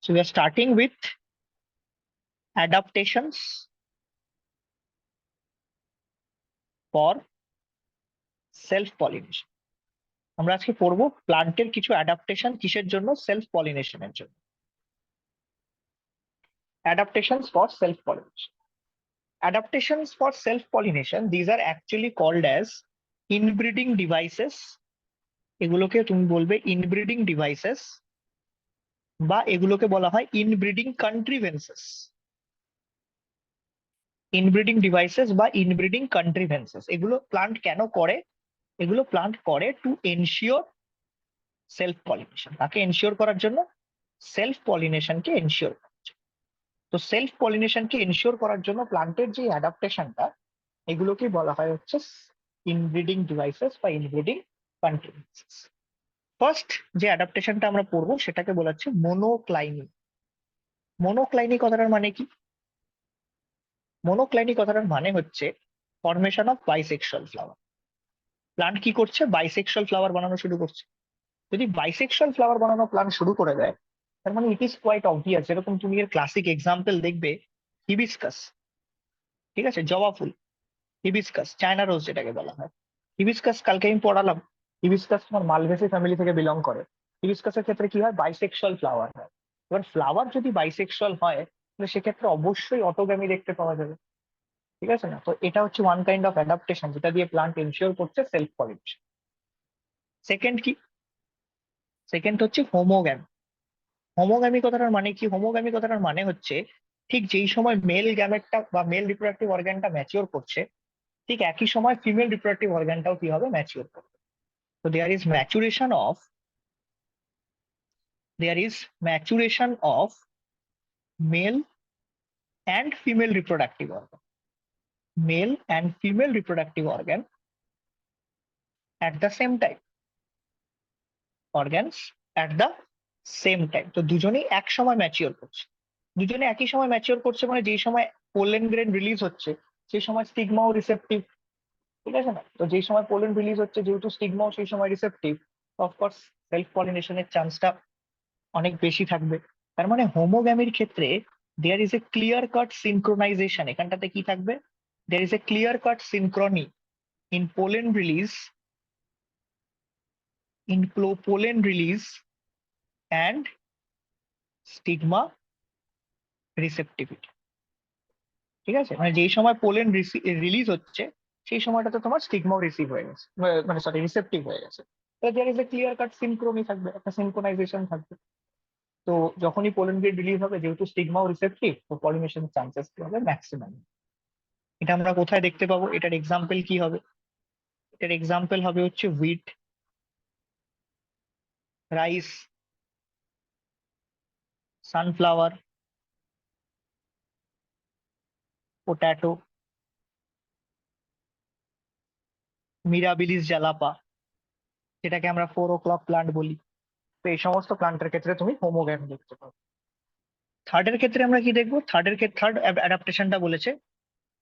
So we are starting with adaptations for self pollination. আমরা আজকে পড়বো প্লান্টের কিছু অ্যাডাপ্টেশন কিসের জন্য? সেলফ পলিনেশনের জন্য। Adaptations for self pollination. Adaptations for self pollination, these are actually called as inbreeding devices. এগুলোকে তুমি বলবে ইনব্রিডিং ডিভাইসেস, বা এগুলোকে বলা হয় ইনব্রিডিং কন্ট্রিভেন্সেস। ইনব্রিডিং ডিভাইসেস বা ইনব্রিডিং কন্ট্রিভেন্সেস এগুলো প্লান্ট কেন করে? এগুলো প্লান্ট করে টু এনশিওর সেলফ পলিনেশন। তাকে এনশিওর করার জন্য, সেলফ পলিনেশনকে এনশিওর করার জন্য। তো সেলফ পলিনেশনকে এনশিওর করার জন্য প্লান্টের যে অ্যাডাপ্টেশনটা, এগুলোকে বলা হয় হচ্ছে ইনব্রিডিং ডিভাইসেস বা ইনব্রিডিং কন্ট্রিভেন্সেস। ফার্স্ট যে অ্যাডাপ্টেশনটা আমরা পড়বো সেটাকে বলা হচ্ছে মোনোক্লাইনি। মোনোক্লাইনি কথাটার মানে কি? মোনোক্লাইনি কথাটার মানে হচ্ছে formation of bisexual flower. Plant কি করছে? বাইসেক্সুয়াল ফ্লাওয়ার বানানো শুরু করছে। যদি বাইসেক্সুয়াল ফ্লাওয়ার বানানো প্লান্ট শুরু করে দেয়, তার মানে ইট ইজ কোয়াইট অবভিয়াস, যেরকম তুমি এর ক্লাসিক এক্সাম্পল দেখবে হিবিস্কাস, ঠিক আছে, জবা ফুল, হিবিস্কাস, চায়না রোজ যেটাকে বলা হয়। হিবিস্কাস কালকে আমি পড়ালাম, হিবিস্কাস তোমার মালভেসি ফ্যামিলি থেকে বিলং করে। হিবিস্কাসের ক্ষেত্রে কি হয়? বাইসেক্সুয়াল ফ্লাওয়ার হয়। এবার ফ্লাওয়ার যদি বাইসেক্সুয়াল হয়, তাহলে সেক্ষেত্রে অবশ্যই অটোগ্যামি দেখতে পাওয়া যাবে, ঠিক আছে না? তো এটা হচ্ছে ওয়ান কাইন্ড অফ অ্যাডাপ্টেশন, যেটা দিয়ে প্লান্ট এনশিওর করছে সেলফ পলিনেশন। সেকেন্ড কি? সেকেন্ড হচ্ছে হোমোগ্যামি। হোমোগ্যামি কথাটার মানে কি? হোমোগ্যামি কথাটার মানে হচ্ছে ঠিক যেই সময় মেল গ্যামেটটা বা মেল রিপ্রোডাক্টিভ অর্গানটা ম্যাচিওর করছে, ঠিক একই সময় ফিমেল রিপ্রোডাক্টিভ অর্গানটাও কি হবে? ম্যাচিওর করবে। So there is maturation of male and female reproductive organ. Male and female reproductive organ at the same time. Organs at the same time. তো দুজনেই এক সময় ম্যাচিওর করছে। দুজনে একই সময় ম্যাচিওর করছে মানে যেই সময় পোলেন গ্রেন রিলিজ হচ্ছে সেই সময় স্টিগমাও রিসেপটিভ, ঠিক আছে না? তো যেই সময় পোলেন রিলিজ হচ্ছে, যেহেতু স্টিগমাও সেই সময় রিসেপটিভ, অফকোর্স সেলফ পলিনেশনের চান্সটা অনেক বেশি থাকবে। তার মানে হোমোগ্যামির ক্ষেত্রে there is a clear cut synchronization. এখানটাতে কি থাকবে? There is a clear cut synchrony in pollen release, pollen release and stigma receptivity, ঠিক আছে? মানে যেই সময় পোলেন রিলিজ হচ্ছে সেই সময়টাতে তোমার স্টিগমাও রিসিভ হয়ে গেছে, মানে সরি রিসেপটিভ হয়ে গেছে। তো দেয়ার ইজ এ ক্লিয়ার কাট সিনক্রনি থাকবে, একটা সিনক্রোনাইজেশন থাকবে। তো যখনই পোলেন গ্রেড রিলিজ হবে, যেহেতু স্টিগমাও রিসেপটিভ, তো পলিনেশনের চান্সেস কি হবে? ম্যাক্সিমাম। এটা আমরা কোথায় দেখতে পাবো? এটার এক্সাম্পল কি হবে? এটার এক্সাম্পল হবে হচ্ছে wheat, rice, sunflower, potato, Mirabilis jalapa, যেটাকে আমরা 4 o'clock প্লান্ট বলি। তো এই সমস্ত প্লান্টের ক্ষেত্রে তুমি হোমোগ্যামি দেখতে পাবে। থার্ডের ক্ষেত্রে আমরা কি দেখবো? থার্ড অ্যাডাপ্টেশনটা বলেছে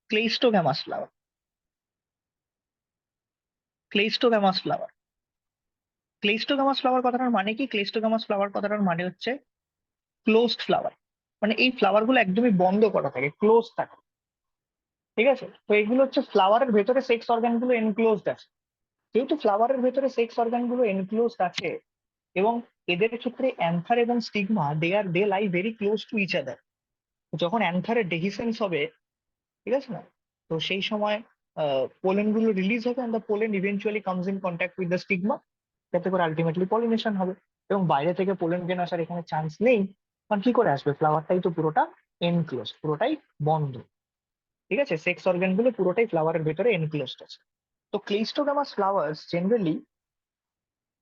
ক্লেইস্টোগ্যামাস ফ্লাওয়ার। ক্লেইস্টোগ্যামাস ফ্লাওয়ার, ক্লেইস্টোগ্যামাস ফ্লাওয়ার কথাটার মানে কি? ক্লেইস্টোগ্যামাস ফ্লাওয়ার কথাটার মানে হচ্ছে ক্লোজড ফ্লাওয়ার। মানে এই ফ্লাওয়ার গুলো একদমই বন্ধ করা থাকে, ক্লোজ থাকে, ঠিক আছে? তো এগুলো হচ্ছে ফ্লাওয়ারের ভেতরে সেক্স অর্গান গুলো এনক্লোজড আছে। যেহেতু ফ্লাওয়ারের ভেতরে সেক্স অর্গান গুলো এনক্লোজড আছে, এবং এদের ক্ষেত্রে অ্যান্থার এবং stigma they lie very close to each other. যখন অ্যান্থারের ডেহিসেন্স হবে, ঠিক আছে না, তো সেই সময় পোলেন গুলো রিলিজ হবে, and the pollen eventually comes in contact with the stigma, যাতে করে আলটিমেটলি পলিনেশন হবে। এবং বাইরে থেকে পোলেন গ্রেন আসার এখানে চান্স নেই, কারণ কি করে আসবে? ফ্লাওয়ারটাই তো পুরোটা এনক্লোজ, পুরোটাই বন্ধ, ঠিক আছে? সেক্স অর্গান গুলো পুরোটাই ফ্লাওয়ারের ভেতরে এনক্লোজড আছে। তো ক্লেইস্টোগ্যামাস ফ্লাওয়ার্স জেনারেলি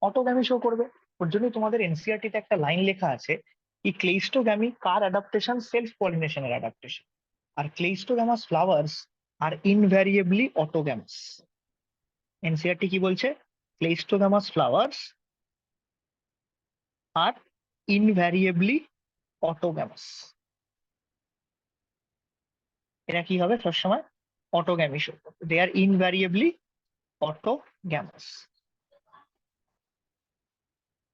অটোগ্যামি শো করবে। ওর জন্যই তোমাদের এনসিইআরটি তে একটা লাইন লেখা আছে, এই ক্লেইস্টোগ্যামি কার অ্যাডাপ্টেশন? সেলফ পলিনেশনের অ্যাডাপ্টেশন। আর cleistogamous flowers are invariably autogamous. NCERT কি বলছে? Cleistogamous flowers are invariably autogamous. এরা কি হবে? সবসময় অটোগ্যামি শো করবে। দে আর ইনভ্যারিয়েবলি অটোগ্যামাস।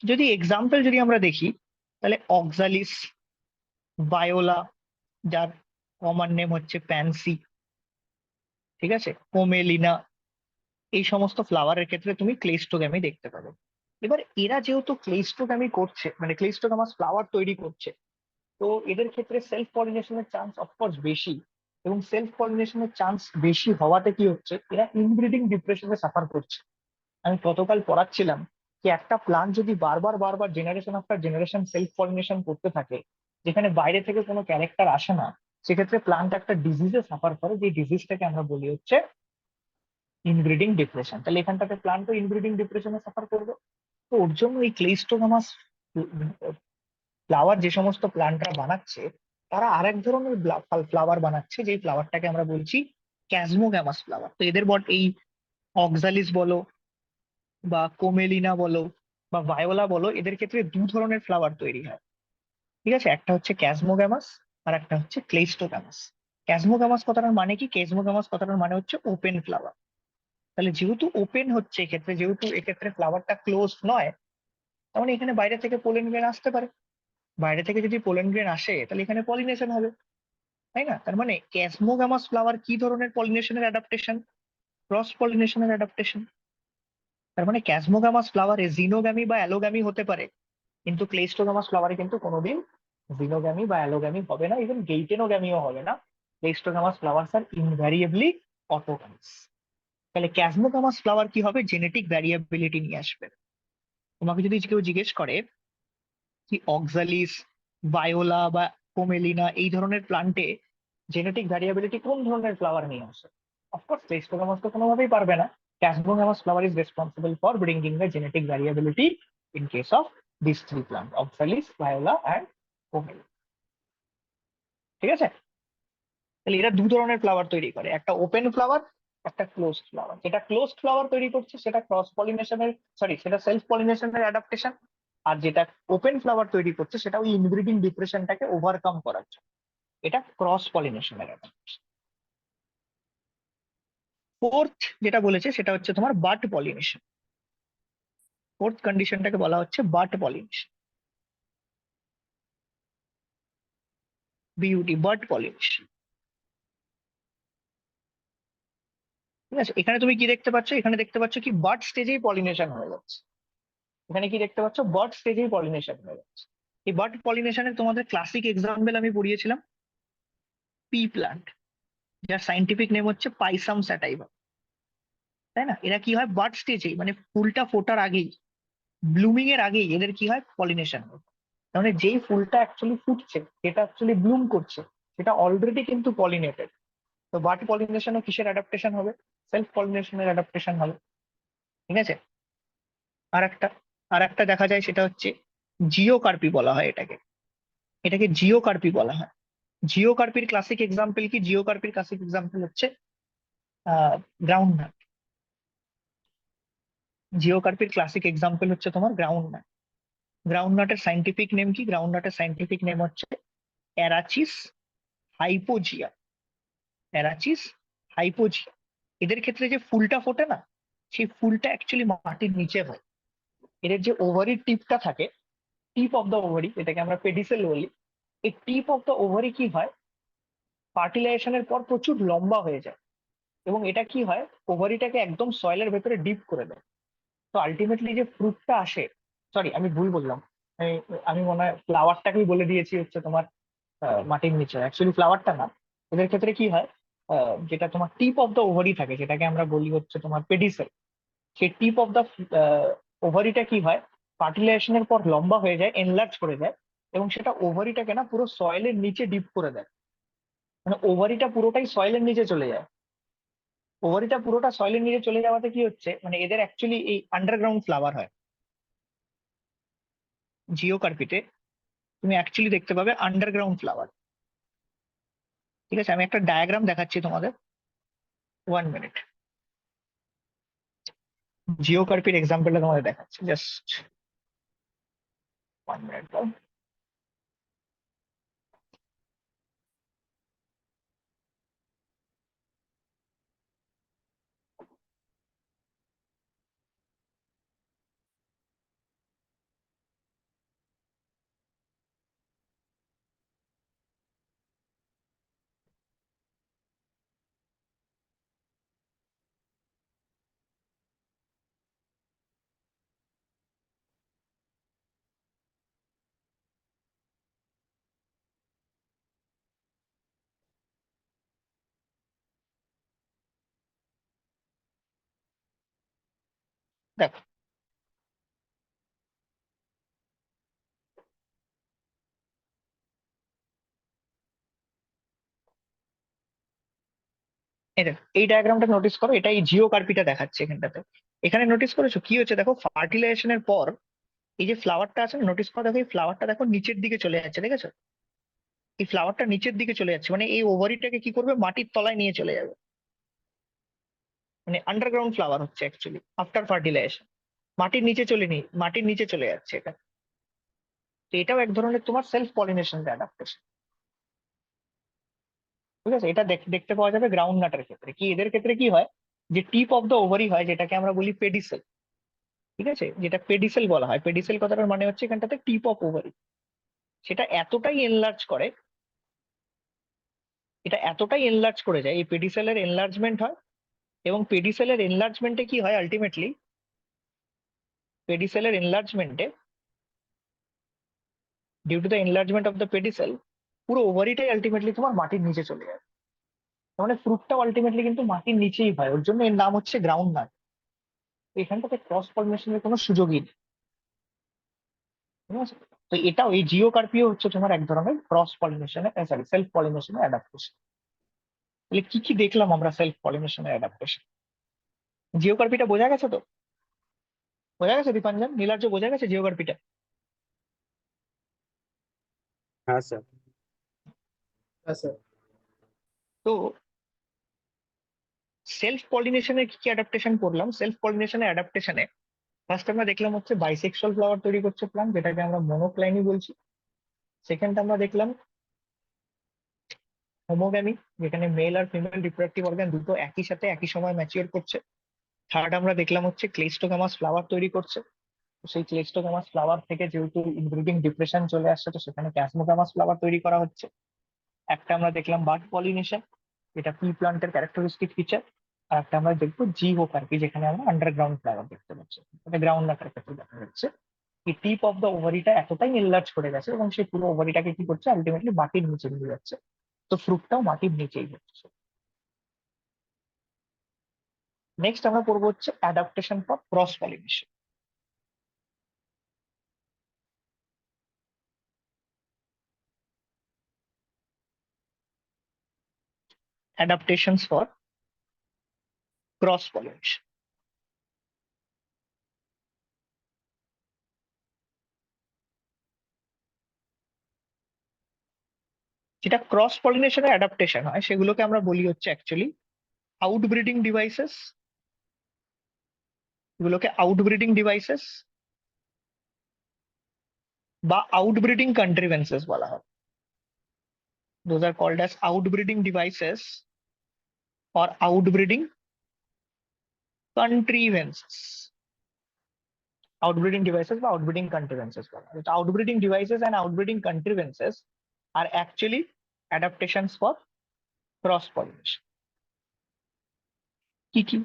যদি এক্সাম্পল যদি আমরা দেখি, তাহলে অক্সালিস, ভায়োলা, যার কমন নেম হচ্ছে প্যান্সি, ঠিক আছে, পোমেলিনা, এই সমস্ত ফ্লাওয়ারের ক্ষেত্রে তুমি ক্লেইস্টোগ্যামি দেখতে পাবে। এবার এরা যেহেতু ক্লেইস্টোগ্যামি করছে, মানে ক্লেইস্টোগামাস ফ্লাওয়ার তৈরি করছে, তো এদের ক্ষেত্রে সেলফ পলিনেশনের চান্স অফকোর্স বেশি। এবং সেলফ পলিনেশনের চান্স বেশি হওয়াতে কি হচ্ছে, এরা ইনব্রিডিং ডিপ্রেশনে সাফার করছে। আমি গতকাল পড়াচ্ছিলাম যে একটা প্লান্ট যদি বারবার বারবার generation after generation self pollination করতে থাকে, যেখানে বাইরে থেকে কোনো ক্যারেক্টার আসে না, সেক্ষেত্রে প্লান্ট একটা ডিজিজে সাফার করে, যে ডিজিজটাকে আমরা বলি হচ্ছে ইনব্রিডিং ডিপ্রেশন। তাহলে এখানটাতে প্লান্টও ইনব্রিডিং ডিপ্রেশনে সাফার করবে। তো ওর জন্য এই ক্লেইস্টোগামাস ফ্লাওয়ার যে সমস্ত প্লান্টরা বানাচ্ছে, তারা আরেক ধরনের ফ্লাওয়ার বানাচ্ছে, যে ফ্লাওয়ারটাকে আমরা বলছি ক্যাজমোগ্যামাস ফ্লাওয়ার। তো এদের এই অক্সালিস বলো বা কোমেলিনা বলো বা ভায়োলা বলো, এদের ক্ষেত্রে দু ধরনের ফ্লাওয়ার তৈরি হয়, ঠিক আছে। একটা হচ্ছে ক্যাজমোগ্যামাস, আর একটা হচ্ছে ক্লেইস্টোগ্যামাস। ক্যাজমোগ্যামাস কথাটার মানে কি? ক্যাজমোগ্যামাস কথাটার মানে হচ্ছে ওপেন ফ্লাওয়ার। তাহলে যেহেতু ওপেন হচ্ছে এক্ষেত্রে, যেহেতু এক্ষেত্রে ফ্লাওয়ারটা ক্লোজ নয়, তার মানে এখানে বাইরে থেকে পোলেন গ্রেন আসতে পারে। বাইরে থেকে যদি পোলেন গ্রেন আসে, তাহলে এখানে পলিনেশন হবে, তাই না? তার মানে ক্যাসমোগামাস ফ্লাওয়ার কি ধরনের পলিনেশনের অ্যাডাপ্টেশন? ক্রস পলিনেশনের অ্যাডাপ্টেশন। তার মানে ক্যাসমোগামাস ফ্লাওয়ারে জিনোগামি বা অ্যালোগামি হতে পারে, কিন্তু ক্লেইস্টোগামাস ফ্লাওয়ারে কিন্তু কোনোদিন জিনোগামি বা অ্যালোগামি হবে না, ইভেন গেইটেনোগামিও হবে না। ক্লেইস্টোগামাস ফ্লাওয়ার্স আর ইনভ্যারিয়েবলি অটোগামস। তাহলে ক্যাসমোগামাস ফ্লাওয়ার কি হবে? জেনেটিক ভ্যারিয়েবিলিটি নিয়ে আসবে। তোমাকে যদি কেউ জিজ্ঞেস করে কি অক্সালিস, ভায়োলা বা পোমেলিনা এই ধরনের প্লান্টে জেনেটিক ভ্যারিয়েবিলিটি কোন ধরনের ফ্লাওয়ার নিয়ে আসে, অফকোর্স ক্লেইস্টোগামাস তো কোনোভাবেই পারবে না। Chasmogamous flower is responsible for bringing the genetic variability in case of this three plant, Oxalis, Viola and Commelina, ঠিক আছে। তাহলে এরা দু ধরনের ফ্লাওয়ার তৈরি করে, একটা ওপেন ফ্লাওয়ার, একটা ক্লোজড ফ্লাওয়ার। যেটা ক্লোজড ফ্লাওয়ার তৈরি করছে সেটা ক্রস পলিনেশনের, সরি, সেটা সেলফ পলিনেশনের অ্যাডাপ্টেশন। আর যেটা ওপেন ফ্লাওয়ার তৈরি করছে সেটা ওই ইনব্রিডিং ডিপ্রেশনটাকে ওভারকাম করার জন্য, এটা ক্রস পলিনেশনের অ্যাডাপ্টেশন। ফোর্থ যেটা বলেছে সেটা হচ্ছে তোমার বাট পলিনেশন। ফোর্থ কন্ডিশনটাকে বলা হচ্ছে but pollination, beauty but pollination, ঠিক আছে। এখানে তুমি কি দেখতে পাচ্ছ? এখানে দেখতে পাচ্ছ কি বাট স্টেজেই পলিনেশন হয়ে যাচ্ছে। এখানে কি দেখতে পাচ্ছ? বাট স্টেজেই পলিনেশন হয়ে যাচ্ছে। এই বাট পলিনেশনের তোমাদের ক্লাসিক এক্সাম্পল আমি পড়িয়েছিলাম পি প্লান্ট, যার সাইন্টিফিক নেম হচ্ছে পাইসাম স্যাটাইভা, তাই না? এরা কি হয়, বাট স্টেজেই, মানে ফুলটা ফোটার আগেই, ব্লুমিং এর আগেই এদের কি হয়, পলিনেশন হয়। তার মানে যেই ফুলটা অ্যাকচুয়ালি ফুটছে, যেটা অ্যাকচুয়ালি ব্লুম করছে, সেটা অলরেডি কিন্তু পলিনেটেড। তো বাট পলিনেশনও কিসের অ্যাডাপ্টেশন হবে? সেলফ পলিনেশনের অ্যাডাপ্টেশন হবে, ঠিক আছে। আর একটা, আর একটা দেখা যায় সেটা হচ্ছে জিওকার্পি বলা হয় এটাকে, এটাকে জিওকার্পি বলা হয়। জিওকার্পির ক্লাসিক এক্সাম্পল কি? জিওকার্পির ক্লাসিক এক্সাম্পল হচ্ছে গ্রাউন্ড নাট। জিওকার্পির ক্লাসিক এক্সাম্পল হচ্ছে তোমার গ্রাউন্ড নাট। গ্রাউন্ড নাটের সাইন্টিফিক নেম কি? গ্রাউন্ড নাটের সাইন্টিফিক নেম হচ্ছে অ্যারাচিস হাইপোজিয়া, অ্যারাচিস হাইপোজিয়া। এদের ক্ষেত্রে যে ফুলটা ফোটে না, সেই ফুলটা অ্যাকচুয়ালি মাটির নিচে হয়। এদের যে ওভারির টিপটা থাকে, টিপ অফ দ্য ওভারি, এটাকে আমরা পেডিসেল বলি, এই টিপ অফ দ্য ওভারি কি হয়, ফার্টিলাইজেশনের পর প্রচুর লম্বা হয়ে যায়, এবং এটা কি হয়, ওভারিটাকে একদম সয়েলের ভেতরে ডিপ করে দেয়। তো আলটিমেটলি যে ফ্রুটটা আসে, সরি আমি ভুল বললাম, আমি আমি মনে হয় ফ্লাওয়ারটাকেই বলে দিয়েছি হচ্ছে তোমার মাটির নিচে, অ্যাকচুয়ালি ফ্লাওয়ারটা না। এদের ক্ষেত্রে কি হয়, যেটা তোমার টিপ অফ দ্য ওভারি থাকে, যেটাকে আমরা বলি হচ্ছে তোমার পেডিসেল, সেই টিপ অফ দ্য ওভারিটা কি হয়, ফার্টিলাইজেশনের পর লম্বা হয়ে যায়, এনলার্জ করে যায়, এবং সেটা ওভারিটাকে না পুরো সয়েলের নিচে ডিপ করে দেয়। মানে ওভারিটা পুরোটাই সয়েলের নিচে চলে যায়। ওভারিটা পুরোটা সয়েলের নিচে চলে যাওয়াতে কি হচ্ছে, মানে এদের অ্যাকচুয়ালি এই আন্ডারগ্রাউন্ড ফ্লাওয়ার হয়। জিওকার্পিতে তুমি অ্যাকচুয়ালি দেখতে পাবে আন্ডারগ্রাউন্ড ফ্লাওয়ার, ঠিক আছে। আমি একটা ডায়াগ্রাম দেখাচ্ছি তোমাদের, 1 মিনিট। জিওকার্পির এক্সাম্পলটা তোমাদের দেখাচ্ছি, জাস্ট 1 মিনিট। দেখো এই দেখো এই ডায়াগ্রামটা নোটিস করো, এটা এই জিও কার্পিটা দেখাচ্ছে এখানটাতে। এখানে নোটিস করেছো কি হচ্ছে, দেখো ফার্টিলাইজেশনের পর এই যে ফ্লাওয়ারটা আছে নোটিস করো, দেখো এই ফ্লাওয়ারটা দেখো নিচের দিকে চলে যাচ্ছে, দেখেছো? এই ফ্লাওয়ারটা নিচের দিকে চলে যাচ্ছে, মানে এই ওভারিটাকে কি করবে, মাটির তলায় নিয়ে চলে যাবে। মানে আন্ডারগ্রাউন্ড ফ্লাওয়ার হচ্ছে অ্যাকচুয়ালি আফটার ফার্টিলাইজেশন। মাটির নিচে চলে যাচ্ছে এটা। তো এটাও এক ধরনের তোমার সেলফ পলিনেশন অ্যাডাপ্টেশন। ঠিক আছে, এটা দেখতে পাওয়া যাবে গ্রাউন্ড নাটের ক্ষেত্রে। কি এদের ক্ষেত্রে কি হয়, যে টিপ অফ দ্য ওভারি হয়, যেটাকে আমরা বলি পেডিসেল। ঠিক আছে, যেটা পেডিসেল বলা হয়, পেডিসেল কথাটার মানে হচ্ছে এখানটাতে টিপ অফ ওভারি। সেটা এতটাই এনলার্জ করে, এটা এতটাই এনলার্জ করে যায়, এই পেডিসেলের এনলার্জমেন্ট হয়। এবং পেডিসেলের এনলার্জমেন্টে কি হয় আলটিমেটলি, পেডিসেলের এনলার্জমেন্টে due to the enlargement of the pedicel পুরো ওভারিটাই আলটিমেটলি তোমার মাটির নিচে চলে যায়। তার মানে ফ্রুটটাও আলটিমেটলি কিন্তু মাটির নিচেই হয়, ওর জন্য এর নাম হচ্ছে গ্রাউন্ড নাট। এখানটাতে ক্রস পলিনেশনের কোনো সুযোগই নেই। ঠিক আছে, তো এটাও এই জিও কার্পিও হচ্ছে তোমার এক ধরনের ক্রস পলিনেশনে, সরি সেলফ পলিনেশনে অ্যাডাপ্টেশন। তাহলে কি কি দেখলাম আমরা সেলফ পলিনেশনের অ্যাডাপ্টেশন? জিও কার্পিটা বোঝা গেছে তো? বোঝা গেছে দীপাঞ্জন, নীলার্য, বোঝা গেছে জিও কার্পিটা? হ্যাঁ স্যার। আচ্ছা। তো সেলফ পলিনেশনের কি কি অ্যাডাপ্টেশন করলাম, সেলফ পলিনেশনের অ্যাডাপ্টেশনে ফার্স্ট আমরা দেখলাম হচ্ছে বাইসেক্সুয়াল ফ্লাওয়ার তৈরি করছে প্লান্ট, যেটাকে আমরা মনোক্লাইনি বলছি। সেকেন্ড আমরা দেখলাম হোমোগ্যামি, যেখানে মেল আর ফিমেল রিপ্রোডাক্টিভ অর্গান দুটো একই সাথে একই সময় ম্যাচিওর করছে। থার্ড আমরা দেখলাম হচ্ছে ক্লেস্টোগামাস ফ্লাওয়ার তৈরি করছে। তো সেই ক্লেস্টোগামাস ফ্লাওয়ার থেকে যেহেতু ইনব্রিডিং ডিপ্রেশন চলে আসছে, তো সেখানে ক্যাসমোগামাস ফ্লাওয়ার তৈরি করা হচ্ছে। একটা আমরা দেখলাম বার্ড পলিনেশন, যেটা পি প্লান্টের ক্যারেক্টারিস্টিক ফিচার। আর একটা আমরা দেখবো জিও কার্পি, যেখানে আমরা আন্ডারগ্রাউন্ড ফ্লাওয়ার দেখতে পাচ্ছি। এটা গ্রাউন্ড নাটের ক্ষেত্রে দেখা যাচ্ছে এই টিপ অফ দ্য ওভারিটা এতটাই এনলার্জ করে গেছে এবং সেই পুরো ওভারিটাকে কি করছে, আলটিমেটলি মাটির নিচে নিয়ে যাচ্ছে। তো ফ্রুটটাও মাটির নিচেই হচ্ছে। নেক্সট আমরা পড়বো হচ্ছে adaptation for cross pollination. অ্যাডাপ্টেশনস for cross pollination, যেটা ক্রস পলিনেশনের অ্যাডাপ্টেশন হয় সেগুলোকে আমরা বলি হচ্ছে অ্যাকচুয়ালি আউটব্রিডিং ডিভাইসেস। এগুলোকে আউটব্রিডিং ডিভাইসেস বা আউটব্রিডিং কন্ট্রিভেন্সেস বলা হয়। Those are called as outbreeding devices or outbreeding contrivances. Outbreeding devices বা outbreeding contrivances বলা হয়। তো outbreeding devices and outbreeding contrivances are actually adaptations for cross pollination. কি কি,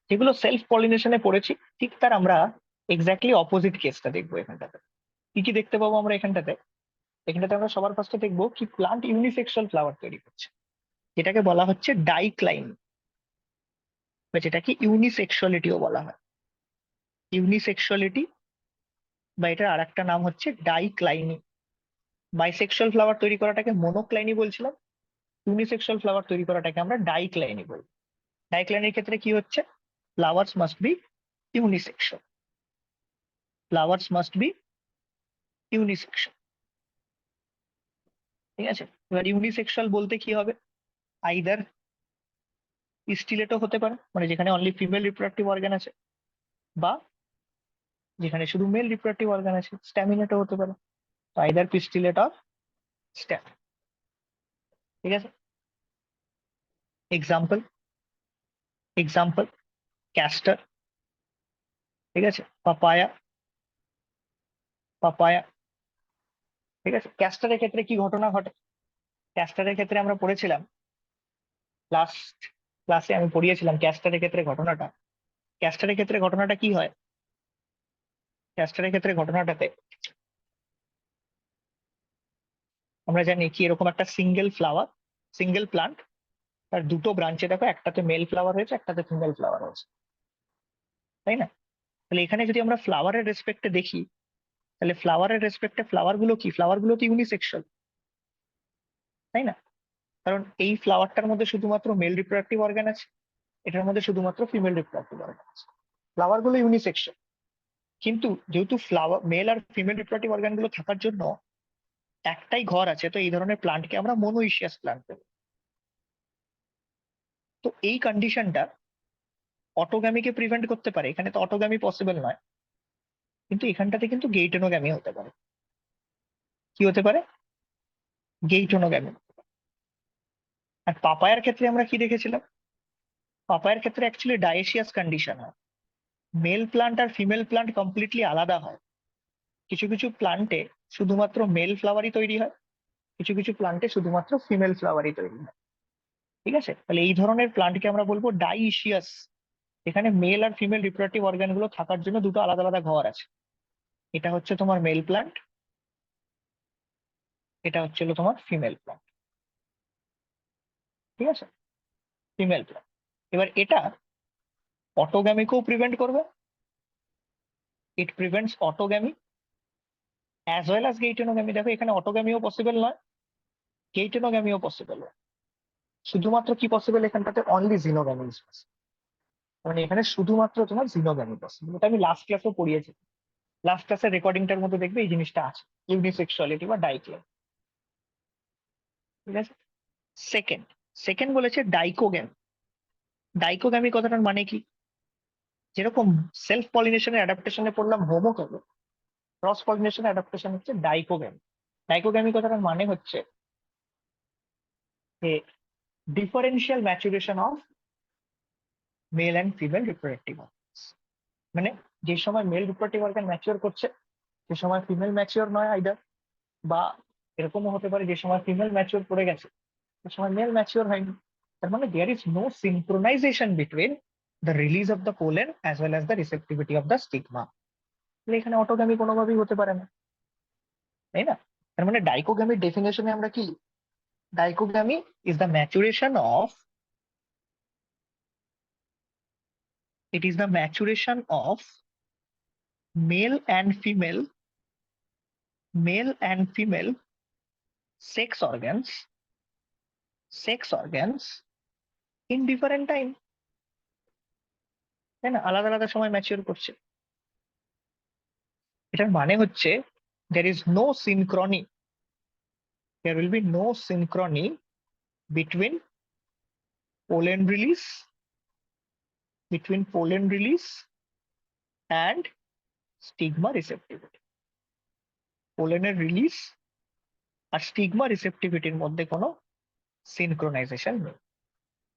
যেগুলো সেলফ পলিনেশনে পড়েছি ঠিক তার আমরা এক্স্যাক্টলি অপোজিট কেসটা দেখবো এখানটাতে। কি কি দেখতে পাবো আমরা এখানটাতে? এখানটাতে আমরা সবার ফার্স্টে দেখবো কি প্লান্ট ইউনিসেক্সুয়াল ফ্লাওয়ার তৈরি করছে, যেটাকে বলা হচ্ছে ডাইক্লাইন, বা যেটাকে ইউনিসেক্সুয়ালিটিও বলা হয়। ইউনিসেক্সুয়ালিটি বা এটার আরেকটা নাম হচ্ছে ডাইক্লাইনি। বাইসেক্সুয়াল ফ্লাওয়ার তৈরি করাটাকে মনোক্লাইনি বলছিলাম, ইউনিসেক্সুয়াল ফ্লাওয়ার তৈরি করাটাকে আমরা ডাইক্লাইনি বলি। ডাইক্লাইনির ক্ষেত্রে কি হচ্ছে, flowers must be unisexual, flowers must be unisexual. ঠিক আছে, এবার ইউনিসেক্সুয়াল বলতে কি হবে, আইদার স্টিলেটও হতে পারে, মানে যেখানে অনলি ফিমেল রিপ্রোডাক্টিভ অর্গান আছে, বা যেখানে শুধু মেল রিপ্রোডাক্টিভ অর্গান আছে, স্ট্যামিনেটও হতে পারে। তো আইদার পিস্টিলেট অর স্ট্যাম। ঠিক আছে, এক্সাম্পল, এক্সাম্পল ক্যাস্টার, ঠিক আছে, পাপায়া, পাপায়া। ঠিক আছে, ক্যাস্টারের ক্ষেত্রে কি ঘটনা ঘটে, ক্যাস্টারের ক্ষেত্রে আমরা পড়েছিলাম লাস্ট ক্লাসে, আমি পড়িয়েছিলাম ক্যাস্টারের ক্ষেত্রে ঘটনাটা। ক্যাস্টারের ক্ষেত্রে ঘটনাটা কি হয়, ক্যাস্টারের ক্ষেত্রে ঘটনাটাতে আমরা জানি কি এরকম একটা সিঙ্গেল ফ্লাওয়ার, সিঙ্গেল প্লান্ট, তার দুটো ব্রাঞ্চে দেখো, একটাতে মেল ফ্লাওয়ার হয়েছে একটাতে ফিমেল ফ্লাওয়ার হয়েছে, তাই না? তাহলে এখানে যদি আমরা ফ্লাওয়ারের রেসপেক্টে দেখি, তাহলে ফ্লাওয়ারের রেসপেক্টে ফ্লাওয়ার গুলো কি, ফ্লাওয়ার গুলো তো ইউনিসেক্সুয়াল, তাই না? কারণ এই ফ্লাওয়ারটার মধ্যে শুধুমাত্র মেল রিপ্রোডাক্টিভ অর্গান আছে, এটার মধ্যে শুধুমাত্র ফিমেল রিপ্রোডাক্টিভ অর্গান আছে। ফ্লাওয়ার গুলো ইউনিসেক্সুয়াল, কিন্তু যেহেতু ফ্লাওয়ার মেল আর ফিমেল রিপ্রোডাক্টিভ অর্গান গুলো থাকার জন্য একটাই ঘর আছে, তো এই ধরনের প্লান্টকে আমরা মোনোইশিয়াস প্লান্ট বলি। তো এই কন্ডিশনটা অটোগ্যামিকে প্রিভেন্ট করতে পারে। এখানে তো অটোগ্যামি পসিবল নয়, কিন্তু এখানটাতে কিন্তু গেইটোনোগ্যামি হতে পারে। কি হতে পারে? গেইটোনোগ্যামি। আর পাপায়ার ক্ষেত্রে আমরা কি দেখেছিলাম? পাপায়ার ক্ষেত্রে অ্যাকচুয়ালি ডায়েশিয়াস কন্ডিশন হয়, মেল প্লান্ট আর ফিমেল প্লান্ট কমপ্লিটলি আলাদা হয়। কিছু কিছু প্লান্টে শুধুমাত্র মেল ফ্লাওয়ারই তৈরি হয়, কিছু কিছু প্লান্টে শুধুমাত্র ফিমেল ফ্লাওয়ারই তৈরি হয়। ঠিক আছে, তাহলে এই ধরনের প্লান্টকে আমরা বলবো ডাইশিয়াস, এখানে মেল আর ফিমেল রিপ্রোডাক্টিভ অর্গান গুলো থাকার জন্য দুটো আলাদা আলাদা ঘর আছে। এটা হচ্ছে তোমার মেল প্লান্ট, এটা হচ্ছিল তোমার ফিমেল প্লান্ট। ঠিক আছে, ফিমেল প্লান্ট। এবার এটা অটোগ্যামিকেও প্রিভেন্ট করবে, it prevents autogamy as well as geitonogamy. দেখো এখানে অটোগ্যামিও পসিবল নয়, গেইটোনোগ্যামিও পসিবল নয়, শুধুমাত্র কি পসিবল এখানটাতে? Only xenogamy is possible. মানে এখানে শুধুমাত্র তোমার জিনোগ্যামি পসিবল। এটা আমি লাস্ট ক্লাসেও পড়িয়েছি, লাস্ট ক্লাসের রেকর্ডিংটার মধ্যে দেখবে এই জিনিসটা আছে, ইউনিসেক্সুয়ালিটি বা ডাইক্লেম। ঠিক আছে, সেকেন্ড সেকেন্ড বলেছে ডাইকোগ্যামি। ডাইকোগ্যামি কথাটার মানে কি? যেরকম সেলফ পলিনেশনের অ্যাডাপ্টেশনে পড়লাম হোমোগ্যামি, ক্রস পলিনেশন অ্যাডাপ্টেশন হচ্ছে ডাইকোগ্যামি। ডাইকোগ্যামি কথাটার মানে হচ্ছে যে differential maturation of male and female reproductive organs. মানে যে সময় মেল রিপ্রোডাক্টিভ অর্গান ম্যাচিওর করছে, যে সময় ফিমেল ম্যাচিওর নয় আইদার, বা এরকমও হতে পারে যে সময় ফিমেল ম্যাচিওর করে গেছে সে সময় মেল ম্যাচিওর হয়নি। তার মানে there is no synchronization between the release of the pollen as well as the receptivity of the stigma. এখানে অটোগ্যামি কোনোভাবেই হতে পারে না, তাই না? তার মানে ডাইকোগ্যামির ডেফিনেশনে আমরা কি? Dichogamy is the maturation of, it is the maturation of male and female sex organs in different time, তাই না? আলাদা আলাদা সময় ম্যাচিওর করছে। এটার মানে হচ্ছে there is no synchrony, there will be no synchrony between pollen release and stigma receptivity। পোলেনের রিলিজ আর স্টিগমা রিসেপ্টিভিটির মধ্যে কোনো সিনক্রোনাইজেশন নেই।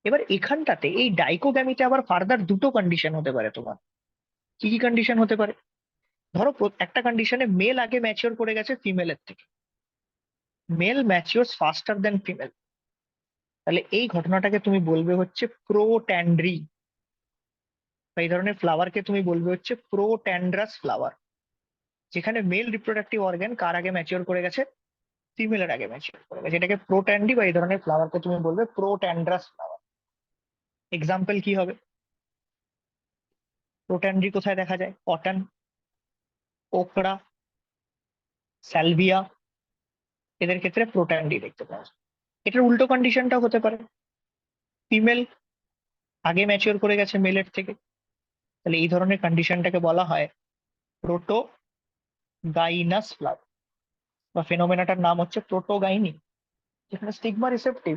এবার এখানটাতে এই ডাইকোগ্যামিতে আবার ফার্দার দুটো কন্ডিশন হতে পারে তোমার। কি কি কন্ডিশন হতে পারে? ধরো একটা কন্ডিশনে মেল আগে ম্যাচিওর করে গেছে ফিমেলের থেকে, মেল ম্যাচিওরস ফাস্টার দেন ফিমেল, তাহলে এই ঘটনাটাকে তুমি বলবে হচ্ছে প্রোট্যান্ড্রি, বা এই ধরনের ফ্লাওয়ারকে তুমি বলবে হচ্ছে প্রোট্যান্ড্রাস ফ্লাওয়ার, যেখানে মেল রিপ্রোডাক্টিভ অর্গান কার আগে ম্যাচিওর করে গেছে? ফিমেলের আগে ম্যাচিওর করে গেছে। এটাকে প্রোট্যান্ডি বা এই ধরনের ফ্লাওয়ারকে তুমি বলবে প্রোট্যান্ড্রাস ফ্লাওয়ার। এক্সাম্পল কি হবে? প্রোট্যান্ড্রি কোথায় দেখা যায়? কটন, ওকড়া, স্যালভিয়া, এদের ক্ষেত্রে প্রোট্যান্ডি দেখতে পাওয়া যায়। এটার উল্টো কন্ডিশনটা হতে পারে, ফিমেল আগে ম্যাচিওর করে গেছে মেলের থেকে, তাহলে এই ধরনের কন্ডিশনটাকে বলা হয় প্রোটোগাইনাস ফ্লাওয়ার, বা ফেনোমেনাটার নাম হচ্ছে প্রোটোগাইনি, যেখানে স্টিগমা রিসেপটিভ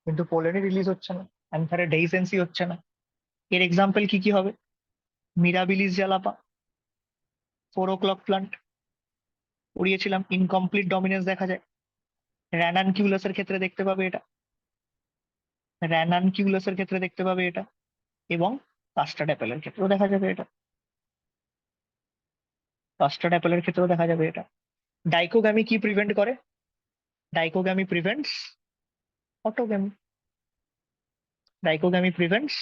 কিন্তু পোলেনই রিলিজ হচ্ছে না, অ্যান্থারে ডেইসেন্সি হচ্ছে না। এর এক্সাম্পল কি কি হবে? মিরাবিলিস জ্বালাপা, 4 o'clock প্লান্ট পড়িয়েছিলাম, ইনকমপ্লিট ডমিনেন্স দেখা যায়। র্যানানকিউলাসের ক্ষেত্রে দেখতে পাবে এটা, র্যানানকিউলাসের ক্ষেত্রে দেখতে পাবে এটা, এবং কাস্টার্ড অ্যাপেলের ক্ষেত্রেও দেখা যাবে এটা, কাস্টার্ড অ্যাপেলের ক্ষেত্রেও দেখা যাবে এটা। ডাইকোগ্যামি কি প্রিভেন্ট করে? ডাইকোগ্যামি প্রিভেন্টস অটোগ্যামি, ডাইকোগ্যামি প্রিভেন্টস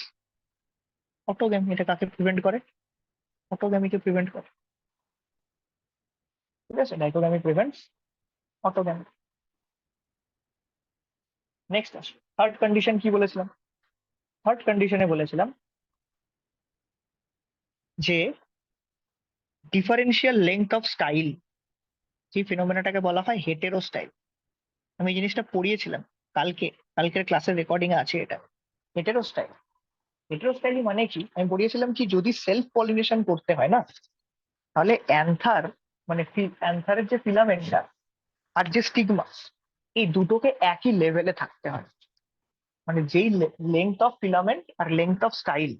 অটোগ্যামি। এটা কাকে প্রিভেন্ট করে? অটোগ্যামিকে প্রিভেন্ট করে। ঠিক আছে, ডাইকোগ্যামি প্রিভেন্টস অটোগ্যামি। নেক্সট আসো, থার্ড কন্ডিশন কি বলেছিলাম? থার্ড কন্ডিশনে বলেছিলাম যে ডিফারেন্সিয়াল লেংথ অফ স্টাইল, যে ফিনোমেনাটাকে বলা হয় হেটেরো স্টাইল। আমি এই জিনিসটা পড়িয়েছিলাম কালকের ক্লাসের রেকর্ডিং এ আছে এটা। হেটেরো স্টাইল, হেটেরো স্টাইল মানে কি আমি পড়িয়েছিলাম কি, যদি সেলফ পলিনেশন করতে হয় না, তাহলে অ্যান্থার মানে অ্যান্থারের যে ফিলামেন্টটা আর যে স্টিগমা, এই দুটোকে একই লেভেলে থাকতে হয়। মানে যেই লেংথ অফ ফিলামেন্ট আর লেংথ অফ স্টাইল,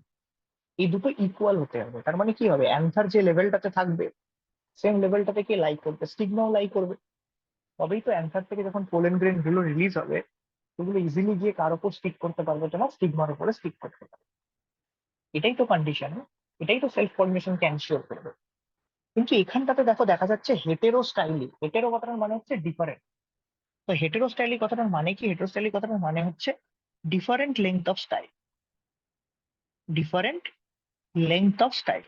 এই দুটো ইকুয়াল হতে হবে। তার মানে কি হবে, অ্যান্থার যে লেভেলটাতে থাকবে সেম লেভেলটাতে কে লাই করবে, স্টিগমাও লাই করবে। তবেই তো অ্যান্থার থেকে যখন পোলেন গ্রেন গুলো রিলিজ হবে, সেগুলো ইজিলি গিয়ে কার উপর স্টিক করতে পারবে, তোমার স্টিগমার উপরে স্টিক করতে পারবে। এটাই তো কন্ডিশন, এটাই তো সেলফ পলিনেশনকে এনশিওর করবে। কিন্তু এখানটাতে দেখো দেখা যাচ্ছে হেটেরো স্টাইলি। হেটেরো কথাটার মানে হচ্ছে ডিফারেন্ট। তো হেটেরো স্টাইলি কথাটার মানে কি, হেটেরো স্টাইলি কথাটার মানে হচ্ছে different length of style, different length of style.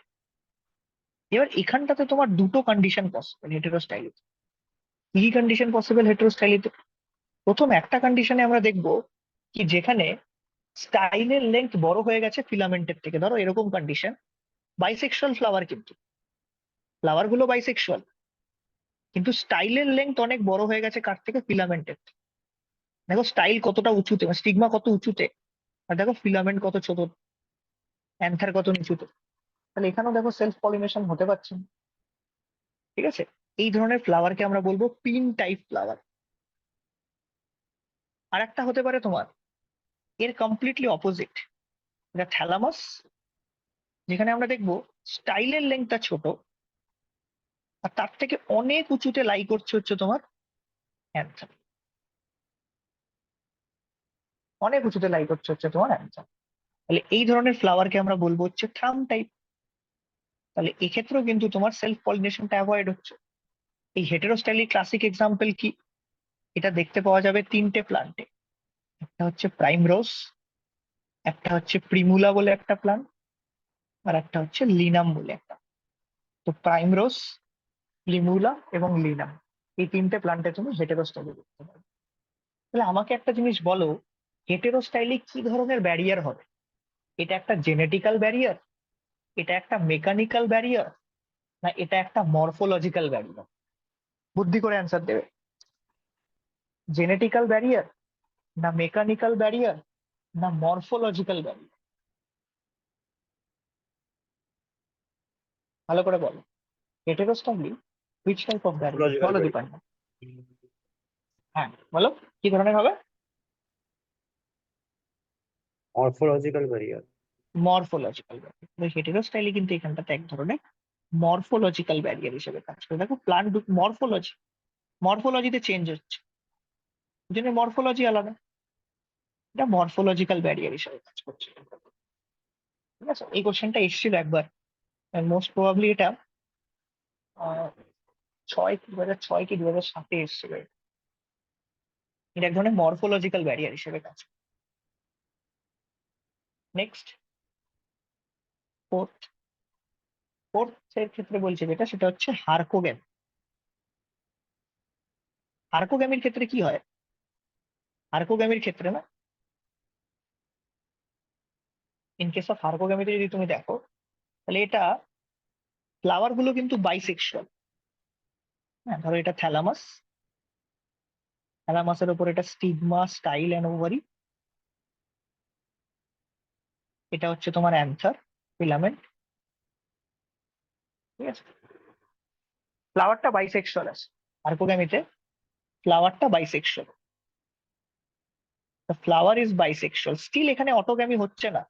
এবার এখানটাতে তোমার দুটো কন্ডিশন পসিবল হেটেরো স্টাইলিতে। কি কন্ডিশন পসিবল হেটেরো স্টাইলিতে? প্রথম একটা কন্ডিশনে আমরা দেখবো কি, যেখানে স্টাইলের লেংথ বড় হয়ে গেছে ফিলামেন্টের থেকে। ধরো এরকম কন্ডিশন, বাইসেক্সুয়াল ফ্লাওয়ার, কিন্তু ফ্লাওয়ার গুলো বাইসেক্সুয়াল, কিন্তু স্টাইলের লেংথ অনেক বড় হয়ে গেছে কার থেকে, ফিলামেন্টের। দেখো স্টাইল কতটা উঁচুতে, স্টিগমা কত উঁচুতে, আর দেখো ফিলামেন্ট কত ছোট, অ্যান্থার কত নিচুতে। তাহলে এখানেও দেখো সেলফ পলিনেশন হতে পারছে না। ঠিক আছে, এই ধরনের ফ্লাওয়ারকে আমরা বলবো পিন টাইপ ফ্লাওয়ার। আর একটা হতে পারে তোমার এর কমপ্লিটলি অপোজিট, এটা থ্যালামাস, যেখানে আমরা দেখবো স্টাইলের লেংথটা ছোট আর তার থেকে অনেক উঁচুতে লাই করছে হচ্ছে তোমার অ্যান্থার, অনেক উঁচুতে লাই করছে হচ্ছে তোমার অ্যান্থার। তাহলে এই ধরনের ফ্লাওয়ারকে আমরা বলবো হচ্ছে থ্রাম টাইপ। তাহলে এক্ষেত্রেও কিন্তু তোমার সেলফ পলিনেশনটা অ্যাভয়েড হচ্ছে। এই হেটেরোস্টাইলিক ক্লাসিক এক্সাম্পল কি, এটা দেখতে পাওয়া যাবে তিনটে প্লান্টে। একটা হচ্ছে প্রাইম রোজ, একটা হচ্ছে প্রিমুলা বলে একটা প্লান্ট, আর একটা হচ্ছে লিনাম বলে একটা। তো প্রাইম রোজ, প্রিমুলা এবং লিনাম, এই তিনটে প্লান্টে তুমি হেটেরোস্টাইলিক দেখতে পাবে। তাহলে আমাকে একটা জিনিস বলো, হেটেরোস্টাইলিক কি ধরনের ব্যারিয়ার হবে? এটা একটা জেনেটিক্যাল ব্যারিয়ার, এটা একটা মেকানিক্যাল ব্যারিয়ার, না এটা একটা মরফোলজিক্যাল ব্যারিয়ার? বুদ্ধি করে অ্যান্সার দেবে। জেনেটিক্যাল ব্যারিয়ার, না মেকানিক্যাল ব্যারিয়ার, না মরফোলজিক্যাল ব্যারিয়ার? ভালো করে বলো। Heterostyly which type of barrier? Morphological বলো barrier. দীপান্না। হ্যাঁ বলো, কি ধরনের হবে? Morphological barrier. Morphological barrier. Heterostyly কিন্তু এখানটাতে এক ধরনের মরফোলজিক্যাল ব্যারিয়ার হিসেবে কাজ করে। দেখো প্লান্ট মরফোলজি, মরফোলজিতে চেঞ্জ হচ্ছে, জন্য মরফোলজি আলাদা, এটা মরফোলজিক্যাল ব্যারিয়ার হিসেবে কাজ করছে। ঠিক আছে, এই কোশ্চেনটা এসেছিল একবার, মোস্ট প্রবাবলি এটা 2006 কি 2007 এসেছিল। এটা এক ধরনের মরফোলজিক্যাল ব্যারিয়ার হিসেবে কাজ করে। নেক্সট, ফোর্থ, ফোর্থ এর ক্ষেত্রে বলছে যেটা, সেটা হচ্ছে হার্কোগ্যামি। হার্কোগ্যামির ক্ষেত্রে কি হয়? হার্কোগ্যামির ক্ষেত্রে না, ইন কেস অফ হার্কোগ্যামিতে যদি তুমি দেখো, তাহলে এটা ফ্লাওয়ার গুলো কিন্তু বাইসেক্সুয়াল। হ্যাঁ, ধরো এটা থ্যালামাস, থ্যালামাসের উপর এটা স্টিগমা, স্টাইল এন্ড ওভারি, এটা হচ্ছে তোমার অ্যান্থার, ফিলামেন্ট। ঠিক আছে, ফ্লাওয়ারটা বাইসেক্সুয়াল আছে হার্কোগ্যামিতে, ফ্লাওয়ারটা bisexual. Flower is bisexual, still এখানে অটোগ্যামি হচ্ছে না।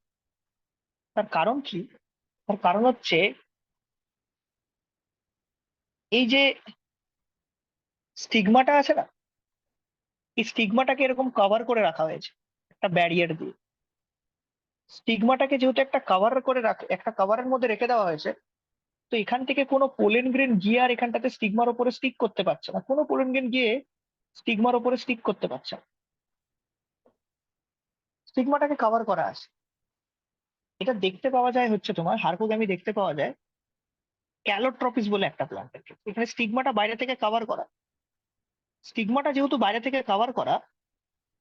তার কারণ কি? তার কারণ হচ্ছে এই যে স্টিগমাটা আছে না, এই স্টিগমাটাকে এরকম কভার করে রাখা হয়েছে একটা ব্যারিয়ার দিয়ে। স্টিগমাটাকে যেহেতু একটা কভার করে একটা কভারের মধ্যে রেখে দেওয়া হয়েছে, তো এখান থেকে কোনো পোলেন গ্রেন গিয়ে আর এখানটাতে স্টিগমার উপরে স্টিক করতে পারছে না, কোনো পোলেন গ্রেন গিয়ে স্টিগমার উপরে স্টিক করতে পারছে না, স্টিগমাটাকে কভার করা আছে। এটা দেখতে পাওয়া যায় হচ্ছে তোমার হার্কোগ্যামি দেখতে পাওয়া যায় ক্যালোট্রপিস বলে একটা প্ল্যান্টের ক্ষেত্রে। এখানে স্টিগমাটা বাইরে থেকে কভার করা, স্টিগমাটা যেহেতু বাইরে থেকে কভার করা,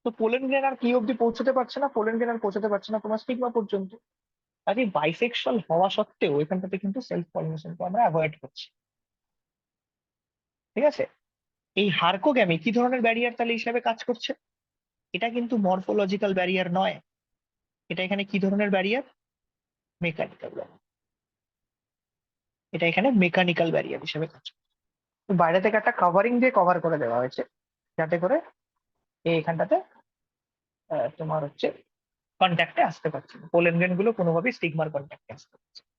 তো পোলেন গ্রেন আর কি অব্দি পৌঁছতে পারছে না, পোলেন গ্রেন আর পৌঁছতে পারছে না তোমার স্টিগমা পর্যন্ত। কাজে বাইসেক্সুয়াল হওয়া সত্ত্বেও এখানটাতে কিন্তু সেলফ পলিনেশনকে আমরা অ্যাভয়েড করছি। ঠিক আছে, এই হার্কোগ্যামি কি ধরনের ব্যারিয়ার তাহলে হিসাবে কাজ করছে? এটা কিন্তু মরফোলজিক্যাল ব্যারিয়ার নয়, এটা এখানে কি ধরনের ব্যারিয়ার? Mechanical barrier. এটা এখানে মেকানিক্যাল ব্যারিয়ার হিসেবে কাজ করে। তো বাইরে থেকে একটা কভারিং দিয়ে কভার করে দেওয়া হয়েছে, যাতে করে এখানটাতে তোমার হচ্ছে কন্ট্যাক্টে আসতে পারছে না, পোলেন গ্রেন গুলো কোনোভাবেই স্টিগমার কন্ট্যাক্টে আসতে পারছে না।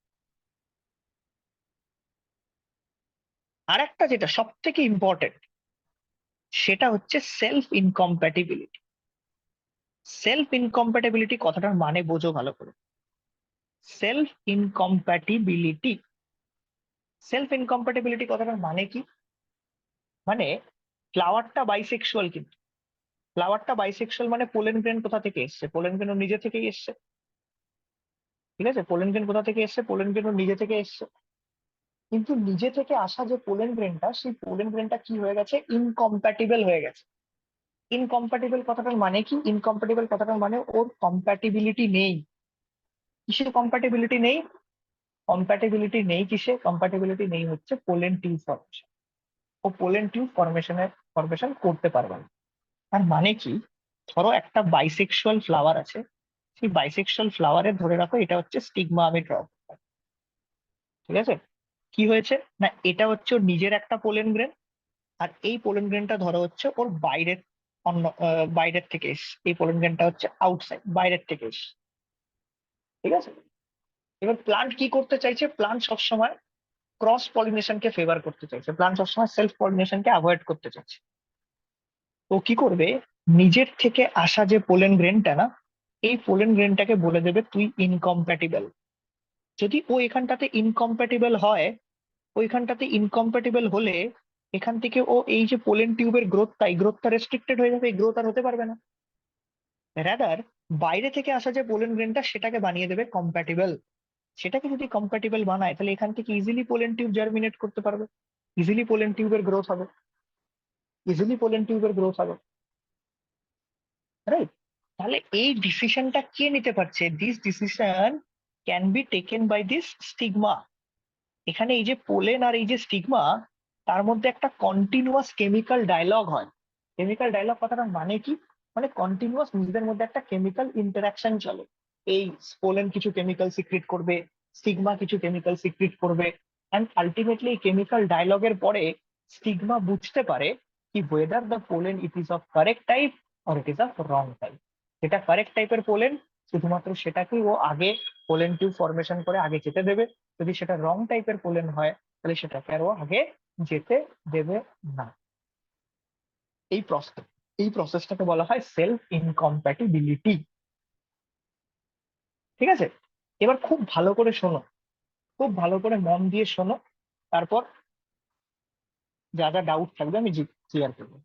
আর একটা যেটা সব থেকে ইম্পর্টেন্ট, সেটা হচ্ছে সেলফ ইনকম্প্যাটিবিলিটি। সেলফ ইনকম্প্যাটিবিলিটি কথাটার মানে বোঝো ভালো করে। সেলফ ইনকম্প্যাটিবিলিটি, সেলফ ইনকম্প্যাটিবিলিটি কথাটার মানে কি? মানে ফ্লাওয়ারটা বাইসেক্সুয়াল, কিন্তু ফ্লাওয়ারটা বাইসেক্সুয়াল মানে পোলেন গ্রেন কোথা থেকে এসছে? পোলেন গ্রেন ওর নিজে থেকেই এসছে। ঠিক আছে, পোলেন গ্রেন কোথা থেকে এসছে? পোলেন গ্রেন ওর নিজে থেকে এসছে। কিন্তু নিজে থেকে আসা যে পোলেন গ্রেনটা, সেই পোলেন গ্রেনটা কি হয়ে গেছে? ইনকম্প্যাটিবল হয়ে গেছে। ইনকম্প্যাটিবল কথাটার মানে কি? ইনকম্প্যাটিবল কথাটার মানে ওর কম্প্যাটিবিলিটি নেই। কিসের কম্প্যাটিবিলিটি নেই? কম্প্যাটিবিলিটি নেই কিসে? কম্প্যাটিবিলিটি নেই হচ্ছে পোলেন টিউব ফর্মেশন। ও পোলেন টিউব ফর্মেশন করতে পারবে না। তার মানে কি? ধরো একটা বাইসেক্সুয়াল ফ্লাওয়ার আছে, সেই বাইসেক্সুয়াল ফ্লাওয়ারে ধরে রাখো এটা হচ্ছে স্টিগমা, আমি ড্র। ঠিক আছে, কি হয়েছে না, এটা হচ্ছে ওর নিজের একটা পোলেন গ্রেন, আর এই পোলেন গ্রেনটা ধরো হচ্ছে ওর বাইরের অন্য বাইরের থেকে এসছে। এই পোলেন গ্রেনটা হচ্ছে আউটসাইড, বাইরের থেকে এসছে। ঠিক আছে, এবার প্লান্ট কি করতে চাইছে? প্লান্ট সবসময় ক্রস পলিনেশনকে ফেভার করতে চাইছে, প্লান্ট সবসময় সেলফ পলিনেশনকে অ্যাভয়েড করতে চাইছে। তো কি করবে? নিজের থেকে আসা যে পোলেন গ্রেনটা না, এই পোলেন গ্রেনটাকে বলে দেবে তুই ইনকম্প্যাটিবল। যদি ও এখানটাতে ইনকম্প্যাটিবল হয়, ওইখানটাতে ইনকম্প্যাটিবল হলে এখান থেকে ও এই যে পোলেন টিউবের গ্রোথটা, এই গ্রোথটা রেস্ট্রিক্টেড হয়ে যাবে, এই গ্রোথ আর হতে পারবে না। রাদার বাইরে থেকে আসা যে পোলেন গ্রেনটা, সেটাকে বানিয়ে দেবে কম্প্যাটিবল। সেটাকে যদি কম্প্যাটিবল বানায়, তাহলে এখান থেকে ইজিলি পোলেন টিউব জার্মিনেট করতে পারবে, ইজিলি পোলেন টিউবের গ্রোথ হবে, ইজিলি পোলেন টিউবের গ্রোথ হবে। রাইট? তাহলে এই ডিসিশনটা কে নিতে পারছে? This decision can be taken by this stigma. এখানে এই যে পোলেন আর এই যে স্টিগমা, তার মধ্যে একটা কন্টিনিউয়াস কেমিক্যাল ডায়লগ হয়। কেমিক্যাল ডায়লগ কথাটার মানে কি? মানে কন্টিনিউয়াস নিজেদের মধ্যে একটা কেমিক্যাল ইন্টারাকশন চলে। এই পোলেন কিছু কেমিক্যাল সিক্রিট করবে, স্টিগমা কিছু কেমিক্যাল সিক্রিট করবে, অ্যান্ড আলটিমেটলি এই কেমিক্যাল ডায়লগের পরে স্টিগমা বুঝতে পারে কি whether the pollen it is of correct type or it is of wrong type. যেটা কারেক্ট টাইপের পোলেন, শুধুমাত্র সেটাকেই ও আগে পোলেন টিউব ফরমেশন করে আগে যেতে দেবে। যদি সেটা রং টাইপের পোলেন হয়, তাহলে সেটাকে আরো আগে যেতে দেবে না। এই প্রসেস, এই প্রসেসটাকে বলা হয় সেলফ ইনকম্প্যাটিবিলিটি। ঠিক আছে, এবার খুব ভালো করে শোনো, খুব ভালো করে মন দিয়ে শোনো, তারপর যা যা ডাউট থাকবে আমি ক্লিয়ার করবো।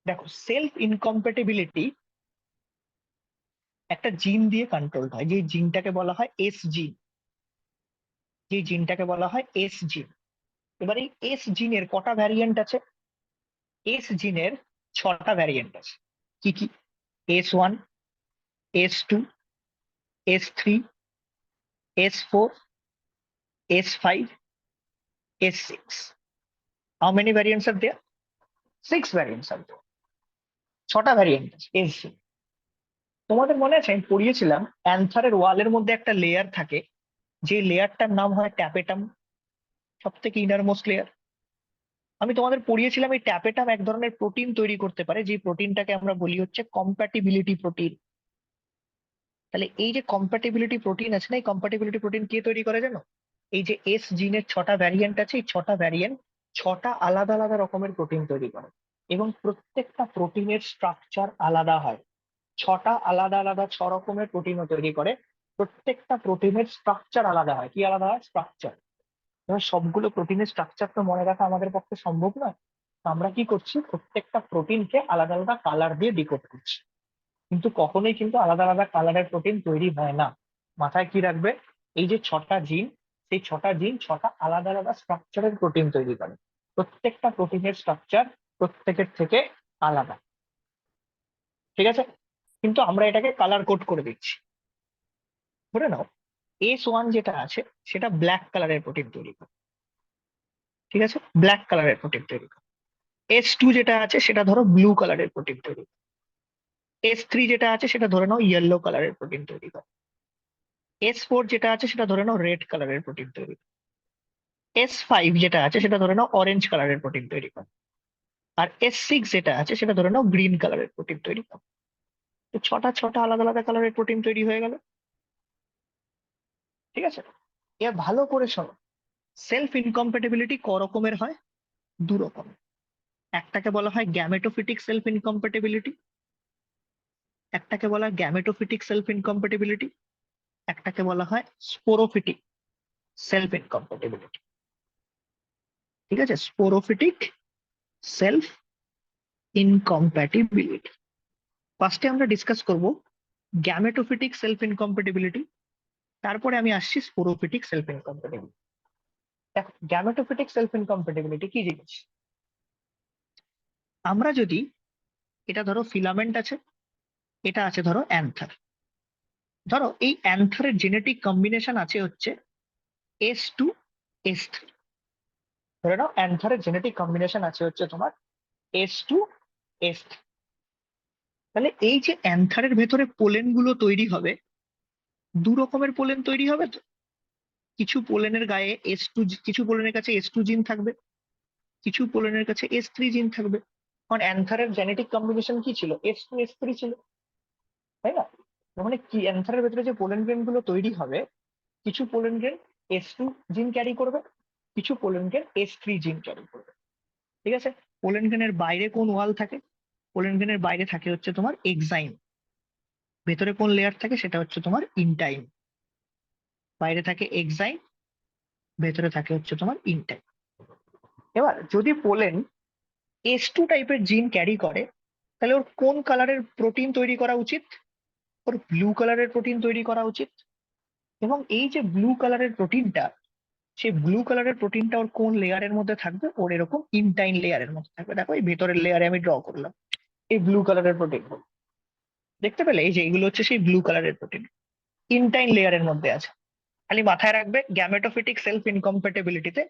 দেখো, সেলফ ইনকম্প্যাটিবিলিটি একটা জিন দিয়ে কন্ট্রোল হয়, যে জিনটাকে বলা হয় এস জিন। যে জিনটাকে বলা হয় এস জিন। এবার এই এস জিনের কটা ভ্যারিয়েন্ট আছে? এস জিনের 6টা ভ্যারিয়েন্ট আছে। কি কি? S1, S2, S3, S4, S5, S6. How many variants are there? 6 variants are there. 6টা ভ্যারিয়েন্ট আছে এস জিন। তোমাদের মনে আছে আমি পড়িয়েছিলাম অ্যান্থারের ওয়ালের মধ্যে একটা লেয়ার থাকে, যে লেয়ারটার নাম হয় ট্যাপেটাম, সব থেকে ইনারমোস্ট লেয়ার। আমি তোমাদের পড়িয়েছিলাম এই ট্যাপেটাম এক ধরনের প্রোটিন তৈরি করতে পারে, যে প্রোটিনটাকে আমরা বলি হচ্ছে কম্প্যাটিবিলিটি প্রোটিন। তাহলে এই যে কম্প্যাটিবিলিটি প্রোটিন আছে না, এই কম্প্যাটিবিলিটি প্রোটিন কে তৈরি করে জানো? এই যে এস জিনের 6টা ভ্যারিয়েন্ট আছে, এই 6টা ভ্যারিয়েন্ট 6টা আলাদা আলাদা রকমের প্রোটিন তৈরি করে, এবং প্রত্যেকটা প্রোটিনের স্ট্রাকচার আলাদা হয়। 6টা আলাদা আলাদা 6 রকমের প্রোটিনও তৈরি করে। প্রত্যেকটা প্রোটিনের স্ট্রাকচার আলাদা হয়। কি আলাদা হয়? স্ট্রাকচার। এবার সবগুলো প্রোটিনের স্ট্রাকচার তো মনে রাখা আমাদের পক্ষে সম্ভব নয়। তো আমরা কি করছি? প্রত্যেকটা প্রোটিনকে আলাদা আলাদা কালার দিয়ে ডিকোড করছি, কিন্তু কখনোই কিন্তু আলাদা আলাদা কালারের প্রোটিন তৈরি হয় না। মাথায় কি রাখবে? এই যে 6টা জিন, সেই 6টা জিন 6টা আলাদা আলাদা স্ট্রাকচারের প্রোটিন তৈরি করে। প্রত্যেকটা প্রোটিনের স্ট্রাকচার প্রত্যেকের থেকে আলাদা। ঠিক আছে, কিন্তু আমরা এটাকে কালার কোড করে দিচ্ছি, ধরে নাও S1 যেটা আছে সেটা ব্ল্যাক কালারের প্রোটিন তৈরি করে, ঠিক আছে, ব্ল্যাক কালারের প্রোটিন তৈরি করে। S2 যেটা আছে সেটা ধরো ব্লু কালারের প্রোটিন তৈরি করে। S3 যেটা আছে সেটা ধরে নাও ইয়েলো কালারের প্রোটিন তৈরি করে। S4 যেটা আছে সেটা ধরে নাও রেড কালারের প্রোটিন তৈরি করে। S5 যেটা আছে সেটা ধরে নাও অরেঞ্জ কালারের প্রোটিন তৈরি করে। আর S6 যেটা আছে সেটা ধরে নাও গ্রিন কালারের প্রোটিন তৈরি করে। তো ছটা ছটা আলাদা আলাদা কালারের প্রোটিন তৈরি হয়ে গেল, ঠিক আছে। এবার ভালো করে শোনো, সেলফ ইনকম্প্যাটিবিলিটি ক রকমের হয়? দু রকমের। একটাকে বলা হয় গ্যামেটোফিটিক সেলফ ইনকম্প্যাটিবিলিটি, একটাকে বলা হয় গ্যামেটোফিটিক সেলফ ইনকম্প্যাটিবিলিটি, একটাকে বলা হয় স্পোরোফিটিক সেলফ ইনকম্প্যাটিবিলিটি, ঠিক আছে, স্পোরোফিটিক সেলফ ইনকম্প্যাটিবিলিটি। ফার্স্টে আমরা ডিসকাস করব গ্যামেটোফিটিক সেলফ ইনকম্প্যাটিবিলিটি, তারপরে আমি আসছি স্পোরোফিটিক সেলফ ইনকম্প্যাটিবিলিটি। দেখো গ্যামেটোফিটিক সেলফ ইনকম্প্যাটিবিলিটি কি জিনিস? আমরা যদি, এটা ধরো ফিলামেন্ট আছে, এটা আছে ধরো অ্যান্থার। ধরো এই অ্যান্থারের জেনেটিক কম্বিনেশন আছে হচ্ছে S2S3। ধরে নাও অ্যান্থারের জেনেটিক কম্বিনেশন আছে হচ্ছে তোমার S2S3। তাহলে এই যে অ্যান্থারের ভেতরে পোলেন গুলো তৈরি হবে, দু রকমের পোলেন তৈরি হবে। তো কিছু পোলেনের গায়ে S2, কিছু পোলেনের কাছে S2 জিন থাকবে, কিছু পোলেনের কাছে S3 জিন থাকবে। কারণ অ্যান্থারের জেনেটিক কম্বিনেশন কি ছিল? S2S3 ছিল, তাই না? তার মানে কি, অ্যান্থারের ভেতরে যে পোলেন গ্রেন গুলো তৈরি হবে, কিছু পোলেন গ্রেন S2 জিন ক্যারি করবে, কিছু পোলেন গ্রেন S3 জিন ক্যারি করবে, ঠিক আছে। পোলেন গ্রেনের বাইরে কোন ওয়াল থাকে? পোলেন গ্রেনের বাইরে থাকে হচ্ছে তোমার এক্সাইম। ভেতরে কোন লেয়ার থাকে? সেটা হচ্ছে তোমার ইনটাইম। বাইরে থাকে এক্সাইম, ভেতরে থাকে হচ্ছে তোমার ইনটাইম। এবার যদি পোলেন S2 টাইপের জিন ক্যারি করে, তাহলে ওর কোন কালারের প্রোটিন তৈরি করা উচিত? ওর ব্লু কালারের প্রোটিন তৈরি করা উচিত। এবং এই যে ব্লু কালারের প্রোটিনটা, সেই ব্লু কালারের প্রোটিনটা ওর কোন লেয়ারের মধ্যে থাকবে? ওর এরকম ইনটাইন লেয়ারের মধ্যে থাকবে। দেখো এই ভেতরের লেয়ারে আমি ড্র করলাম এই ব্লু কালারের প্রোটিন, দেখতে পেলে? এই যে এগুলো হচ্ছে সেই ব্লু কালারের প্রোটিন, ইনটাইন লেয়ারের মধ্যে আছে। খালি মাথায় রাখবে গ্যামেটোফিটিক সেলফ ইনকম্প্যাটিবিলিটিতে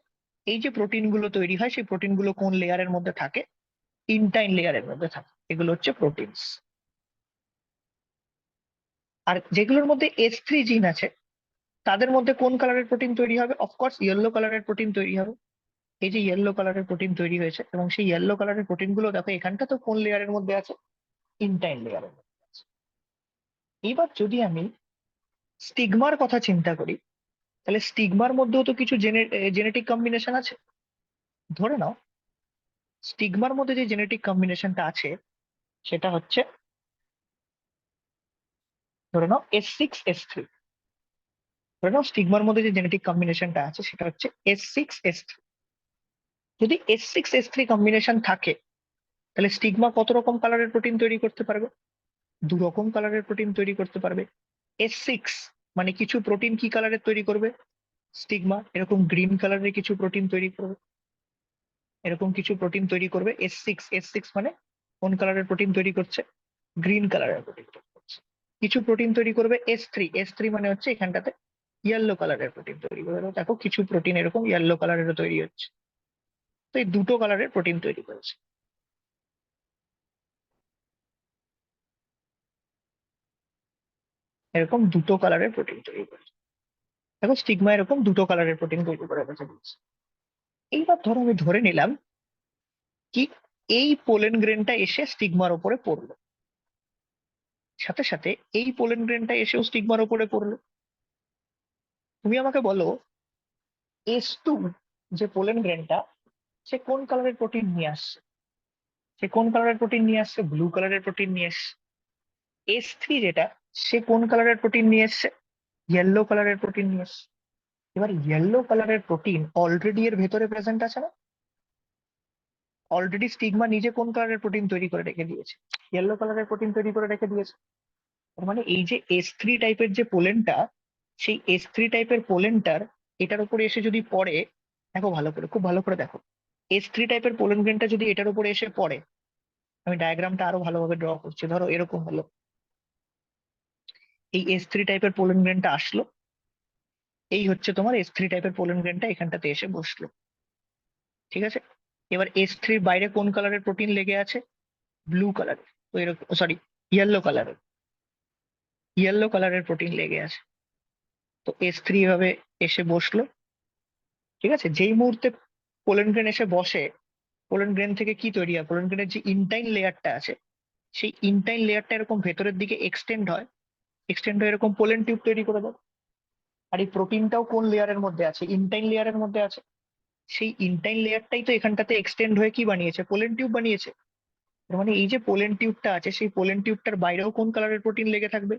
এই যে প্রোটিন গুলো তৈরি হয়, সেই প্রোটিন গুলো কোন লেয়ারের মধ্যে থাকে? ইনটাইন লেয়ারের মধ্যে থাকে। এগুলো হচ্ছে প্রোটিনস। আর যেগুলোর মধ্যে S3 জিন আছে, তাদের মধ্যে কোন কালারের প্রোটিন তৈরি হবে? অফকোর্স ইয়েলো কালারের প্রোটিন তৈরি হবে। এই যে ইয়েলো কালারের প্রোটিন তৈরি হয়েছে, এবং সেই ইয়েলো কালারের প্রোটিন গুলো দেখো এখানটা তো কোন লেয়ারের মধ্যে আছে? ইনটাইন লেয়ারের মধ্যে আছে। এবার যদি আমি স্টিগমার কথা চিন্তা করি, তাহলে স্টিগমার মধ্যেও তো কিছু জেনেটিক কম্বিনেশন আছে। ধরে নাও স্টিগমার মধ্যে যে জেনেটিক কম্বিনেশনটা আছে সেটা হচ্ছে, ধরে নাও S6S3। ধরে নাও স্টিগমার মধ্যে যে জেনেটিক কম্বিনেশনটা আছে সেটা হচ্ছে S6S3। যদি S6S3 কম্বিনেশন থাকে, তাহলে স্টিগমা কত রকম কালারের প্রোটিন তৈরি করতে পারবে? দু রকম কালারের প্রোটিন তৈরি করতে পারবে। S6 মানে কিছু প্রোটিন কি কালারের তৈরি করবে? স্টিগমা এরকম গ্রিন কালারের কিছু প্রোটিন তৈরি করবে, এরকম কিছু প্রোটিন তৈরি করবে। S6 মানে কোন কালারের প্রোটিন তৈরি করছে? গ্রিন কালারের প্রোটিন তৈরি করছে। কিছু প্রোটিন তৈরি করবে S3 মানে হচ্ছে এখানটাতে ইয়েলো কালারের প্রোটিন তৈরি করবে। দেখো কিছু প্রোটিন এরকম ইয়েলো কালারেরও তৈরি হচ্ছে। তো এই দুটো কালারের প্রোটিন তৈরি করেছে, এরকম দুটো কালারের প্রোটিন তৈরি করেছে। দেখো স্টিগমা এরকম দুটো কালারের প্রোটিন তৈরি করে রেখে দিচ্ছে। এইবার ধরো আমি ধরে নিলাম কি এই পোলেন গ্রেনটা এসে স্টিগমার ওপরে পড়লো, সাথে সাথে এই পোলেন গ্রেনটা এসেও স্টিগমার ওপরে পড়লো। তুমি আমাকে বলো S2 যে পোলেন গ্রেনটা, সে কোন কালারের প্রোটিন নিয়ে আসছে? সে কোন কালারের প্রোটিন নিয়ে আসছে? ব্লু কালারের প্রোটিন নিয়ে এসছে। S3 যেটা, সে কোন কালারের প্রোটিন নিয়ে এসছে? ইয়েলো কালারের প্রোটিন নিয়ে এসছে। এবার ইয়েলো কালারের প্রোটিন অলরেডি এর ভেতরে প্রেজেন্ট আছে না? অলরেডি স্টিগমা নিজে কোন কালারের প্রোটিন তৈরি করে রেখে দিয়েছে? ইয়েলো কালারের প্রোটিন তৈরি করে রেখে দিয়েছে। তার মানে এই যে S3 টাইপের যে পোলেনটা, সেই S3 টাইপের পোলেনটার এটার উপরে এসে যদি পড়ে, দেখো ভালো করে, খুব ভালো করে দেখো, S3 টাইপের পোলেন গ্রেনটা যদি এটার উপরে এসে পড়ে, আমি ডায়াগ্রামটা আরো ভালোভাবে ড্র করছি। ধরো এরকম হলো, এই S3 টাইপের পোলেন গ্রেনটা আসলো, এই হচ্ছে তোমার S3 টাইপের পোলেন গ্রেনটা এখানটাতে এসে বসলো। ঠিক আছে, এবার S3 বাইরে কোন কালারের প্রোটিন লেগে আছে? ব্লু কালারের, তো এরকম ইয়েলো কালারের প্রোটিন লেগে আছে। তো S3 এভাবে এসে বসলো। ঠিক আছে, যেই মুহূর্তে পোলেন গ্রেন এসে বসে, পোলেন গ্রেন থেকে কি তৈরি হয়? পোলেন গ্রেনের যে ইনটাইন লেয়ারটা আছে, সেই ইনটাইন লেয়ারটা এরকম ভেতরের দিকে এক্সটেন্ড হয়ে এরকম পোলেন টিউব তৈরি করে দেয়। আর এই প্রোটিনটাও কোন লেয়ারের মধ্যে আছে? ইনটাইন লেয়ারের মধ্যে আছে। সেই ইনটাইন লেয়ারটাই তো এখানটাতে এক্সটেন্ড হয়ে কি বানিয়েছে? পোলেন টিউব বানিয়েছে। তার মানে এই যে পোলেন টিউবটা আছে, সেই পোলেন টিউবটার বাইরেও কোন কালারের প্রোটিন লেগে থাকবে?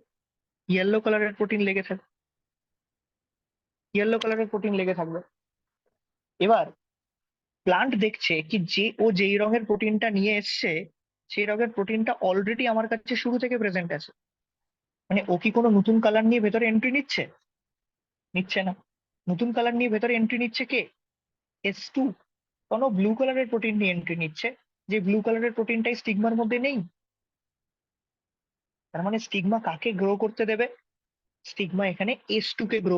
ইয়েলো কালারের প্রোটিন লেগে থাকবে। এবার প্লান্ট দেখছে কি যে ও যেই রঙের প্রোটিনটা নিয়ে এসছে, সেই রঙের প্রোটিনটা অলরেডি আমার কাছে শুরু থেকে প্রেজেন্ট আছে। মানে ও কি কোনো নতুন কালার নিয়ে ভেতরে এন্ট্রি নিচ্ছে? নিচ্ছে না। নতুন কালার নিয়ে ভেতরে এন্ট্রি নিচ্ছে কে? S2। কোনো ব্লু কালারের প্রোটিন নিয়ে এন্ট্রি নিচ্ছে, যে ব্লু কালারের প্রোটিনটাই স্টিগমার মধ্যে নেই। তার মানে স্টিগমা কাকে গ্রো করতে দেবে? স্টিগমা এখানে S2 কে গ্রো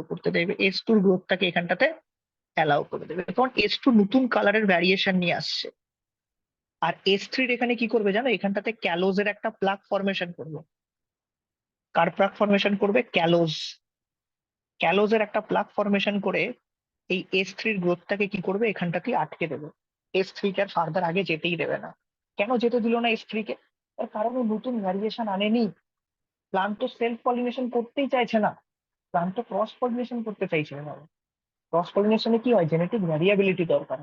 করতে দেবে, S2 এর গ্রোথটাকে এখানটাতে অ্যালাউ করে দেবে, কারণ S2 নতুন কালারের ভ্যারিয়েশন নিয়ে আসছে। আর S3 এখানে কি করবে জানো? এখানটাতে ক্যালোজের একটা প্লাক ফরমেশন করবে। কার প্লাক ফরমেশন করবে? ক্যালোজের একটা প্লাক ফরমেশন করে এই S3 গ্রোথটাকে কি করবে? এখানটাতে আটকে দেবে। S3 কে আর ফার্দার আগে যেতেই দেবে না। কেন যেতে দিল না S3 কে? তার কারণ ও নতুন ভ্যারিয়েশন আনেনি। প্লান্ট তো সেলফ পলিনেশন করতেই চাইছে না, প্লান্ট তো ক্রস পলিনেশন করতে চাইছে না। ক্রস পলিনেশনে কি হয়? জেনেটিক ভ্যারিয়াবিলিটি দরকার।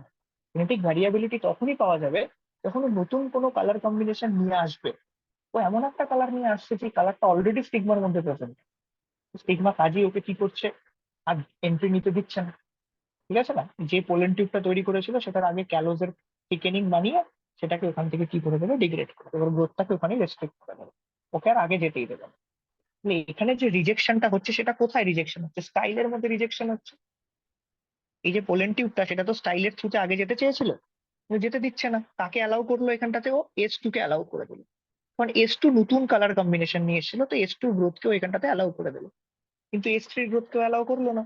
জেনেটিক ভ্যারিয়াবিলিটি তখনই পাওয়া যাবে যখন ও নতুন কোনো কালার কম্বিনেশন নিয়ে আসবে। ও এমন একটা কালার নিয়ে আসছে যে কালারটা অলরেডি স্টিগমার মধ্যে প্রেজেন্ট। স্টিগমা কাজী ওকে কি করছে? আর এন্ট্রি নিতে দিচ্ছে না। ঠিক আছে না, যে পোলেন টিউবটা তৈরি করেছিল সেটার আগে ক্যালোজের থিকেনিং বানিয়ে সেটাকে ওখান থেকে কি করে দেবে? ডিগ্রেড করে দেবে, গ্রোথটাকে ওখানে রেস্ট্রিক্ট করে দেবে। ওকে আর আগে যেতেই দেবে না। মানে এখানে যে রিজেকশনটা হচ্ছে, সেটা কোথায় রিজেকশন হচ্ছে? স্টাইলের মধ্যে রিজেকশন হচ্ছে। এই যে পোলেন টিউবটা, সেটা তো স্টাইলের থ্রুতে আগে যেতে চেয়েছিল, কিন্তু যেতে দিচ্ছে না। কাকে অ্যালাউ করলো এখানটাতে? ও S2 কে অ্যালাউ করে দিল। কারণ S2 নতুন কালার কম্বিনেশন নিয়ে এসেছিল, তো S2 গ্রোথকেও এখানটাতে অ্যালাউ করে দিল। কিন্তু S3 গ্রোথকেও অ্যালাউ করলো না,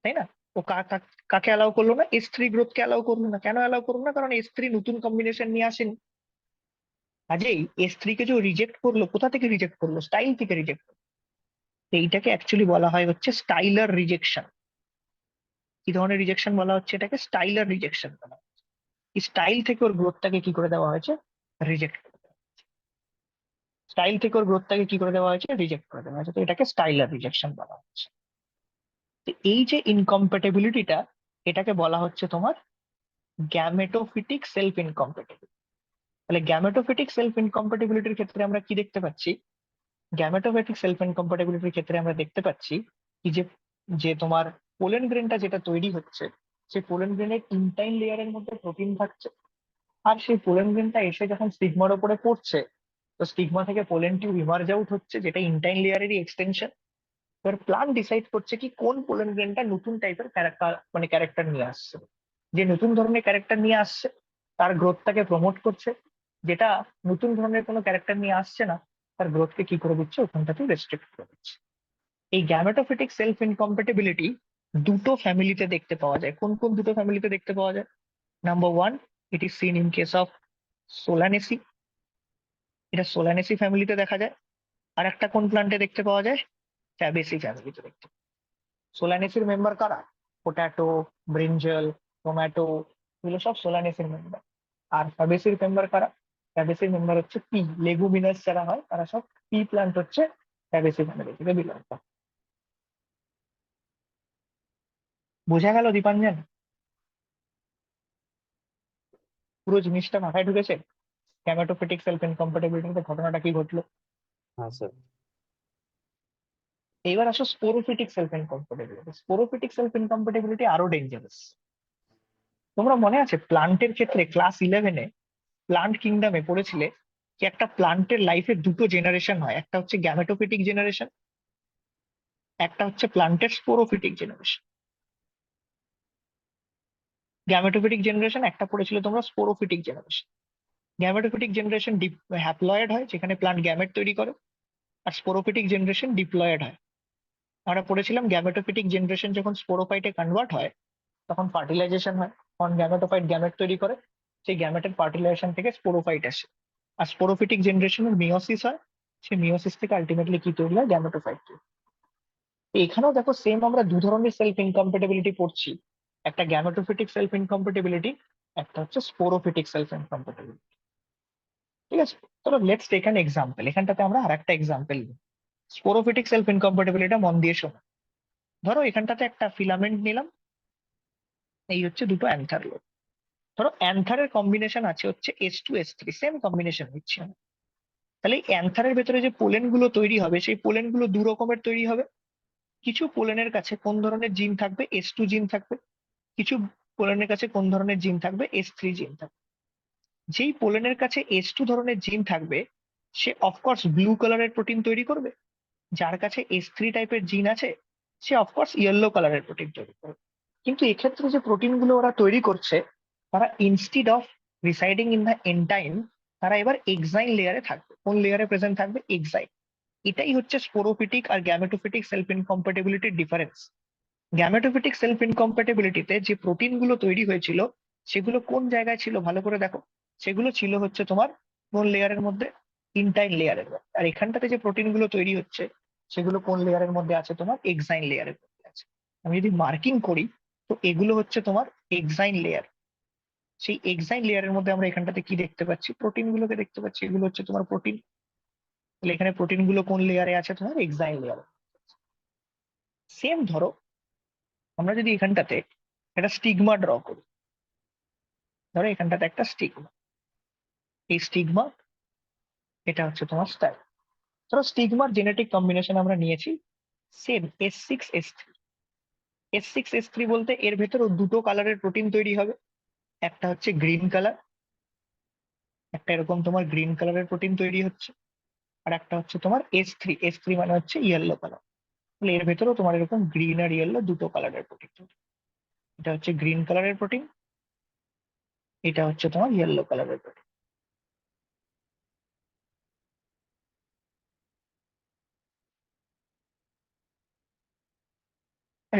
তাই না? ও কাকে অ্যালাউ করলো না? S3 গ্রোথকে অ্যালাউ করলো না। কেন অ্যালাউ করলো না? কারণ S3 নতুন কম্বিনেশন নিয়ে আসেনি। কাজেই S3 কে যে রিজেক্ট করলো, কোথা থেকে রিজেক্ট করলো? স্টাইল থেকে রিজেক্ট করলো। তো এইটাকে অ্যাকচুয়ালি বলা হয় হচ্ছে স্টাইলার রিজেকশন। কি ধরনের রিজেকশন বলা হচ্ছে এটাকে? স্টাইলার রিজেকশন বলা হয়। স্টাইল থেকে ওর গ্রোথটাকে কি করে দেওয়া হয়েছে? রিজেক্ট করে দেওয়া হয়েছে। স্টাইল থেকে ওর গ্রোথটাকে কি করে দেওয়া হয়েছে? রিজেক্ট করে দেওয়া হয়েছে। তো এটাকে স্টাইলার রিজেকশন বলা হচ্ছে। তো এই যে ইনকম্প্যাটেবিলিটিটা, এটাকে বলা হচ্ছে তোমার গ্যামেটোফিটিক সেলফ ইনকম্প্যাটেবিলিটি। তাহলে গ্যামেটোফিটিক সেলফ ইনকম্প্যাটেবিলিটির ক্ষেত্রে আমরা কি দেখতে পাচ্ছি? গ্যামেটোফিটিক সেলফ ইনকম্প্যাটেবিলিটির ক্ষেত্রে আমরা দেখতে পাচ্ছি কি যে যে তোমার পোলেন গ্রেনটা যেটা তৈরি হচ্ছে, সেই পোলেন গ্রেনের ইনটাইন লেয়ারের মধ্যে প্রোটিন থাকছে। আর সেই পোলেন গ্রেনটা এসে যখন স্টিগমার উপরে পড়ছে, তো স্টিগমা থেকে পোলেন টিউব ইমার্জ আউট হচ্ছে, যেটা ইনটাইন লেয়ারেরই এক্সটেনশন। এবার প্লান্ট ডিসাইড করছে কি কোন পোলেন গ্রেনটা নতুন টাইপের ক্যারেক্টার, মানে ক্যারেক্টার নিয়ে আসছে। যে নতুন ধরনের ক্যারেক্টার নিয়ে আসছে তার গ্রোথটাকে প্রমোট করছে, যেটা নতুন ধরনের কোনো ক্যারেক্টার নিয়ে আসছে না তার গ্রোথকে কি করে দিচ্ছে? ওখানটাতে রেস্ট্রিক্ট করে দিচ্ছে। এই গ্যামেটোফিটিক সেলফ ইনকম্প্যাটিবিলিটি দুটো ফ্যামিলিতে দেখতে পাওয়া যায়। কোন কোন দুটো ফ্যামিলিতে দেখতে পাওয়া যায়? Number one, it is seen in case of Solanaceae. এটা সোলানেসি ফ্যামিলিতে দেখা যায়। আর একটা কোন প্লান্টে দেখতে পাওয়া যায়? ফ্যাবেসি ফ্যামিলিতে দেখতে। সোলানেসির মেম্বার কারা? পটাটো, ব্রিঞ্জল, টমেটো, এগুলো সব সোলানেসির মেম্বার। আর ফ্যাবেসির মেম্বার কারা? ফ্যাবেসির মেম্বার হচ্ছে পি, লেগুমিনাস যারা হয় তারা সব পি প্লান্ট হচ্ছে ফ্যাবেসি ফ্যামিলি থেকে বিলং করে। বোঝা গেল দীপাঞ্জন? পুরো জিনিসটা মাথায় ঢুকেছে? গ্যামেটোফিটিক সেলফ ইনকম্প্যাটিবিলিটিতে ঘটনাটা কি ঘটলো? হ্যাঁ স্যার। এইবার আসো স্পোরোফিটিক সেলফ ইনকম্প্যাটিবিলিটি। স্পোরোফিটিক সেলফ ইনকম্প্যাটিবিলিটি আরো ডেঞ্জারাস। তোমরা মনে আছে প্লান্টের ক্ষেত্রে ক্লাস 11-এ প্লান্ট কিংডমে পড়েছিলে যে একটা প্লান্টের লাইফে দুটো জেনারেশন হয়, একটা হচ্ছে গ্যামেটোফিটিক জেনারেশন, একটা হচ্ছে প্লান্টের স্পোরোফিটিক জেনারেশন। গ্যামেটোফিটিক জেনারেশন একটা পড়েছিল তোমরা, স্পোরোফিটিক জেনারেশন। গ্যামেটোফিটিক জেনারেশন হ্যাপ্লয়েড হয়, যেখানে প্লান্ট গ্যামেট তৈরি করে। আর স্পোরোফিটিক জেনারেশন ডিপ্লয়েড হয়, আমরা পড়েছিলাম গ্যামেটোফিটিক জেনারেশন যখন স্পোরোফাইটে কনভার্ট হয় তখন ফার্টিলাইজেশন হয়, তখন গ্যামেটোফাইট গ্যামেট তৈরি করে, সেই গ্যামেটের ফার্টিলাইজেশন থেকে স্পোরোফাইট আসে। আর স্পোরোফিটিক জেনারেশনের মিওসিস হয়, সেই মিওসিস থেকে আলটিমেটলি কি তৈরি হয়, গ্যামেটোফাইট তৈরি হয়। এখানেও দেখো সেম আমরা দু ধরনের সেলফ ইনকম্প্যাটিবিলিটি পড়ছি, একটা গ্যামেটোফিটিক সেলফ ইনকম্প্যাটিবিলিটি, একটা হচ্ছে স্পোরোফিটিক সেলফ ইনকম্প্যাটিবিলিটি। ঠিক আছে, চলো লেটস টেক অ্যান এক্সাম্পল। এখানটাতে আমরা আরেকটা এক্সাম্পল নিই। স্পোরোফিটিক সেলফ ইনকম্প্যাটিবিলিটিটা মন দিয়ে শোনো। ধরো এখানটাতে একটা ফিলামেন্ট নিলাম, এই হচ্ছে দুটো অ্যান্থার লোক। ধরো অ্যান্থারের কম্বিনেশন আছে হচ্ছে H2S3, সেম কম্বিনেশন হচ্ছে। তাহলে এই অ্যান্থারের ভেতরে যে পোলেন গুলো তৈরি হবে, সেই পোলেন গুলো দু রকমের তৈরি হবে। কিছু পোলেনের কাছে কোন ধরনের জিন থাকবে, S2 জিন থাকবে। কিছু পোলেনের কাছে কোন ধরনের জিন থাকবে, S3 জিন থাকবে। যেই পোলেনের কাছে S2 ধরনের জিন থাকবে, সে অফকোর্স ব্লু কালারের প্রোটিন তৈরি করবে। যার কাছে S3 টাইপের জিন আছে, সে অফকোর্স ইয়েলো কালারের প্রোটিন তৈরি করবে। কিন্তু এক্ষেত্রে যে প্রোটিন গুলো ওরা তৈরি করছে, তারা instead of residing in the intine, তারা এবার এক্সাইন লেয়ারে থাকবে। কোন লেয়ারে প্রেজেন্ট থাকবে, এক্সাইন। এটাই হচ্ছে স্পোরোফিটিক আর গ্যামেটোফিটিক সেলফ ইনকম্প্যাটিবিলিটির ডিফারেন্স। গ্যামেটোফিটিক সেলফ ইনকম্প্যাটিবিলিটিতে যে প্রোটিন গুলো তৈরি হয়েছিল, সেগুলো কোন জায়গায় ছিল ভালো করে দেখো। সেগুলো ছিল হচ্ছে তোমার কোন লেয়ারের মধ্যে, ইনটাইন লেয়ারের মধ্যে। আর এখানটাতে যে প্রোটিন গুলো তৈরি হচ্ছে, সেগুলো কোন লেয়ারের মধ্যে আছে, তোমার এক্সাইন লেয়ারের মধ্যে আছে। আমি যদি মার্কিং করি, তো এগুলো হচ্ছে তোমার এক্সাইন লেয়ার। সেই এক্সাইন লেয়ারের মধ্যে আমরা এখানটাতে কি দেখতে পাচ্ছি, প্রোটিন গুলোকে দেখতে পাচ্ছি। এগুলো হচ্ছে তোমার প্রোটিন। তাহলে এখানে প্রোটিন গুলো কোন লেয়ারে আছে, তোমার এক্সাইন লেয়ারে। সেম ধরো আমরা যদি এখানটাতে একটা স্টিগমা ড্র করি, ধরো এখানটাতে একটা স্টিগমা, এই স্টিগমা, এটা হচ্ছে তোমার স্টাইল। ধরো স্টিগমার জেনেটিক কম্বিনেশন আমরা নিয়েছি সেম S6S3। S6S3 বলতে এর ভেতরে দুটো কালারের প্রোটিন তৈরি হবে। একটা হচ্ছে গ্রিন কালার, একটা এরকম তোমার গ্রিন কালারের প্রোটিন তৈরি হচ্ছে। আর একটা হচ্ছে তোমার S3 মানে হচ্ছে ইয়েলো কালার। তাহলে এর ভেতরেও তোমার এরকম গ্রিন আর ইয়েলো দুটো কালারের প্রোটিন তৈরি। এটা হচ্ছে গ্রিন কালারের প্রোটিন, এটা হচ্ছে তোমার ইয়েলো কালারের প্রোটিন।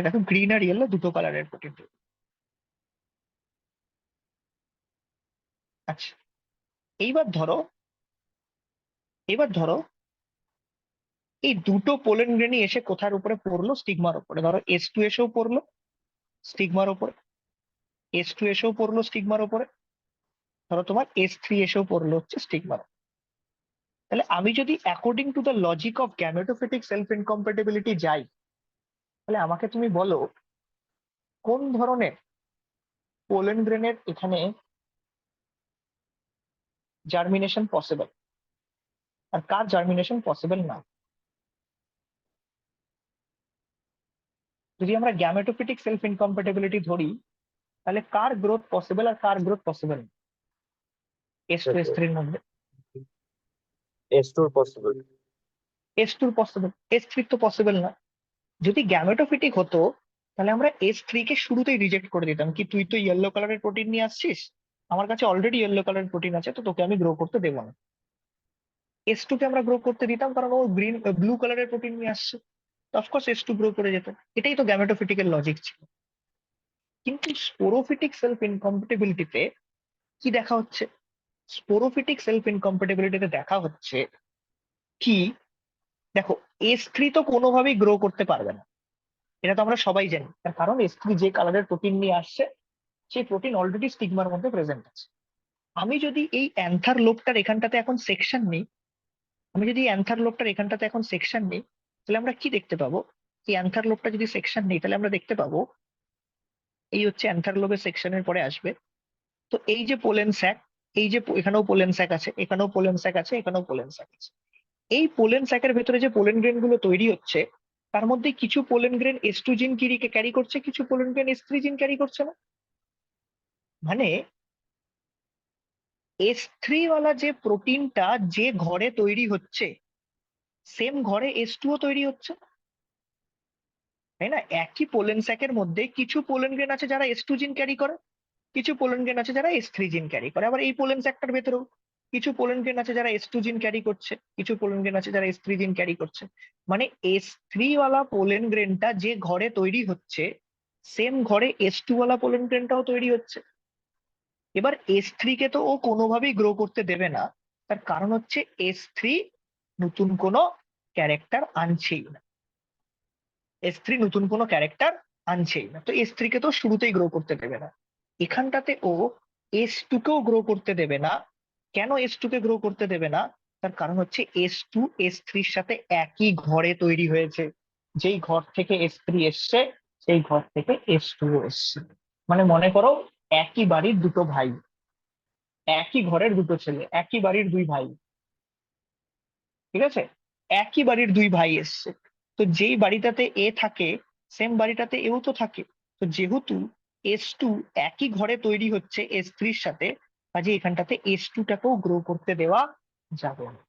দেখো গ্রিন আর ইয়েলো দুটো কালারের প্রোটিন তৈরি। আচ্ছা, এইবার ধরো, এবার ধরো এই দুটো পোলেন গ্রেনই এসে কোথার উপরে পড়লো, স্টিগমার উপরে। ধরো S2 এসেও পড়লো স্টিগমার উপরে, S2 এসেও পড়লো স্টিগমার উপরে। ধরো তোমার S3 এসেও পড়লো হচ্ছে স্টিগমার। তাহলে আমি যদি according to the logic of gametophytic self incompatibility যাই, তাহলে আমাকে তুমি বলো কোন ধরনের পোলেন গ্রেনের এখানে জার্মিনেশন পসিবল আর কার জার্মিনেশন পসিবল না। যদি আমরা গ্যামেটোফিটিক সেলফ ইনকম্প্যাটিবিলিটি ধরি, তাহলে কার গ্রোথ পসিবল আর কার গ্রোথ পসিবল না S2S3 এর মধ্যে। S2 possible. S2 possible, S3 তো পসিবল না। যদি গ্যামেটোফিটিক হতো, তাহলে আমরা S3 কে শুরুতেই রিজেক্ট করে দিতাম, কি তুই তো ইয়েলো কালারের প্রোটিন নিয়ে আসছিস, আমার কাছে অলরেডি ইয়েলো কালারের প্রোটিন আছে, তো তোকে আমি গ্রো করতে দেবো না। S2 কে আমরা গ্রো করতে দিতাম, কারণ ও ব্লু কালারের প্রোটিন নিয়ে আসছে, অফকোর্স S2 গ্রো করে যেত। এটাই তো গ্যামেটোফিটিকের লজিক ছিল। কিন্তু স্পোরোফিটিক সেলফ ইনকম্প্যাটিবিলিটিতে কি দেখা হচ্ছে, স্পোরোফিটিক সেলফ ইনকম্প্যাটিবিলিটিতে দেখা হচ্ছে কি, দেখো S3 তো কোনোভাবেই গ্রো করতে পারবে না, এটা তো আমরা সবাই জানি। তার কারণ S3 যে কালারের প্রোটিন নিয়ে আসছে, সেই প্রোটিন অলরেডি স্টিগমার মধ্যে প্রেজেন্ট আছে। আমি যদি এই অ্যান্থার লোবটার এখানটাতে এখন সেকশন নিই, আমি যদি অ্যান্থার লোবটার এখানটাতে এখন সেকশন নিই, তাহলে আমরা কি দেখতে পাবো, এই অ্যান্থার লোবটা যদি সেকশন নিই, তাহলে আমরা দেখতে পাবো এই হচ্ছে অ্যান্থার লোবের সেকশনের পরে আসবে। তো এই যে পোলেন স্যাক, এই যে এখানেও পোলেন স্যাক আছে, এখানেও পোলেন স্যাক আছে, এখানেও পোলেন স্যাক আছে। এই পোলেন স্যাকের ভেতরে যে পোলেন গ্রেন গুলো তৈরি হচ্ছে, তার মধ্যে কিছু পোলেন গ্রেন S2 জিন ক্যারি করছে, কিছু পোলেন গ্রেন S3 জিন ক্যারি করছে না। মানে S3 ওয়ালা যে প্রোটিনটা যে ঘরে তৈরি হচ্ছে, সেম ঘরে S2 ও তৈরি হচ্ছে, তাই না? একই পোলেন স্যাকের মধ্যে কিছু পোলেন গ্রেন আছে যারা S2 জিন ক্যারি করে, কিছু পোলেন গ্রেন আছে যারা S3 জিন ক্যারি করে, আবার এই পোলেন স্যাকটার ভেতরেও। কিছু পোলেন গ্রেন আছে যারা S2 জিন ক্যারি করছে, কিছু পোলেন গ্রেন আছে যারা S3 জিন ক্যারি করছে। মানে S3 ওয়ালা পোলেন গ্রেনটা যে ঘরে তৈরি হচ্ছে, সেম ঘরে S2 ওয়ালা পোলেন গ্রেনটাও তৈরি হচ্ছে। এবার S3 কে তো ও কোনোভাবেই গ্রো করতে দেবে না, তার কারণ হচ্ছে S3 নতুন কোনো ক্যারেক্টার আনছেই না। S3 নতুন কোনো ক্যারেক্টার আনছেই না, তো S3 কে তো শুরুতেই গ্রো করতে দেবে না। এখানটাতে ও S2 কেও গ্রো করতে দেবে না। কেন S2 কে গ্রো করতে দেবে না? তার কারণ হচ্ছে S2 S3 সাথে একই ঘরে তৈরি হয়েছে। যেই ঘর থেকে S3 এসছে, সেই ঘর থেকে S2 এসছে। মানে মনে করো একই বাড়ির দুটো ভাই, একই ঘরের দুটো ছেলে, একই বাড়ির দুই ভাই, ঠিক আছে? একই বাড়ির দুই ভাই এসছে, তো যেই বাড়িটাতে এ থাকে, সেম বাড়িটাতে এও তো থাকে। তো যেহেতু S2 একই ঘরে তৈরি হচ্ছে S3 সাথে, কাজে এখানটাতে S2 টাকেও গ্রো করতে দেওয়া যাবে না।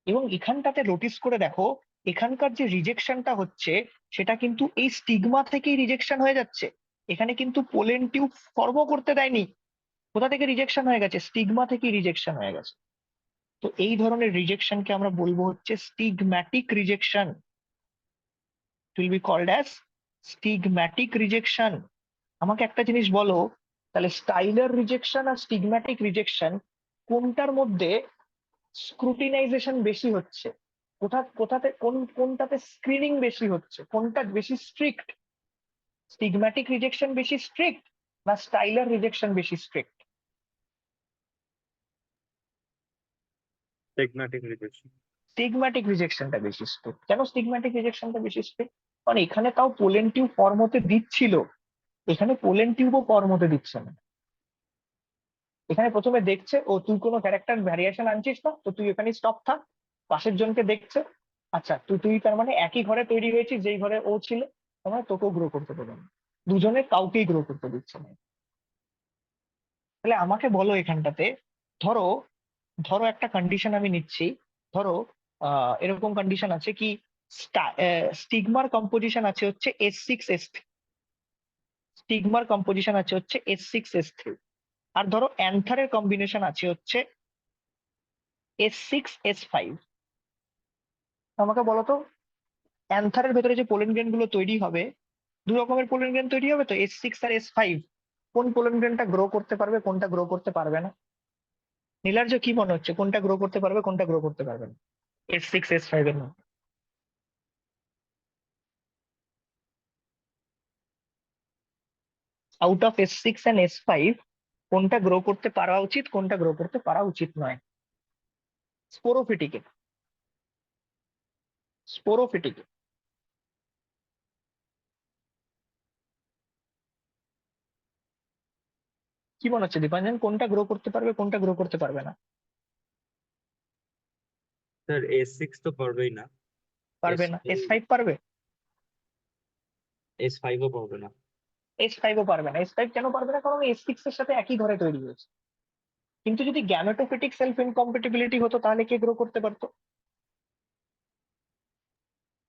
এবং এখানটাতে নোটিস করে দেখো, এখানকার যে রিজেকশনটা হচ্ছে, সেটা কিন্তু এই স্টিগমা থেকেই রিজেকশন হয়ে যাচ্ছে। এখানে কিন্তু পোলেন টিউব ফর্ম করতে দেয়নি। কোথা থেকে রিজেকশন হয়ে গেছে? স্টিগমা থেকেই রিজেকশন হয়ে গেছে। তো এই ধরনের রিজেকশনকে আমরা বলবো হচ্ছে stigmatic rejection. It will be called as stigmatic rejection. আমাকে একটা জিনিস বলো, তাহলে স্টাইলার রিজেকশন আর স্টিগম্যাটিক রিজেকশন কোনটার মধ্যে স্ক্রুটিনাইজেশন বেশি হচ্ছে? কোনটাতে স্ক্রিনিং বেশি হচ্ছে? কোনটা বেশি স্ট্রিক্ট? স্টিগম্যাটিক রিজেকশন বেশি স্ট্রিক্ট না স্টাইলার রিজেকশন বেশি স্ট্রিক্ট? Pragmatic rejection. স্টিগম্যাটিক রিজেকশনটা বেশি স্ট্রিক্ট। কেন স্টিগম্যাটিক রিজেকশনটা বেশি স্ট্রিক্ট? কারণ এখানে তাও পোলেন টিউব ফর্ম হতে দিচ্ছিল, এখানে পোলেন টিউবও ফর্ম হতে দিচ্ছে না। এখানে প্রথমে দেখছে ও তুই কোনো ক্যারেক্টার ভ্যারিয়েশন আনছিস না, তো তুই এখানে স্টপ থাক। পাশের জনকে দেখছে, আচ্ছা তুই তুই তার মানে একই ঘরে তৈরি হয়েছিস যেই ঘরে ও ছিল, তার মানে তোকেও গ্রো করতে দেবে না। দুজনে কাউকেই গ্রো করতে দিচ্ছে না। তাহলে আমাকে বলো এখানটাতে, ধরো ধরো একটা কন্ডিশন আমি নিচ্ছি। ধরো এরকম কন্ডিশন আছে কি, স্টিগমার কম্পোজিশন আছে হচ্ছে S6 S3, স্টিগমার কম্পোজিশন আছে হচ্ছে S6 S3। আর ধরো অ্যান্থারের কম্বিনেশন আছে হচ্ছে S6 S5। আমাকে বলো তো, অ্যান্থারের ভেতরে যে পোলেন গ্রেন গুলো তৈরি হবে, দু রকমের পোলেন গ্রেন তৈরি হবে তো, S6 আর S5। কোন পোলেন গ্রেনটা গ্রো করতে পারবে, কোনটা গ্রো করতে পারবে না? নীলার্য কি মনে হচ্ছে, কোনটা গ্রো করতে পারবে, কোনটা গ্রো করতে পারবে না S6 S5 এর মধ্যে? Out of S6 and S5 কোনটা গ্রো করতে পারা উচিত, কোনটা গ্রো করতে পারা উচিত নয়? স্পোরোফিটিকে, স্পোরোফিটিকে। কি মনে হচ্ছে দীপাঞ্জন, কোনটা গ্রো করতে পারবে, কোনটা গ্রো করতে পারবে না? স্যার S6 তো পারবেই না, পারবে না। S5 পারবে? S5 ও পারবে না। S5 ও পারবে না। S5 কেন পারবে না? কারণ S6 এর সাথে একই ঘরে তৈরি হয়েছে। কিন্তু যদি গ্যামেটোফিটিক সেলফ ইনকম্প্যাটিবিলিটি হতো, তাহলে কে গ্রো করতে পারতো?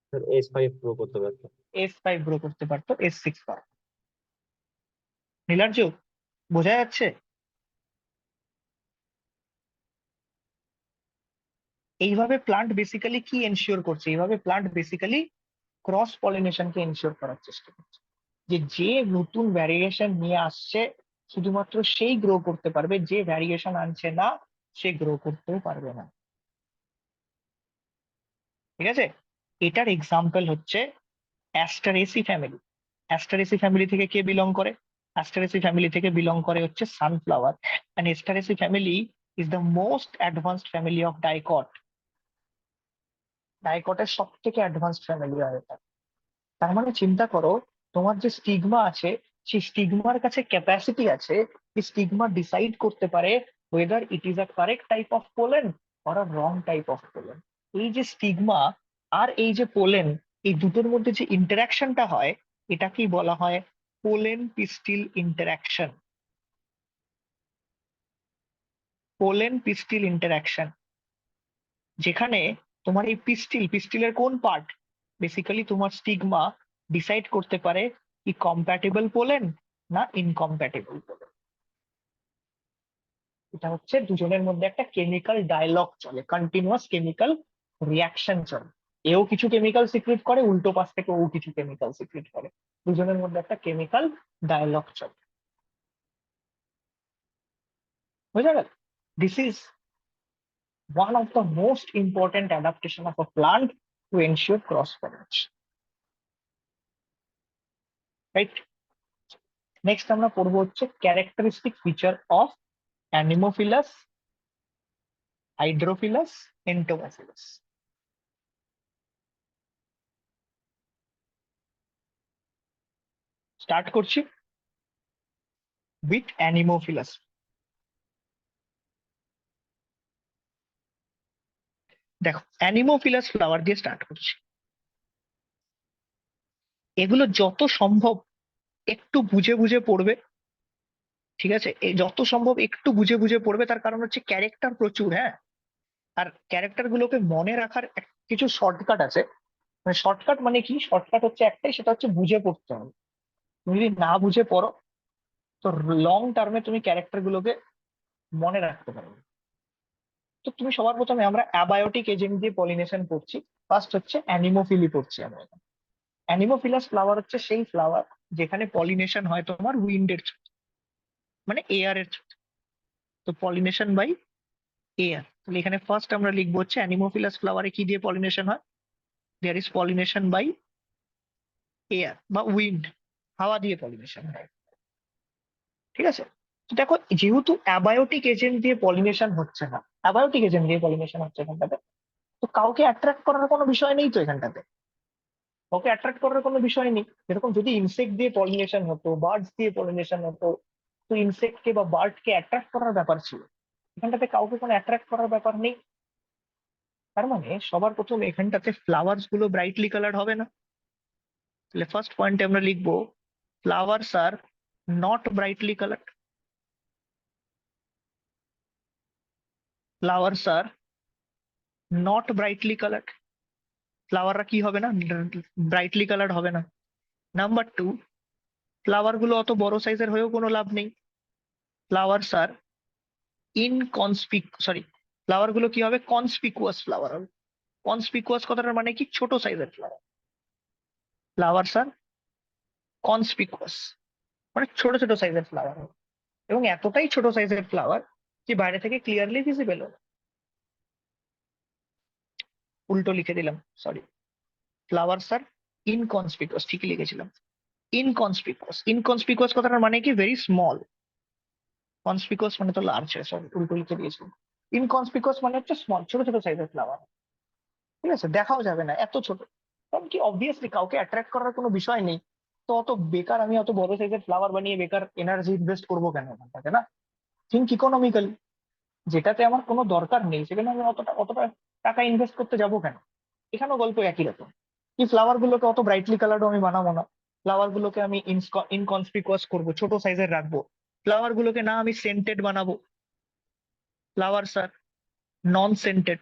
স্যার S5 প্রো করতে পারতো। S5 গ্রো করতে পারতো, S6 পারতো। নীলার্য, বোঝা যাচ্ছে? এইভাবে প্লান্ট বেসিক্যালি কি এনশিওর করছে? এইভাবে প্লান্ট বেসিক্যালি ক্রস পলিনেশনকে এনশিওর করার চেষ্টা করছে, যে যে নতুন ভ্যারিয়েশন নিয়ে আসছে শুধুমাত্র সেই গ্রো করতে পারবে, যে ভ্যারিয়েশন আনছে না সে গ্রো করতেও পারবে না। ঠিক আছে? এটার এক্সাম্পল হচ্ছে অ্যাস্টারেসি ফ্যামিলি। অ্যাস্টারেসি ফ্যামিলি থেকে কে বিলং করে? অ্যাস্টারেসি ফ্যামিলি থেকে বিলং করে হচ্ছে sunflower. And Asteraceae family is the most advanced family of dicot. ডাইকটের সব থেকে অ্যাডভান্সড ফ্যামিলি হয় এটা। তার মানে চিন্তা করো, তোমার যে স্টিগমা আছে, সেই স্টিগমার কাছে ক্যাপাসিটি আছে, এই স্টিগমা ডিসাইড করতে পারে weather it is a correct type of pollen or a wrong type of pollen. এই যে স্টিগমা আর এই যে পোলেন, এই দুটোর মধ্যে যে ইন্টারাকশনটা হয়, এটাকেই বলা হয় পোলেন পিস্টিল ইন্টারাকশন। পোলেন পিস্টিল ইন্টারাকশন, যেখানে তোমার এই পিস্টিলের কোন পার্ট, বেসিক্যালি তোমার স্টিগমা ডিসাইড করতে পারে কি কম্প্যাটেবল পোলেন না ইনকম্প্যাটেবল পোলেন। এটা হচ্ছে দুজনের মধ্যে একটা কেমিক্যাল ডায়লগ চলে, কন্টিনিউয়াস কেমিক্যাল রিয়াকশন চলে। এও কিছু কেমিক্যাল সিক্রেট করে, উল্টো পাশ থেকে ও কিছু কেমিক্যাল সিক্রেট করে, দুজনের মধ্যে একটা কেমিক্যাল ডায়লগ চলে। বুঝা গেল? This is one of the most important adaptation of a plant to ensure cross pollination, right? Next আমরা পড়বো হচ্ছে ক্যারেক্টারিস্টিক ফিচার অফ অ্যানিমোফিলাস, হাইড্রোফিলাস, এন্টোমোফিলাস। স্টার্ট করছি উইথ অ্যানিমোফিলাস। দেখো, অ্যানিমোফিলাস ফ্লাওয়ার দিয়ে স্টার্ট করছি। এগুলো যত সম্ভব একটু বুঝে বুঝে পড়বে, ঠিক আছে? যত সম্ভব একটু বুঝে বুঝে পড়বে, তার কারণ হচ্ছে ক্যারেক্টার প্রচুর, হ্যাঁ। আর ক্যারেক্টার গুলোকে মনে রাখার কিছু শর্টকাট আছে। মানে শর্টকাট মানে কি? শর্টকাট হচ্ছে একটাই, সেটা হচ্ছে বুঝে পড়তে হবে। তুমি যদি না বুঝে পড়ো তো লং টার্মে তুমি ক্যারেক্টার গুলোকে মনে রাখতে পারবে। তো তুমি সবার প্রথমে আমরা অ্যাবায়োটিক এজেন্ট দিয়ে পলিনেশন করছি। ফার্স্ট হচ্ছে অ্যানিমোফিলি পড়ছি আমরা। অ্যানিমোফিলাস ফ্লাওয়ার হচ্ছে সেই ফ্লাওয়ার যেখানে পলিনেশন হয় তোমার উইন্ডের থ্রু, মানে এয়ার এর থ্রু। তো পলিনেশন বাই এয়ার। তাহলে এখানে ফার্স্ট আমরা লিখবো হচ্ছে অ্যানিমোফিলাস ফ্লাওয়ারে কি দিয়ে পলিনেশন হয়? There is pollination by air বা উইন্ড, হাওয়া দিয়ে পলিনেশন হয়। ঠিক আছে? তো দেখো, যেহেতু অ্যাবায়োটিক এজেন্ট দিয়ে পলিনেশন হচ্ছে না, অ্যাবায়োটিক এজেন্ট দিয়ে পলিনেশন হচ্ছে এখানটাতে, তো কাউকে অ্যাট্রাক্ট করার কোনো বিষয় নেই তো এখানটাতে। কাউকে অ্যাট্রাক্ট করার কোনো বিষয় নেই। যেরকম যদি ইনসেক্ট দিয়ে পলিনেশন হতো, বার্ডস দিয়ে পলিনেশন হতো, তো ইনসেক্টকে বা বার্ডকে অ্যাট্রাক্ট করার ব্যাপার ছিল। এখানটাতে কাউকে কোনো অ্যাট্রাক্ট করার ব্যাপার নেই। তার মানে সবার প্রথম এখানটাতে ফ্লাওয়ার্স গুলো ব্রাইটলি কালার্ড হবে না। তাহলে ফার্স্ট পয়েন্টে আমরা লিখবো flowers are not brightly coloured. Flowers are not brightly coloured. ফ্লাওয়াররা কি হবে না? ব্রাইটলি কালার্ড হবে না। নাম্বার টু, ফ্লাওয়ার গুলো অত বড় সাইজের হয়েও কোনো লাভ নেই। ফ্লাওয়ার্স আর ফ্লাওয়ার গুলো কি হবে? কনস্পিকুয়াস ফ্লাওয়ার হবে। কনস্পিকুয়াস কথাটার মানে কি? ছোট সাইজের ফ্লাওয়ার। ফ্লাওয়ার্স আর কনস্পিকুয়াস মানে ছোট ছোট সাইজের ফ্লাওয়ার হবে, এবং এতটাই ছোট সাইজের ফ্লাওয়ার যে বাইরে থেকে ক্লিয়ারলি ভিজিবল হবে। উল্টো লিখে দিলাম, সরি। ফ্লাওয়ার্স আর ইনকনস্পিকুয়াস, ঠিকই লিখেছিলাম। ইনকনস্পিকুয়াস, ইনকনস্পিকুয়াস কথাটার মানে কি? Very small. কনস্পিকুয়াস মানে তো লার্জ, সরি উল্টো লিখে দিয়েছিলাম। ইনকনস্পিকুয়াস মানে হচ্ছে স্মল, ছোট ছোট সাইজের ফ্লাওয়ার। ঠিক আছে? দেখাও যাবে না, এত ছোট। কারণ কি, অবভিয়াসলি কাউকে অ্যাট্রাক্ট করার কোনো বিষয় নেই। তো অত বেকার আমি অত বড় সাইজের ফ্লাওয়ার বানিয়ে বেকার এনার্জি ইনভেস্ট করবো কেন ওখানটাতে, না? Think economically. যেটাতে আমার কোনো দরকার নেই সেখানে আমি অতটা অতটা টাকা ইনভেস্ট করতে যাবো কেন? এখানেও গল্প একই রকম। এই ফ্লাওয়ার গুলোকে অত ব্রাইটলি কালারও আমি বানাবো না। ফ্লাওয়ার গুলোকে আমি ইনকনস্পিকুয়াস করবো, ছোট সাইজের রাখবো। ফ্লাওয়ার গুলোকে না আমি সেন্টেড বানাবো। ফ্লাওয়ার্স আর নন সেন্টেড।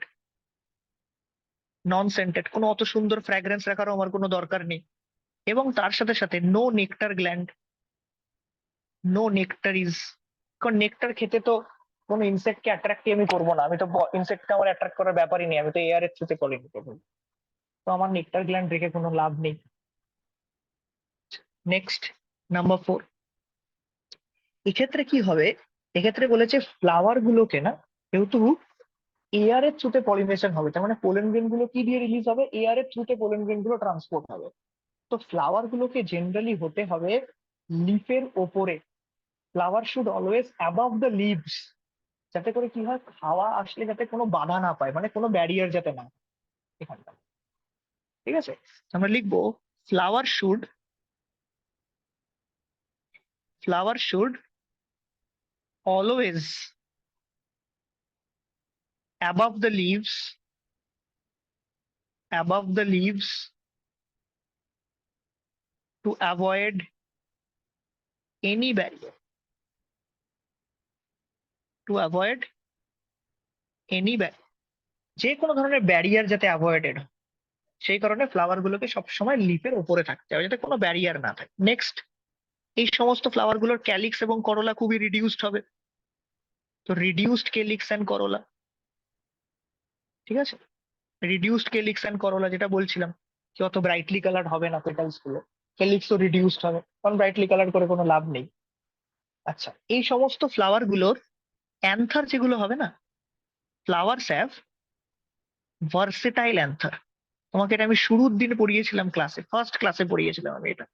নন সেন্টেড, কোনো অত সুন্দর ফ্র্যাগ্রেন্স রাখারও আমার কোনো দরকার নেই। এবং তার সাথে সাথে নো নেকটার গ্ল্যান্ড, নো নেকটারিজ। কারণ নেকটার খেতে তো কোনো ইনসেক্টকে অ্যাট্রাক্টই আমি করবো না। আমি তো ইনসেক্টকে আমার অ্যাট্রাক্ট করার ব্যাপারই নেই, আমি তো এয়ারের থ্রুতে পলিনেট করবো। তো আমার নেকটার গ্ল্যান্ড রেখে কোনো লাভ নেই। Next, number 4। এক্ষেত্রে কি হবে? এক্ষেত্রে বলেছে ফ্লাওয়ার গুলোকে না, যেহেতু এয়ারের থ্রুতে পলিনেশন হবে, তার মানে পোলেন গ্রেন গুলো কি দিয়ে রিলিজ হবে? এয়ারের থ্রুতে পোলেন গ্রেন গুলো ট্রান্সপোর্ট হবে। তো ফ্লাওয়ার গুলোকে জেনারেলি হতে হবে লিফের ওপরে। Flower should always above the leaves, যাতে করে কি হয়, হাওয়া আসলে যাতে কোনো বাধা না পায়, মানে কোনো ব্যারিয়ার যাতে না হয় এখানটা। ঠিক আছে? আমরা লিখবো flower should always above the leaves to avoid any barrier, যে কোনো ধরনের ব্যারিয়ার যাতে অ্যাভয়েডেড হয়, সেই কারণে ফ্লাওয়ার গুলোকে সবসময় লিফের উপরে থাকতে হবে, যাতে কোনো ব্যারিয়ার না থাকে। নেক্সট, এই সমস্ত ফ্লাওয়ার গুলোর ক্যালিক্স এবং করোলা খুবই রিডিউসড হবে। তো রিডিউসড কেলিক্স অ্যান্ড করোলা, ঠিক আছে, রিডিউসড কেলিক্স অ্যান্ড করোলা যেটা বলছিলাম কি অত ব্রাইটলি কালার হবে না পেটালস গুলো, কেলিক্সও রিডিউসড হবে, কারণ ব্রাইটলি কালার করে কোনো লাভ নেই। আচ্ছা, এই সমস্ত ফ্লাওয়ার গুলোর অ্যান্থার যেগুলো হবে না, ফ্লাওয়ার্স হ্যাভ ভার্সেটাইল অ্যান্থার। তোমাকে এটা আমি শুরুর দিন পড়িয়েছিলাম ক্লাসে, ফার্স্ট ক্লাসে পড়িয়েছিলাম আমি এটা।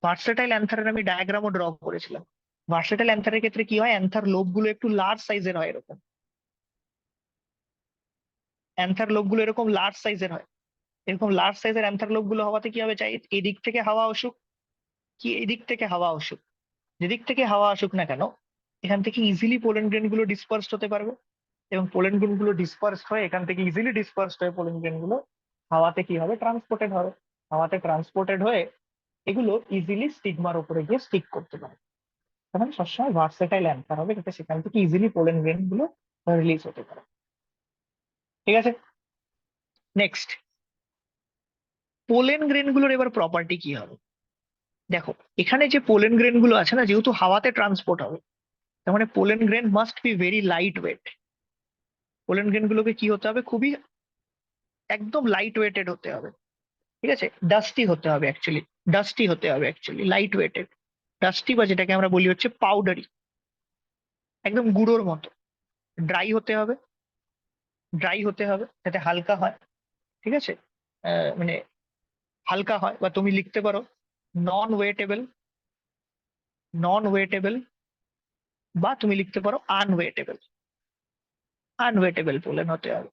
ভার্সেটাইল অ্যান্থারের আমি ডায়াগ্রামও ড্র করেছিলাম। ভার্সেটাইল অ্যান্থারের ক্ষেত্রে কি হয়, অ্যান্থার লোব গুলো একটু লার্জ সাইজের হয়, এরকম অ্যান্থার লোব গুলো এরকম লার্জ সাইজের হয়। এরকম লার্জ সাইজের অ্যান্থার লোব গুলো হওয়াতে কি হবে, চাই এদিক থেকে হাওয়া আসুক কি এদিক থেকে হাওয়া আসুক, যেদিক থেকে হাওয়া আসুক না কেন, এখান থেকে ইজিলি পোলেন গ্রেন গুলো ডিসপার্সড হতে পারবে, এবং পোলেন গ্রেন গুলো ডিসপার্সড হয়ে এখান থেকে ইজিলি ডিসপার্সড হয়ে পোলেন গ্রেন গুলো হাওয়াতে কি হবে, ট্রান্সপোর্টেড হবে। হাওয়াতে ট্রান্সপোর্টেড হয়ে এগুলো ইজিলি স্টিগমার উপরে গিয়ে স্টিক করতে পারে। তখন সবসময় ভার্সেটাইল অ্যান্সার হবে, যাতে সেখান থেকে ইজিলি পোলেন গ্রেন গুলো রিলিজ হতে পারে। ঠিক আছে, নেক্সট, পোলেন গ্রেন গুলোর এবার প্রপার্টি কি হবে। দেখো, এখানে যে পোলেন গ্রেন গুলো আছে না, যেহেতু হাওয়াতে ট্রান্সপোর্ট হবে, তার মানে pollen grain must be very light weight. Pollen grain গুলোকে কি হতে হবে, খুবই একদম লাইট ওয়েটেড হতে হবে। ঠিক আছে, ডাস্টি হতে হবে অ্যাকচুয়ালি, ডাস্টি হতে হবে অ্যাকচুয়ালি, লাইট ওয়েটেড। ডাস্টি বা যেটাকে আমরা বলি হচ্ছে পাউডারি, একদম গুঁড়োর মতো। ড্রাই হতে হবে, ড্রাই হতে হবে যাতে হালকা হয়। ঠিক আছে, মানে হালকা হয়, বা তুমি লিখতে পারো নন ওয়েটেবল, নন ওয়েটেবল, বা তুমি লিখতে পারো আনওয়েটেবল, আনওয়েটেবল পোলেন হতে হবে।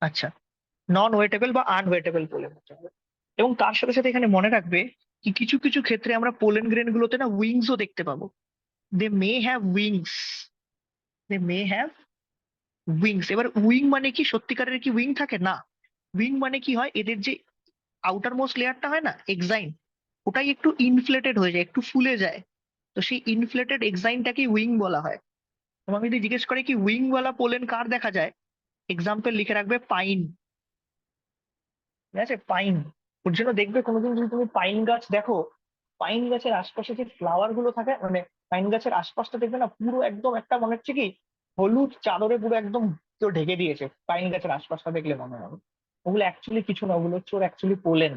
আচ্ছা, নন ওয়েটেবল বা আনওয়েটেবল পোলেন হতে হবে। এবং তার সাথে সাথে এখানে মনে রাখবে কি কিছু কিছু ক্ষেত্রে আমরা পোলেন গ্রেন গুলোতে না উইংসও দেখতে পাবো। They may have wings, they may have wings. এবার উইং মানে কি, সত্যিকারের কি উইং থাকে না। উইং মানে কি হয়, এদের যে আউটার মোস্ট লেয়ারটা হয় না এক্সাইন, ওটাই একটু ইনফ্লেটেড হয়ে যায়, একটু ফুলে যায়। তো সেই ইনফ্লেটেড এক্সাইনটাকে উইং বলা হয়। তোমাকে যদি জিজ্ঞেস করে কি উইং ওয়ালা পোলেন কার দেখা যায়, এক্সাম্পল লিখে রাখবে পাইন। ঠিক আছে, পাইন। ওর জন্য দেখবে কোনোদিন যদি তুমি পাইন গাছ দেখো, পাইন গাছের আশপাশে যে ফ্লাওয়ার গুলো থাকে, মানে পাইন গাছের আশপাশটা দেখবে না পুরো একদম একটা মনে হচ্ছে কি হলুদ চাদরে পুরো একদম কেউ ঢেকে দিয়েছে, পাইন গাছের আশপাশটা দেখলে মনে হবে। ওগুলো অ্যাকচুয়ালি কিছু না, ওগুলো হচ্ছে ওর অ্যাকচুয়ালি পোলেন।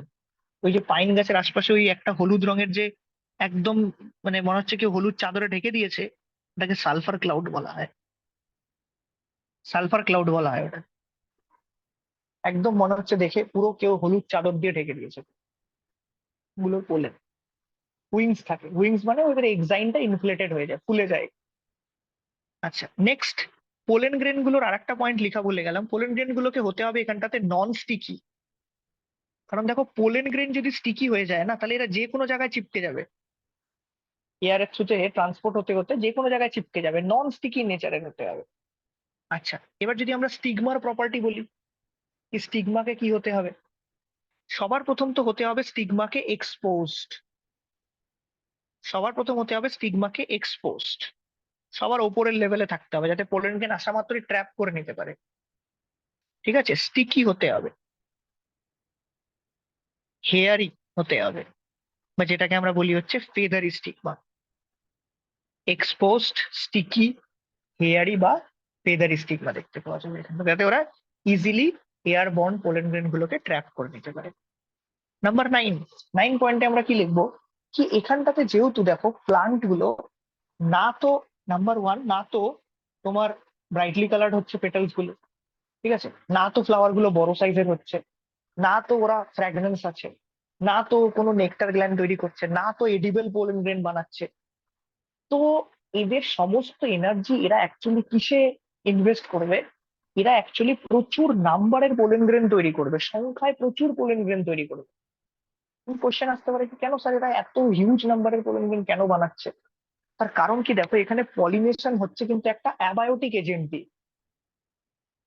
ওই যে পাইন গাছের আশপাশে ওই একটা হলুদ রঙের যে একদম মানে মনে হচ্ছে কেউ হলুদ চাদরে ঢেকে দিয়েছে, ওটাকে সালফার ক্লাউড বলা হয়। সালফার ক্লাউড বলা হয় ওটা। একদম মনে হচ্ছে দেখে পুরো কেউ হলুদ চাদর দিয়ে ঢেকে দিয়েছে, ওগুলো পোলেন। উইংস থাকে, উইংস মানে ওদের এক্সাইনটা ইনফ্লেটেড হয়ে যায়, ফুলে যায়। আচ্ছা, নেক্সট, পোলেন গ্রেন গুলোর আরেকটা পয়েন্ট লেখা ভুলে গেলাম, পোলেন গ্রেন গুলোকে হতে হবে এখানটাতে নন স্টিকি। কারণ দেখো, পোলেন গ্রেন যদি স্টিকি হয়ে যায় না, তাহলে এরা যে কোনো জায়গায় চিপকে যাবে, এয়ারের থ্রুতে ট্রান্সপোর্ট হতে হতে যে কোনো জায়গায় চিপকে যাবে, নন স্টিকি নেচারের হতে হবে। আচ্ছা, এবার যদি আমরা স্টিগমার প্রপার্টি বলি, এই স্টিগমাকে কি হতে হবে, সবার প্রথম তো হতে হবে স্টিগমাকে এক্সপোজড, সবার প্রথম হতে হবে স্টিগমাকে এক্সপোজড, সবার ওপরের লেভেলে থাকতে হবে যাতে পোলেন গ্রেন আসা মাত্রই ট্র্যাপ করে নিতে পারে। ঠিক আছে, স্টিকি হতে হবে, হেয়ারি হতে হবে, বা যেটাকে আমরা বলি হচ্ছে ফেদারি স্টিগমা। এক্সপোজড, স্টিকি, হেয়ারি বা ফেদারি স্টিগমা দেখতে পাওয়া যাবে এখানে, যাতে ওরা easily air born pollen grain গুলোকে ট্র্যাপ করে নিতে পারে। নাম্বার 9, 9 পয়েন্টে আমরা কি লিখবো, কি এখানটাতে যেহেতু দেখো প্লান্ট গুলো না তো, নাম্বার 1 না তো তোমার ব্রাইটলি কালার্ড হচ্ছে পেটালস গুলো, ঠিক আছে, না তো ফ্লাওয়ার গুলো বড় সাইজের হচ্ছে, না তো ওরা ফ্র্যাগনেন্স আছে, না তো কোনো নেকটার গ্ল্যান্ড তৈরি করছে, না তো এডিবল পোলেন গ্রেন বানাচ্ছে। তো এদের সমস্ত এনার্জি এরা অ্যাকচুয়ালি কিসে ইনভেস্ট করবে, এরা অ্যাকচুয়ালি প্রচুর নাম্বারের পোলেন গ্রেন তৈরি করবে, সংখ্যায় প্রচুর পোলেন গ্রেন তৈরি করবে। কোশ্চেন আসতে পারে কি কেন স্যার এরা এত হিউজ নাম্বারের পোলেন গ্রেন কেন বানাচ্ছে। তার কারণ কি, দেখো এখানে পলিনেশন হচ্ছে কিন্তু একটা অ্যাবায়োটিক এজেন্ট দিয়ে।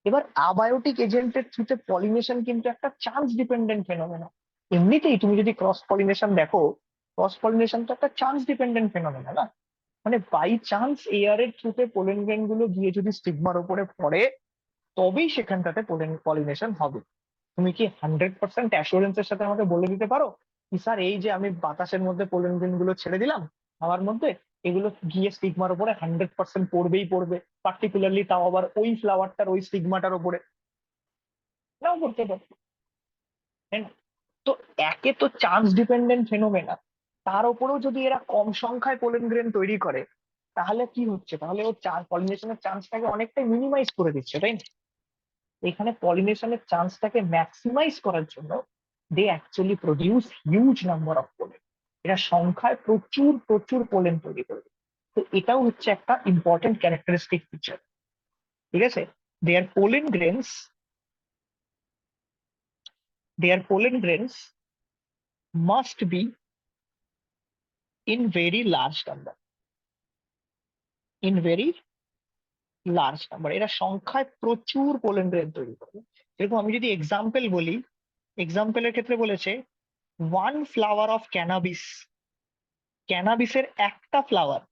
এবার অ্যাবায়োটিক এজেন্টের থ্রুতে পলিনেশন কিন্তু একটা চান্স ডিপেন্ডেন্ট ফেনোমেনা। এমনিতেই তুমি যদি ক্রস পলিনেশন দেখো, ক্রস পলিনেশন তো একটা চান্স ডিপেন্ডেন্ট ফেনোমেনা না। মানে বাই চান্স এয়ার এর থ্রুতে পোলেন গ্রেন গুলো গিয়ে যদি স্টিগমার উপরে পড়ে, তবেই সেখানটাতে পলিনেশন হবে। তুমি কি 100% অ্যাসুরেন্সের সাথে আমাকে বলে দিতে পারো কি স্যার এই যে আমি বাতাসের মধ্যে পোলেন গ্রেন গুলো ছেড়ে দিলাম হাওয়ার মধ্যে, এগুলো গিয়ে স্টিগমার উপরে 100% পড়বেই পড়বে, পার্টিকুলারলি তাও আবার ওই ফ্লাওয়ারটার ওই স্টিগমাটার উপরে নাও পড়তে পারে, তাই না? তো একে তো চান্স ডিপেন্ডেন্ট ফেনোমেনা, তার উপরেও যদি এরা কম সংখ্যায় পোলেন গ্রেন তৈরি করে, তাহলে কি হচ্ছে? তাহলে ও পলিনেশনের চান্সটাকে অনেকটাই মিনিমাইজ করে দিচ্ছে, তাই না? এখানে পলিনেশনের চান্সটাকে ম্যাক্সিমাইজ করার জন্য they actually produce huge number of pollen. এরা সংখ্যায় প্রচুর প্রচুর পোলেন তৈরি করবে। তো এটাও হচ্ছে একটা ইম্পর্টেন্ট ক্যারেক্টারিস্টিক ফিচার, ঠিক আছে? Their pollen grains their pollen grains must be in very large number, in very large number. এরা সংখ্যায় প্রচুর পোলেন গ্রেন তৈরি করবে। যেরকম আমি যদি এক্সাম্পল বলি, এক্সাম্পলের ক্ষেত্রে বলেছে ওয়ান ফ্লাওয়ার অফ ক্যানাবিস, ক্যানাবিসের একটা flower,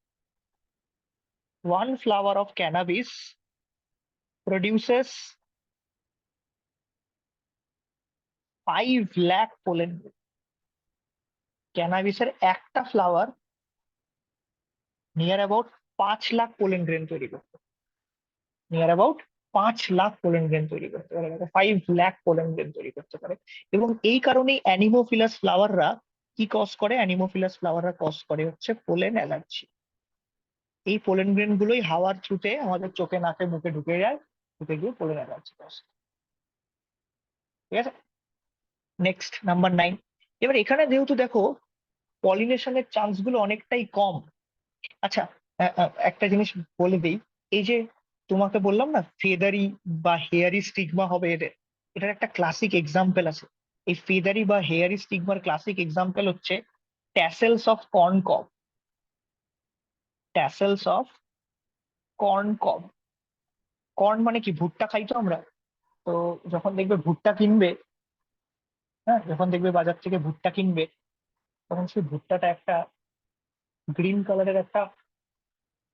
one flower of cannabis produces 5 lakh pollen. ক্যানাবিসের একটা flower near about 5 lakh pollen grain তৈরি করতে, near about 5 lakh pollen grain তৈরি করতে পারে, 5 লাখ পোলেন গ্রেন তৈরি করতে পারে। এবং এই কারণেই অ্যানিমোফিলাস ফ্লাওয়াররা কি কজ করে? অ্যানিমোফিলাস ফ্লাওয়াররা কজ করে হচ্ছে পোলেন অ্যালার্জি। এই পোলেন গ্রেন গুলোই হাওয়ার থ্রুতে আমাদের চোখে নাকে মুখে ঢুকে যায়, ঢুকে গিয়ে পোলেন অ্যালার্জি কজ। ঠিক আছে, নেক্সট নাম্বার 9। এবার এখানে যেহেতু দেখো পলিনেশনের চান্স গুলো অনেকটাই কম। আচ্ছা, একটা জিনিস বলে দিই, এই যে তোমাকে বললাম না ফেদারি বা হেয়ারি স্টিগমা হবে এদের, এটার একটা ক্লাসিক এক্সাম্পল আছে। এই ফেদারি বা হেয়ারি স্টিগমার ক্লাসিক এক্সাম্পল হচ্ছে ট্যাসেলস অফ কর্ন কব। ট্যাসেলস অফ কর্ন কব। কর্ন মানে কি? ভুট্টা খাই তো আমরা। তো যখন দেখবে ভুট্টা কিনবে, হ্যাঁ, যখন দেখবে বাজার থেকে ভুট্টা কিনবে, তখন সেই ভুট্টাটা একটা গ্রিন কালারের একটা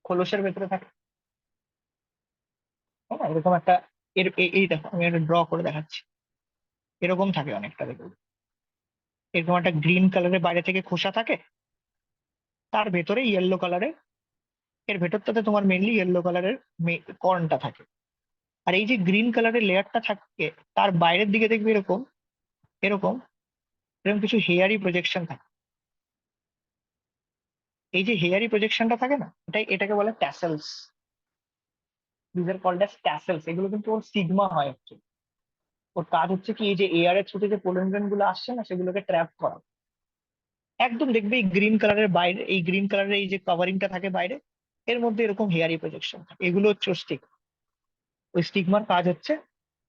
খোলসের ভেতরে থাকে, তাই না? এরকম একটা, এই দেখো আমি একটা ড্র করে দেখাচ্ছি, এরকম থাকে অনেকটা, দেখুন এরকম একটা গ্রিন কালারের বাইরে থেকে খোসা থাকে, তার ভেতরে ইয়েলো কালারের, এর ভেতরটাতে তোমার মেনলি ইয়েলো কালারের কর্নটা থাকে। আর এই যে গ্রিন কালারের লেয়ারটা থাকে, তার বাইরের দিকে দেখবে এরকম এরকম এরকম কিছু হেয়ারি প্রজেকশন থাকে। এই যে হেয়ারি প্রজেকশনটা থাকে না, এটাকে বলে tassels. This are called as tassels. এগুলো কিন্তু ওর সিগমা হয় হচ্ছে। ওর কাজ হচ্ছে কি, এই যে এয়ার এর থ্রুতে যে পোলেন গ্রেন গুলো আসছে না, সেগুলোকে ট্র্যাপ করা। একদম দেখবে এই গ্রিন কালারের বাইরে, এই গ্রিন কালারের এই যে কভারিংটা থাকে বাইরে, এর মধ্যে এরকম হেয়ারি প্রজেকশন থাকে, এগুলো হচ্ছে স্টিক। ওই স্টিগমার কাজ হচ্ছে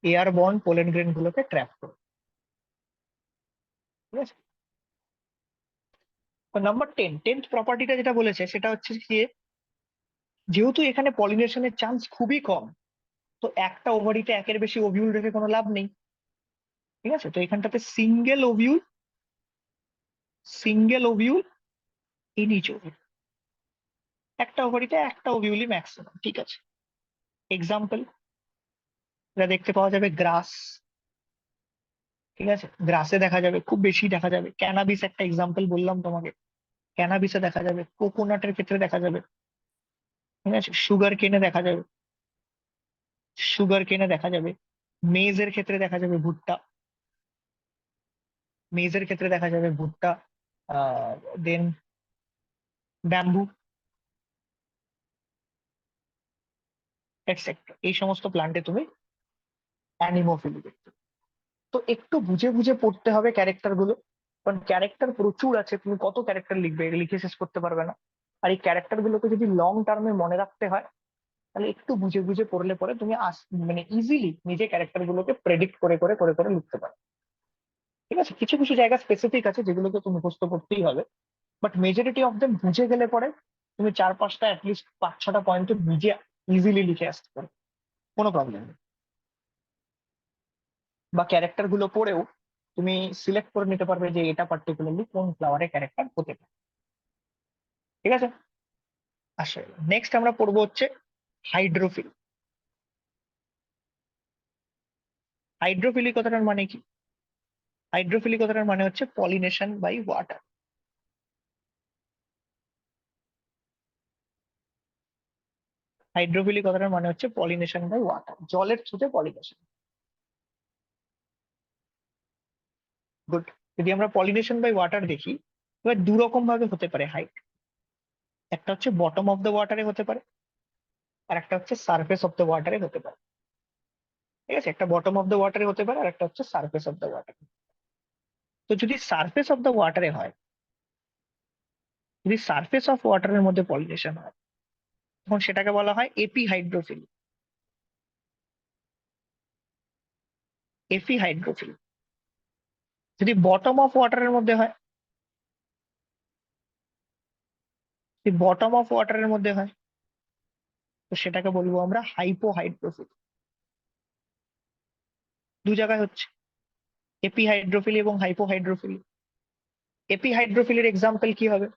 এয়ার বর্ন পোলেন গ্রেন গুলোকে ট্র্যাপ করে। ঠিক আছে, তো নাম্বার 10, 10th প্রপার্টিটা যেটা বলেছে সেটা হচ্ছে যে যেহেতু এখানে পলিনেশনের চান্স খুবই কম, তো একটা ওভারিতে একের বেশি ওভিউল রেখে কোনো লাভ নেই। ঠিক আছে, তো এখানটাতে single ovule in each ovary, একটা ওভারিতে একটা ওভিউলই ম্যাক্সিমাম। ঠিক আছে, এক্সাম্পল এটা দেখতে পাওয়া যাবে গ্রাস। ঠিক আছে, গ্রাসে দেখা যাবে, খুব বেশি দেখা যাবে। ক্যানাবিস একটা এক্সাম্পল বললাম তোমাকে, ক্যানাবিসে দেখা যাবে, কোকোনাটের ক্ষেত্রে দেখা যাবে। ঠিক আছে, সুগার কেনে দেখা যাবে, মেজের ক্ষেত্রে দেখা যাবে ভুট্টা, মেজের ক্ষেত্রে দেখা যাবে ভুট্টা, দেন ব্যাম্বু, এটসেট্রা। এই সমস্ত প্লান্টে তুমি অ্যানিমোফিলি দেখতে পাবে। তো একটু বুঝে বুঝে পড়তে হবে ক্যারেক্টার গুলো, কারণ ক্যারেক্টার প্রচুর আছে, তুমি কত ক্যারেক্টার লিখবে? লিখে শেষ করতে পারবে না। আর এই ক্যারেক্টার গুলোকে যদি লং টার্মে মনে রাখতে হয়, তাহলে একটু বুঝে বুঝে পড়লে পরে তুমি মানে ইজিলি নিজে ক্যারেক্টার গুলোকে প্রেডিক্ট করে করে করে করে লিখতে পারো। ঠিক আছে, কিছু কিছু জায়গা স্পেসিফিক আছে যেগুলোকে তুমি মুখস্থ করতেই হবে, বাট মেজরিটি অফ দেম বুঝে গেলে পরে তুমি 4-5টা অ্যাটলিস্ট 5-6টা পয়েন্ট নিজে ইজিলি লিখে আসতে পারো, কোনো প্রবলেম নেই। বা ক্যারেক্টার গুলো পড়েও তুমি সিলেক্ট করে নিতে পারবে যে এটা পার্টিকুলারলি কোন ফ্লাওয়ারের ক্যারেক্টার হতে পারে। ঠিক আছে, আসলে নেক্সট আমরা পড়বো হচ্ছে হাইড্রোফিল। হাইড্রোফিলি কথাটার মানে কি? হাইড্রোফিলি কথাটার মানে হচ্ছে পলিনেশন বাই ওয়াটার। হাইড্রোফিলি কথাটার মানে হচ্ছে পলিনেশন বাই ওয়াটার, জলের থ্রুতে পলিনেশন। গুড। যদি আমরা পলিনেশন বাই ওয়াটার দেখি, এবার দু রকম ভাবে হতে পারে হাইট। একটা হচ্ছে বটম অফ দ্য ওয়াটারে হতে পারে, আর একটা হচ্ছে সারফেস অফ দ্য ওয়াটারে হতে পারে। ঠিক আছে, একটা বটম অফ দ্য ওয়াটারে হতে পারে আর একটা হচ্ছে সারফেস অফ দ্য ওয়াটার। তো যদি সারফেস অফ দ্য ওয়াটারে হয়, যদি সারফেস অফ ওয়াটারের মধ্যে পলিনেশন হয়, তখন সেটাকে বলা হয় এপি হাইড্রোফিল। এপি হাইড্রোফিল। যদি বটম অফ ওয়াটারের মধ্যে হয়, যদি বটম অফ ওয়াটারের মধ্যে হয়, তো সেটাকে বলবো আমরা হাইপো হাইড্রোফিল। দু জায়গায় হচ্ছে, এপি হাইড্রোফিলি এবং হাইপো হাইড্রোফিলি। এপি হাইড্রোফিলের এক্সাম্পল কি হবে?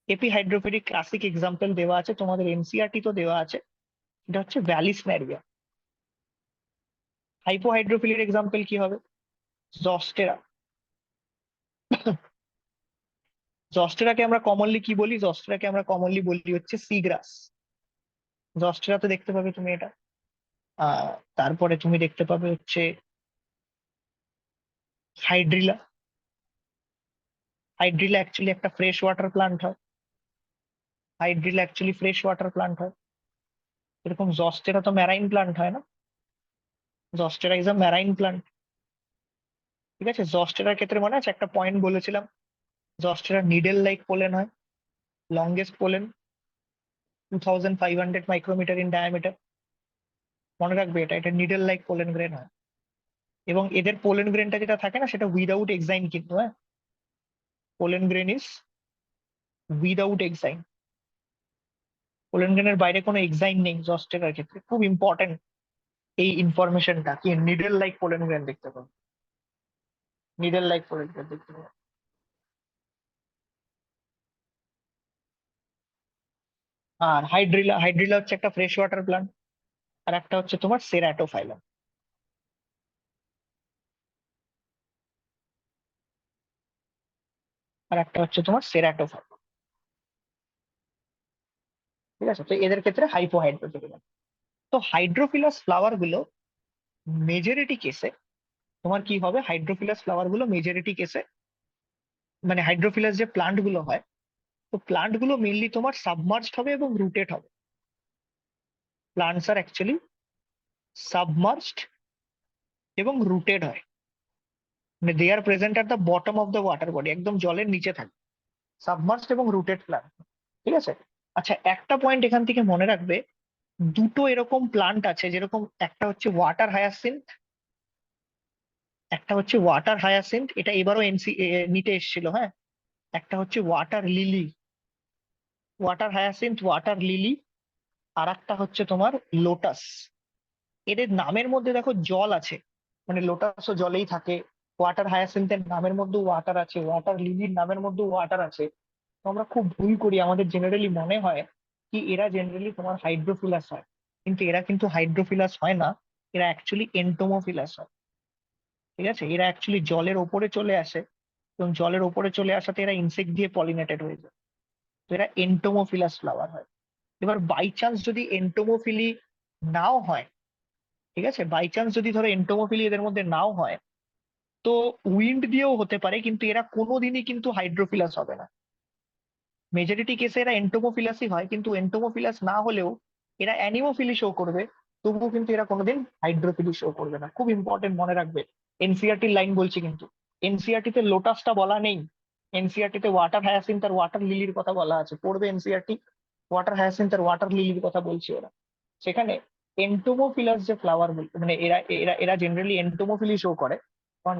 এপি হাইড্রোফিলির ক্লাসিক এক্সাম্পল দেওয়া আছে তোমাদের এনসিইআরটি তো দেওয়া আছে, এটা হচ্ছে ভ্যালিসনেরিয়া। হাইপো হাইড্রোফিলির এক্সাম্পল কি হবে? জস্টেরা। জস্টেরাকে আমরা কমনলি কি বলি? জস্টেরাকে আমরা কমনলি বলি হচ্ছে সিগ্রাস। জস্টেরাতে দেখতে পাবে তুমি এটা। তারপরে তুমি দেখতে পাবে হচ্ছে হাইড্রিলা। হাইড্রিলা অ্যাকচুয়ালি একটা ফ্রেশ ওয়াটার প্লান্ট হয়। Hydrilla actually fresh water plant হয়। এরকম জস্টেরা তো ম্যারাইন প্লান্ট হয় না? Zostera is a marine plant. ঠিক আছে, জস্টেরার ক্ষেত্রে মনে আছে একটা পয়েন্ট বলেছিলাম, জস্টেরা নিডেল লাইক পোলেন হয়, longest pollen 2500 micrometre in diameter. মনে রাখবে এটা, এটা নিডল লাইক পোলেন গ্রেন হয়। এবং এদের পোলেন গ্রেনটা যেটা থাকে না, সেটা উইদাউট এক্সাইন কিন্তু, হ্যাঁ, pollen grain is without exine. Pollen গ্রেনের বাইরে কোনো এক্সাইন নেই জস্টেরার ক্ষেত্রে। খুব ইম্পর্টেন্ট এই ইনফরমেশনটা, কি নিডল লাইক পোলেন গ্রেন দেখতে পাবো, নিডল লাইক পোলেন গ্রেন দেখতে পাবো। আর হাইড্রিলা, হাইড্রিলা হচ্ছে একটা ফ্রেশ ওয়াটার প্লান্ট, আর একটা হচ্ছে তোমার সেরাটোফাইলাম। আর একটা হচ্ছে তোমার সেরাটোফাইলাম। ঠিক আছে, তো এদের ক্ষেত্রে হাইপো হাইড্রোফিলিক। তো হাইড্রোফিলাস ফ্লাওয়ার গুলো মেজরিটি কেসে তোমার কি হবে, হাইড্রোফিলাস ফ্লাওয়ার গুলো মেজরিটি কেসে, মানে হাইড্রোফিলাস যে প্লান্ট গুলো হয়, তো প্লান্ট গুলো মেনলি তোমার সাবমার্জড হবে এবং রুটেড হবে। প্লান্টস আর অ্যাকচুয়ালি সাবমার্জড এবং রুটেড হয়, মানে they are present at the bottom of the water body, একদম জলের নিচে থাকে, সাবমার্জড এবং রুটেড প্লান্ট। ঠিক আছে। আচ্ছা, একটা পয়েন্ট এখান থেকে মনে রাখবে, দুটো এরকম প্লান্ট আছে, যেরকম একটা হচ্ছে ওয়াটার হায়াসিন্থ, একটা হচ্ছে ওয়াটার হায়াসিন্থ, এটা এবারও নিতে এসেছিল, হ্যাঁ। একটা হচ্ছে water lily, water hyacinth, water lily. আর একটা হচ্ছে তোমার লোটাস। এদের নামের মধ্যে দেখো জল আছে, মানে লোটাসও জলেই থাকে, ওয়াটার হায়াসিন্থের নামের মধ্যে ওয়াটার আছে, ওয়াটার লিলির নামের মধ্যে ওয়াটার আছে। তো আমরা খুব ভুল করি, আমাদের জেনারেলি মনে হয় কি এরা জেনারেলি তোমার হাইড্রোফিলাস হয়, কিন্তু এরা কিন্তু হাইড্রোফিলাস হয় না, এরা অ্যাকচুয়ালি এন্টোমোফিলাস হয়। ঠিক আছে, এরা অ্যাকচুয়ালি জলের ওপরে চলে আসে, এবং জলের ওপরে চলে আসাতে এরা ইনসেক্ট দিয়ে পলিনেটেড হয়ে যায়। তো এরা এন্টোমোফিলাস ফ্লাওয়ার হয়। এবার বাই চান্স যদি এন্টোমোফিলি নাও হয়, ঠিক আছে, বাই চান্স যদি ধরো এন্টোমোফিলি এদের মধ্যে নাও হয়, তো উইন্ড দিয়েও হতে পারে, কিন্তু এরা কোনোদিনই কিন্তু হাইড্রোফিলাস হবে না। মেজরিটি কেসে এরা এন্টোমোফিলাসই হয়, কিন্তু এন্টোমোফিলাস না হলেও এরা অ্যানিমোফিলি শো করবে, তবুও কিন্তু এরা কোনোদিন হাইড্রোফিলি শো করবে না। খুব ইম্পর্টেন্ট, মনে রাখবে। এনসিইআরটির লাইন বলছি কিন্তু, এনসিইআরটি তে লোটাসটা বলা নেই, এনসিইআরটি তে ওয়াটার হায়াসিন্থ আর ওয়াটার লিলির কথা বলা আছে, পড়বে এনসিইআরটি, ওয়াটার হায়াসিন্থ আর ওয়াটার লিলির কথা বলছি ওরা। সেখানে এন্টোমোফিলাস যে ফ্লাওয়ার, মানে এরা এরা এরা জেনারেলি এন্টোমোফিলি শো করে। কারণ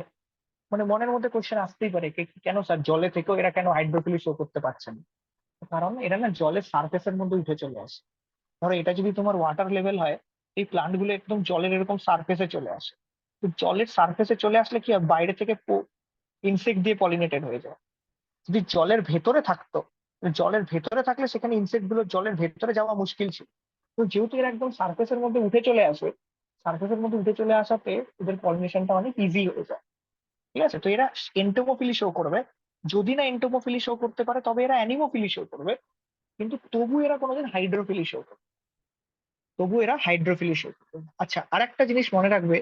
মানে মনের মধ্যে কোশ্চেন আসতেই পারে, কেন স্যার জলে থেকেও এরা কেন হাইড্রোফিলি শো করতে পারছে না? কারণ এরা না জলের সারফেসের মধ্যে উঠে চলে আসে। ধরো এটা যদি তোমার ওয়াটার লেভেল হয়, এই প্লান্ট গুলো একদম জলের এরকম সারফেসে চলে আসে। তো জলের সারফেসে চলে আসলে কি হয়, বাইরে থেকে ইনসেক্ট দিয়ে পলিনেটেড হয়ে যায়। যদি জলের ভেতরে থাকতো, জলের ভেতরে থাকলে সেখানে ইনসেক্ট গুলো জলের ভেতরে যাওয়া মুশকিল ছিল। তো যেহেতু এরা একদম সারফেসের মধ্যে উঠে চলে আসে, সারফেসের মধ্যে উঠে চলে আসাতে এদের পলিনেশনটা অনেক ইজি হয়ে যায়। ঠিক আছে, তো এরা এন্টোমোফিলি শো করবে। যদি না এন্টোমোফিলি শো করতে পারে, তবে এরা অ্যানিমোফিলি শো করবে, কিন্তু তবু এরা কোনোদিন হাইড্রোফিলি শো করবে। তবু এরা হাইড্রোফিলি শো করবে। আচ্ছা, আর একটা জিনিস মনে রাখবে,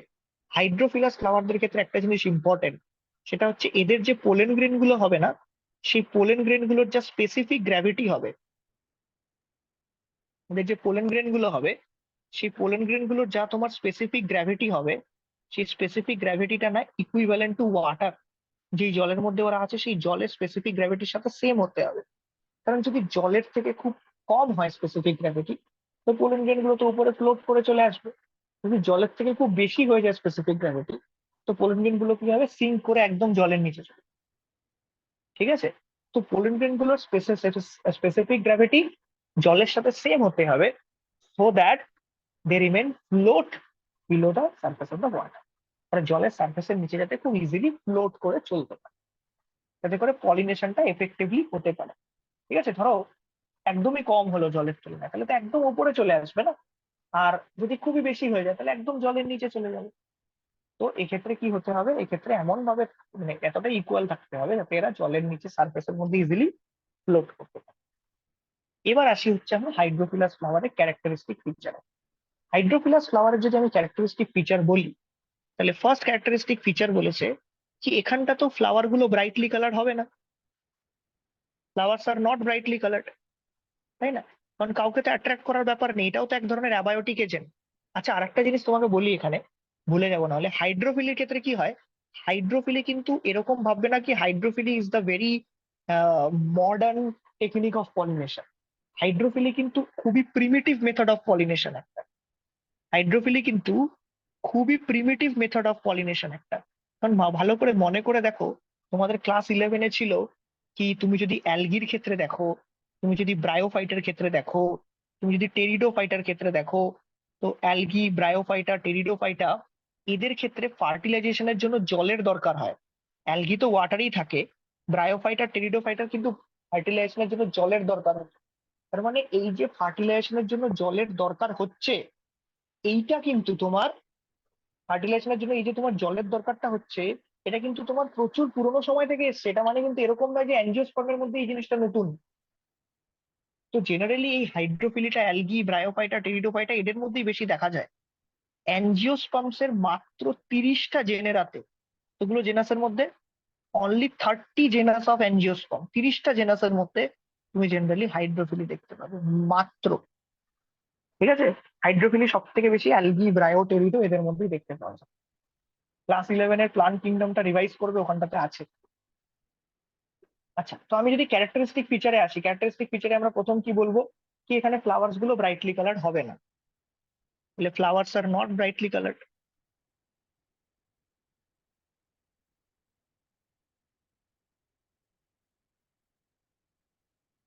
হাইড্রোফিলাস ফ্লাওয়ারদের ক্ষেত্রে একটা জিনিস ইম্পর্টেন্ট, সেটা হচ্ছে এদের যে পোলেন গ্রেন গুলো হবে না, সেই পোলেন গ্রেন গুলোর যা স্পেসিফিক গ্র্যাভিটি হবে, এদের যে পোলেন গ্রেন গুলো হবে, সেই পোলেন গ্রেন গুলোর যা তোমার স্পেসিফিক গ্র্যাভিটি হবে, সেই স্পেসিফিক গ্র্যাভিটিটা না ইকুইভ্যালেন্ট টু ওয়াটার, যেই জলের মধ্যে ওরা আছে সেই জলের স্পেসিফিক গ্র্যাভিটির সাথে সেম হতে হবে। কারণ যদি জলের থেকে খুব কম হয় স্পেসিফিক গ্র্যাভিটি, তো পোলেন গ্রেন গুলো তো উপরে ফ্লোট করে চলে আসবে। যদি জলের থেকে খুব বেশি হয়ে যায় স্পেসিফিক গ্র্যাভিটি, তো পোলেন গ্রেন গুলো কি হবে, সিঙ্ক করে একদম জলের নিচে চলে, ঠিক আছে? তো পোলেন গ্রেন গুলোর স্পেসিফিক গ্র্যাভিটি জলের সাথে সেম হতে হবে, so that they remain float below the surface of the water. তারা জলের সারফেসের নিচে যাতে খুব ইজিলি ফ্লোট করে চলতে পারে, যাতে করে পলিনেশনটা এফেক্টিভলি হতে পারে। ঠিক আছে, ধরো একদমই কম হলো জলের তুলনায়, তাহলে তো একদম উপরে চলে আসবে না। আর যদি খুবই বেশি হয়ে যায় তাহলে একদম জলের নিচে চলে যাবে। তো এক্ষেত্রে কি হতে হবে, এক্ষেত্রে এমন ভাবে মানে এতটা ইকুয়াল থাকতে হবে যাতে এরা জলের নিচে সারফেসের মধ্যে ইজিলি ফ্লোট করতে পারে। এবার আসি হচ্ছে আমরা হাইড্রোফিলাস ফ্লাওয়ারের ক্যারেক্টারিস্টিক ফিচার। হাইড্রোফিলাস ফ্লাওয়ারের যদি আমি ক্যারেক্টারিস্টিক ফিচার বলি, তাহলে ফার্স্ট ক্যারেক্টারিস্টিক ফিচার বলেছে কি এখানটা তো ফ্লাওয়ার গুলো ব্রাইটলি কালার হবে না, flowers are not brightly coloured, তাই না? কারণ কাউকে তো অ্যাট্রাক্ট করার ব্যাপার নেই, এটাও তো এক ধরনের অ্যাবায়োটিক এজেন্ট। আচ্ছা, আরেকটা জিনিস তোমাকে বলি এখানে, ভুলে যাবো না হলে, হাইড্রোফিলির ক্ষেত্রে কি হয়, হাইড্রোফিলি কিন্তু এরকম ভাববে না কি হাইড্রোফিলি is the very modern technique of pollination. হাইড্রোফিলি কিন্তু খুবই প্রিমিটিভ মেথড অফ পলিনেশন একটা। হাইড্রোফিলি কিন্তু খুবই প্রিমিটিভ মেথড অফ পলিনেশন একটা। কারণ ভালো করে মনে করে দেখো, তোমাদের ক্লাস 11-এ ছিল কি, তুমি যদি অ্যালগির ক্ষেত্রে দেখো, তুমি যদি ব্রায়োফাইটার ক্ষেত্রে দেখো, তুমি যদি টেরিডোফাইটার ক্ষেত্রে দেখো, তো অ্যালগি, ব্রায়োফাইটা, টেরিডোফাইটা, এদের ক্ষেত্রে ফার্টিলাইজেশনের জন্য জলের দরকার হয়। অ্যালগি তো ওয়াটারেই থাকে, ব্রায়োফাইটার, টেরিডোফাইটার কিন্তু ফার্টিলাইজেশনের জন্য জলের দরকার হচ্ছে। তার মানে এই যে ফার্টিলাইজেশনের জন্য জলের দরকার হচ্ছে, এইটা কিন্তু তোমার ফার্টিলাইজেশনের জন্য এই যে তোমার জলের দরকারটা হচ্ছে, এটা কিন্তু তোমার প্রচুর পুরোনো সময় থেকে এসছে। এটা মানে কিন্তু এরকম নয় যে অ্যাঞ্জিওস্পার্মের মধ্যে এই জিনিসটা নতুন। তো জেনারেলি এই হাইড্রোফিলিটা অ্যালগি, ব্রায়োফাইটা, টেরিডোফাইটা এদের মধ্যেই বেশি দেখা যায়। অ্যাঞ্জিওস্পার্মস এর মাত্র 30টা জেনেরাতে, এগুলো জেনাসের মধ্যে অনলি 30 জেনাস অফ অ্যাঞ্জিওস্পার্ম, 30টা জেনাসের মধ্যে তুমি জেনারেলি হাইড্রোফিলি দেখতে পাবে মাত্র। ঠিক আছে, হাইড্রোফিলি সব থেকে বেশি অ্যালগি, ব্রায়ো, টেরিডো এদের মধ্যেই দেখতে পাওয়া যায়। ক্লাস 11-এর প্লান্ট কিংডমটা রিভাইজ করবে, ওখানটাতে আছে। আচ্ছা, তো আমি যদি ক্যারেক্টারিস্টিক ফিচারে আসি, ক্যারেক্টারিস্টিক ফিচারে আমরা প্রথম কি বলবো, কি এখানে ফ্লাওয়ার্স গুলো ব্রাইটলি কালার্ড হবে না, তাহলে flowers are not brightly coloured.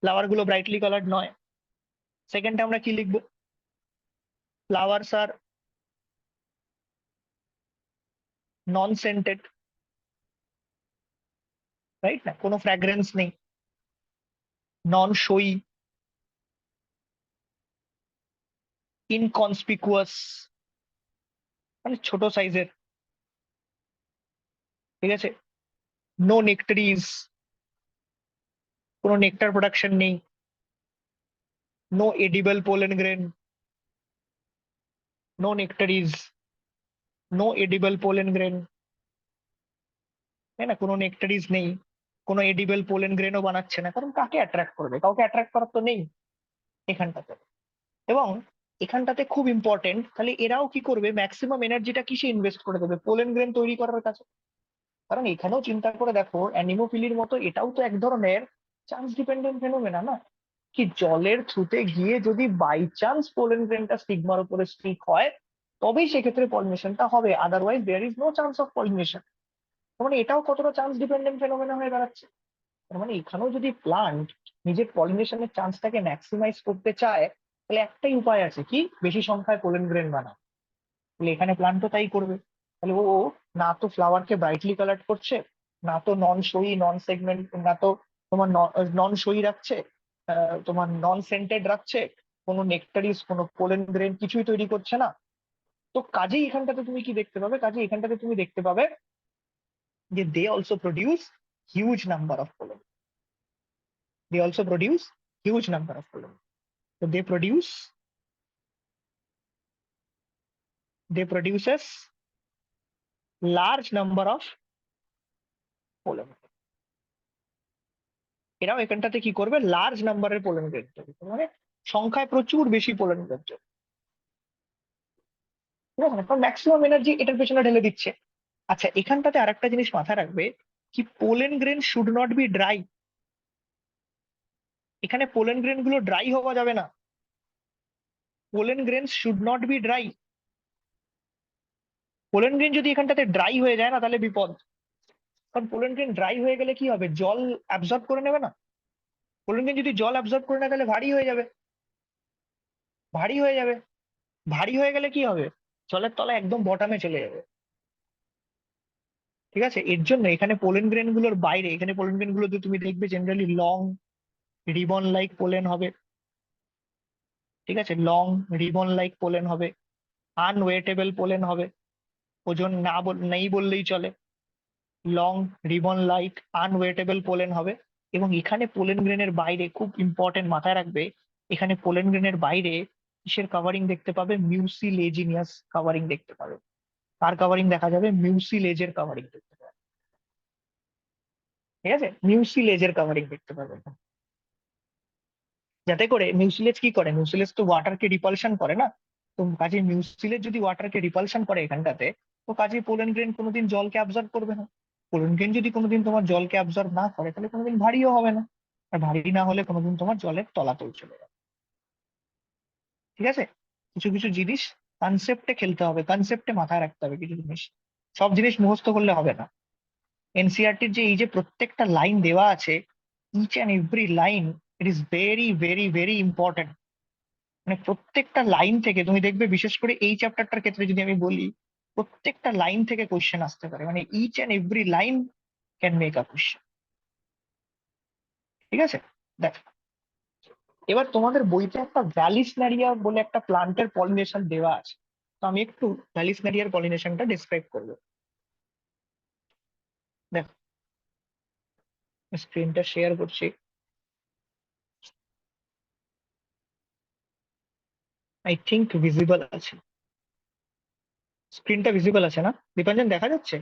Flower গুলো ব্রাইটলি কালার্ড নয়। সেকেন্ডে আমরা কি লিখবো, ফ্লাওয়ার্স আর নন সেন্টেড, রাইট না, কোনো ফ্র্যাগ্রেন্স নেই, নন শোই, ইনকনসপিকুয়াস, মানে ছোট সাইজের, ঠিক আছে, নো নেক্টারিজ, কোনো নেক্টার প্রোডাকশন নেই, no edible pollen grain, no nectaries, no edible pollen grain, তাই না, কোনো নেক্টারিজ নেই, কোনো এডিবল পোলেন গ্রেনও বানাচ্ছে না, কারণ কাকে অ্যাট্রাক্ট করবে, কাউকে অ্যাট্রাক্ট করার তো নেই এখানটাতে। এবং এখানটাতে খুব ইম্পর্টেন্ট, তাহলে এরাও কি করবে, ম্যাক্সিমাম এনার্জিটা কিসে ইনভেস্ট করে দেবে, পোলেন গ্রেন তৈরি করার কাছে। কারণ এখানেও চিন্তা করে দেখো, অ্যানিমোফিলির মতো এটাও তো এক ধরনের চান্স ডিপেন্ডেন্ট ফেনোমেনা না, কি জলের থ্রুতে গিয়ে যদি বাই চান্স পোলেন গ্রেনটা স্টিগমার উপরে স্টিক হয়, তবেই সেক্ষেত্রে পলিনেশনটা হবে, otherwise there is no chance of pollination. মানে এটাও কতটা চান্স ডিপেন্ডেন্ট ফেনোমেনা হয়ে দাঁড়াচ্ছে। তার মানে এখানেও যদি প্লান্ট নিজের পলিনেশনের চান্সটাকে ম্যাক্সিমাইজ করতে চায়, তাহলে একটাই উপায় আছে, কি বেশি সংখ্যায় পোলেন গ্রেন বানানো। তাহলে এখানে প্লান্টও তাই করবে। তাহলে ও না তো ফ্লাওয়ারকে ব্রাইটলি কালার করছে, না তো নন শোই, নন সেগমেন্ট, না তো তোমার নন শোই রাখছে, তোমার নন সেন্টেড রাখছে, কোনো নেক্টারিস, কোনো পোলেন গ্রেন কিছুই তৈরি করছে না। তো কাজেই এখানটাতে তুমি কি দেখতে পাবে, কাজে এখানটাতে তুমি দেখতে পাবে যে they also produce huge number of pollen, they also produce huge number of pollen. So they produce they produces large number of pollen. এরাও এখানটাতে কি করবে, লার্জ নাম্বারের পোলেন গ্রেন তৈরি করবে, মানে সংখ্যায় প্রচুর বেশি পোলেন গ্রেন, ঠিক আছে, কারণ ম্যাক্সিমাম এনার্জি এটার পেছনে ঢেলে দিচ্ছে। আচ্ছা, এখানটাতে আরেকটা জিনিস মাথায় রাখবে, কি pollen grain should not be dry. এখানে পোলেন গ্রেন গুলো ড্রাই হওয়া যাবে না। Pollen grain should not be dry. Pollen grain যদি এখানটাতে ড্রাই হয়ে যায় না, তাহলে বিপদ। কারণ পোলেন গ্রেন ড্রাই হয়ে গেলে কি হবে, জল অ্যাবজর্ব করে নেবে না। পোলেন গ্রেন যদি জল অ্যাবজর্ব করে নেয়, তাহলে ভারী হয়ে যাবে। ভারী হয়ে যাবে, ভারী হয়ে গেলে কি হবে, জলের তলায় একদম বটামে চলে যাবে। ঠিক আছে, এর জন্য এখানে পোলেন গ্রেন গুলোর বাইরে, এখানে পোলেন গ্রেন গুলো তুমি দেখবে generally long ribbon like pollen হবে। ঠিক আছে, লং রিবন লাইক পোলেন হবে, আনওয়েটেবল পোলেন হবে, ওজন নেই বললেই চলে। লং রিবন লাইক আনওয়েটেবল পোলেন হবে। এবং এখানে পোলেন গ্রেনের বাইরে খুব ইম্পর্টেন্ট মাথায় রাখবে, এখানে পোলেন গ্রেনের বাইরে কিসের কাভারিং দেখতে পাবে, মিউসিলেজিনিয়াস কাভারিং দেখতে পাবে। কার কাভারিং দেখা যাবে, মিউসিলেজের কাভারিং দেখতে পাবে। ঠিক আছে, মিউসিলেজের কাভারিং দেখতে পাবে, যাতে করে মিউসিলেজ কি করে, মিউসিলেজ তো ওয়াটারকে রিপালশন করে না। তো কাজে মিউসিলেজ যদি ওয়াটারকে রিপালশন করে এখানটাতে, তো কাজে পোলেন গ্রেন কোনোদিন জলকে অ্যাবজর্ব করবে না। পোলেন গ্রেন যদি কোনোদিন তোমার জলকে অ্যাবজর্ব না করে, তাহলে কোনোদিন ভারীও হবে না। আর ভারী না হলে কোনোদিন তোমার জলের তলাতেও চলে যাবে। ঠিক আছে, কিছু কিছু জিনিস কনসেপ্টে খেলতে হবে, কনসেপ্টে মাথায় রাখতে হবে কিছু জিনিস, সব জিনিস মুখস্থ করলে হবে না। এনসিইআরটির যে এই যে প্রত্যেকটা লাইন দেওয়া আছে, each and every line, it is very very very important. মানে প্রত্যেকটা লাইন থেকে তুমি দেখবে, বিশেষ করে এই চ্যাপ্টারটার ক্ষেত্রে যদি আমি বলি, প্রত্যেকটা লাইন থেকে কোশ্চেন আসতে পারে, মানে each and every line can make a question. ঠিক আছে, দেখ, এবার তোমাদের বইতে একটা ভ্যালিসনারিয়া বলে একটা প্লান্টের পলিনেশন দেওয়া আছে, তো আমি একটু ভ্যালিসনারিয়ার পলিনেশনটা ডিসক্রাইব করবো। দেখ, স্ক্রিনটা শেয়ার করছি। আই থিঙ্ক ভিজিবল আছে, স্ক্রিনটা ভিজিবল আছে না দীপাঞ্জন, দেখা যাচ্ছে?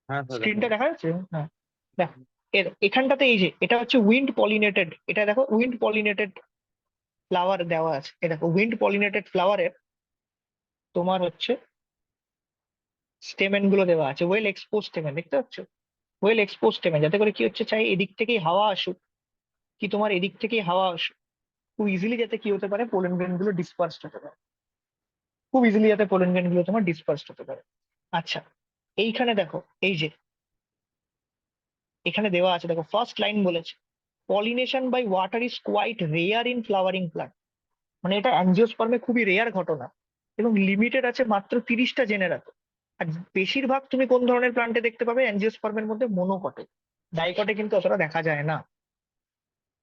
হ্যাঁ স্যার দেখা স্ক্রিনটা যাচ্ছে। দেখা যাচ্ছে? হ্যাঁ, দেখো, এখানটাতে এই যে এটা হচ্ছে উইন্ড পলিনেটেড, এটা দেখো উইন্ড পলিনেটেড ফ্লাওয়ার দেওয়া আছে। এই দেখো, উইন্ড পলিনেটেড ফ্লাওয়ারের তোমার হচ্ছে স্টেমেন গুলো দেওয়া আছে, ওয়েল এক্সপোজ স্টেমেন, দেখতে পাচ্ছ? ওয়েল এক্সপোজ স্টেমেন, যাতে করে কি হচ্ছে, চাই এদিক থেকেই হাওয়া আসুক, কি তোমার এদিক থেকেই হাওয়া আসুক, খুব ইজিলি যাতে কি হতে পারে, পোলেন গ্রেন গুলো ডিসপার্সড হতে পারে, খুব ইজিলি যাতে পোলেন গ্রেন গুলো তোমার ডিসপার্সড হতে পারে। আচ্ছা, এইখানে দেখো, এই যে এখানে দেওয়া আছে, দেখো ফার্স্ট লাইন বলেছে, pollination by water is quite rare in flowering plant. মানে এটা অ্যাঞ্জিওস্পার্মে খুবই রেয়ার ঘটনা, এবং লিমিটেড আছে মাত্র 30টা, জেনে রাখো। আর বেশিরভাগ তুমি কোন ধরনের প্লান্টে দেখতে পাবে, অ্যাঞ্জিওস্পার্মের মধ্যে মনোকটে, ডাইকটে কিন্তু অতটা দেখা যায় না।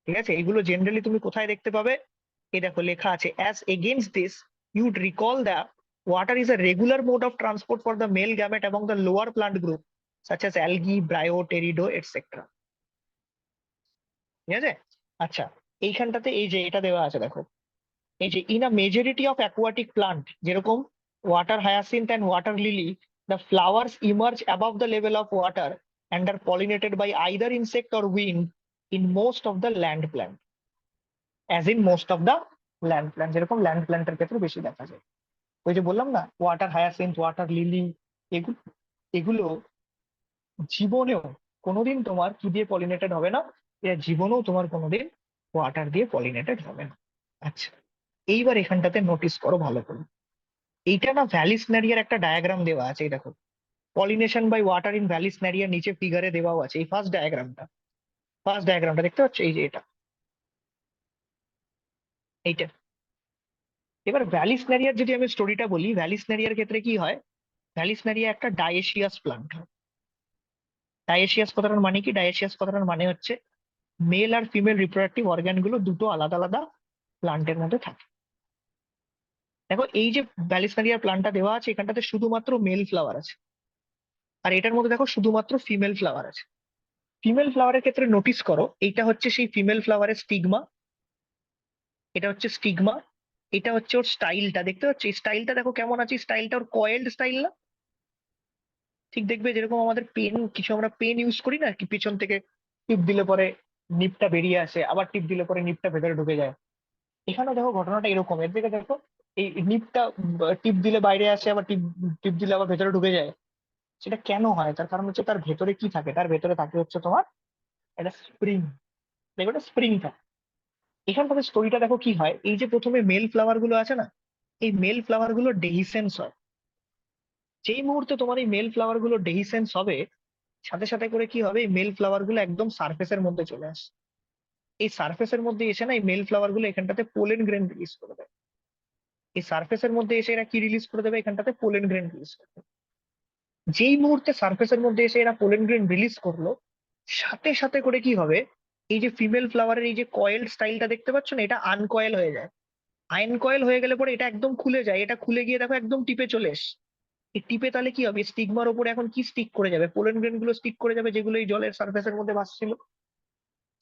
ঠিক আছে, এগুলো জেনারেলি তুমি কোথায় দেখতে পাবে, এই দেখো লেখা আছে, as against this ইউড recall the water is a regular mode of transport for the male gamete among the lower plant group such as algae, brio, pterido, etc. ঠিক আছে, আচ্ছা, এইখানটাতে এই যে এটা দেওয়া আছে, দেখো, এই যে in a majority of aquatic plant, যেরকম water hyacinth and water lily, the flowers emerge above the level of water and are pollinated by either insect or wind in most of the land plant, as in most of the land plant, যেরকম land প্ল্যান্টের ক্ষেত্রে বেশি দেখা যায়। ওই যে বললাম না, ওয়াটার হায়াসিন্থ, ওয়াটার লিলি, এগুলো এগুলো জীবনেও কোনোদিন তোমার কি দিয়ে পলিনেটেড হবে না, এরা জীবনেও তোমার কোনোদিন ওয়াটার দিয়ে পলিনেটেড হবে না। আচ্ছা, এইবার এখানটাতে নোটিস করো ভালো করে, এইটা না ভ্যালিসনারিয়ার একটা ডায়াগ্রাম দেওয়া আছে, এই দেখো, পলিনেশন বাই ওয়াটার ইন ভ্যালিসনারিয়া নিচে ফিগারে দেওয়াও আছে, এই ফার্স্ট ডায়াগ্রামটা দেখতে পাচ্ছ, এই যে এটা, এইটা। এবার ভ্যালিসনারিয়ার যদি আমি স্টোরিটা বলি, ভ্যালিসনারিয়ার ক্ষেত্রে কি হয়, ভ্যালিসনারিয়া একটা ডায়েশিয়াস প্লান্ট হয়। ডায়েশিয়াস কথাটার মানে কি, ডায়েশিয়াস কথাটার মানে হচ্ছে মেল আর ফিমেল রিপ্রোডাক্টিভ অর্গান গুলো দুটো আলাদা আলাদা প্লান্টের মধ্যে থাকে। দেখো, এই যে ভ্যালিসনারিয়ার প্লান্টটা দেওয়া আছে, এখানটাতে শুধুমাত্র মেল ফ্লাওয়ার আছে, আর এটার মধ্যে দেখো শুধুমাত্র ফিমেল ফ্লাওয়ার আছে। ফিমেল ফ্লাওয়ারের ক্ষেত্রে নোটিস করো, এইটা হচ্ছে সেই ফিমেল ফ্লাওয়ারের স্টিগমা, এটা হচ্ছে স্টিগমা, এটা হচ্ছে ওর স্টাইলটা, দেখতে পাচ্ছ এই স্টাইলটা দেখো কেমন আছে, স্টাইলটা ওর কয়েলড স্টাইল না? ঠিক দেখবে যেরকম আমাদের পেন, কিছু আমরা পেন ইউজ করি না, কি পিছন থেকে টিপ দিলে পরে নিপটা বেরিয়ে আসে, আবার টিপ দিলে পরে নিপটা ভেতরে ঢুকে যায়। এখানে দেখো ঘটনাটা এরকম, এর দিকে দেখো, এই নিপটা টিপ দিলে বাইরে আসে, আবার টিপ টিপ দিলে আবার ভেতরে ঢুকে যায়। সেটা কেন হয়? তার কারণ হচ্ছে তার ভেতরে কি থাকে, তার ভেতরে থাকে হচ্ছে তোমার একটা স্প্রিং, দেখো একটা স্প্রিং থাকে। এখানটাতে স্টোরিটা দেখো কি হয়, এই যে প্রথমে মেল ফ্লাওয়ার গুলো আছে না, এই মেল ফ্লাওয়ার গুলো ডেহিসেন্স হয়। যেই মুহূর্তে তোমার এই মেল ফ্লাওয়ার গুলো ডেহিসেন্স হবে, সাথে সাথে করে কি হবে, এই মেল ফ্লাওয়ার গুলো একদম সার্ফেসের মধ্যে চলে আসে। এই সার্ফেসের মধ্যে এসে না এই মেল ফ্লাওয়ার গুলো এখানটাতে পোলেন গ্রেন রিলিজ করে দেয়। এই সার্ফেসের মধ্যে এসে এরা কি রিলিজ করে দেবে, এখানটাতে পোলেন গ্রেন রিলিজ করে দেবে। যেই মুহূর্তে সার্ফেসের মধ্যে এসে এরা পোলেন গ্রেন রিলিজ করলো, সাথে সাথে করে কি হবে, এই যে ফিমেল ফ্লাওয়ারের এই যে কয়েল স্টাইলটা দেখতে পাচ্ছ না, এটা আনকয়েল হয়ে যায়। আনকয়েল হয়ে গেলে পরে এটা একদম খুলে যায়, এটা খুলে গিয়ে দেখো একদম টিপে চলে এস। এই টিপে তাহলে কি হবে, স্টিগমার উপরে এখন কি স্টিক করে যাবে, পোলেন গ্রেন গুলো স্টিক করে যাবে, যেগুলো এই জলের সার্ফেসের মধ্যে ভাসছিল।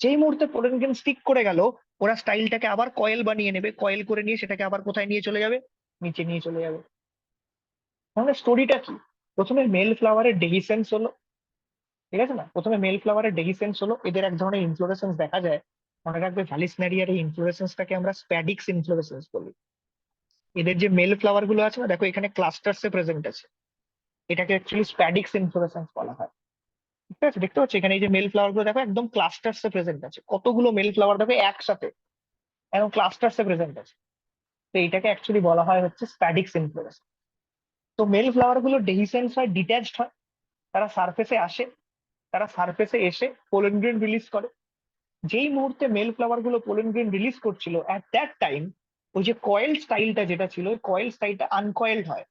যেই মুহূর্তে পোলেন গ্রেন স্টিক করে গেল, ওরা স্টাইলটাকে আবার কয়েল বানিয়ে নেবে, কয়েল করে নিয়ে সেটাকে আবার কোথায় নিয়ে চলে যাবে, নিচে নিয়ে চলে যাবে। তাহলে স্টোরিটা কি, প্রথমে মেল ফ্লাওয়ারের ডেহিসেন্স হলো, ঠিক আছে না, প্রথমে মেল ফ্লাওয়ারের ডেহিসেন্স হলো, এদের এক ধরনের ইনফ্লোরেসেন্স দেখা যায়। মনে রাখবে ভ্যালিসনেরিয়ার এই ইনফ্লোরেসেন্সটাকে আমরা স্প্যাডিক্স ইনফ্লোরেসেন্স বলি। এদের যে মেল ফ্লাওয়ার গুলো আছে না, দেখো এখানে ক্লাস্টার্সে প্রেজেন্ট আছে, এটাকে অ্যাকচুয়ালি স্প্যাডিক্স ইনফ্লোরেসেন্স বলা হয়। ঠিক আছে, দেখতে পাচ্ছ এখানে এই যে মেল ফ্লাওয়ার গুলো দেখো একদম ক্লাস্টার্সে প্রেজেন্ট আছে, কতগুলো মেল ফ্লাওয়ার দেখো একসাথে একদম ক্লাস্টার্সে প্রেজেন্ট আছে। তো এইটাকে অ্যাকচুয়ালি বলা হয় হচ্ছে স্প্যাডিক্স ইনফ্লোরেসেন্স। তো মেল ফ্লাওয়ার গুলো ডেহিসেন্স হয়, ডিট্যাচড হয়, তারা সার্ফেসে আসে, তারা সার্ফেসে এসে পোলেন গ্রেন রিলিজ করে। যেই মুহূর্তে মেল ফ্লাওয়ার গুলো পোলেন গ্রেন রিলিজ করছিল, অ্যাট দ্যাট টাইম ওই যে কয়েল স্টাইলটা যেটা ছিল, ওই কয়েল স্টাইলটা আনকয়েলড হয়।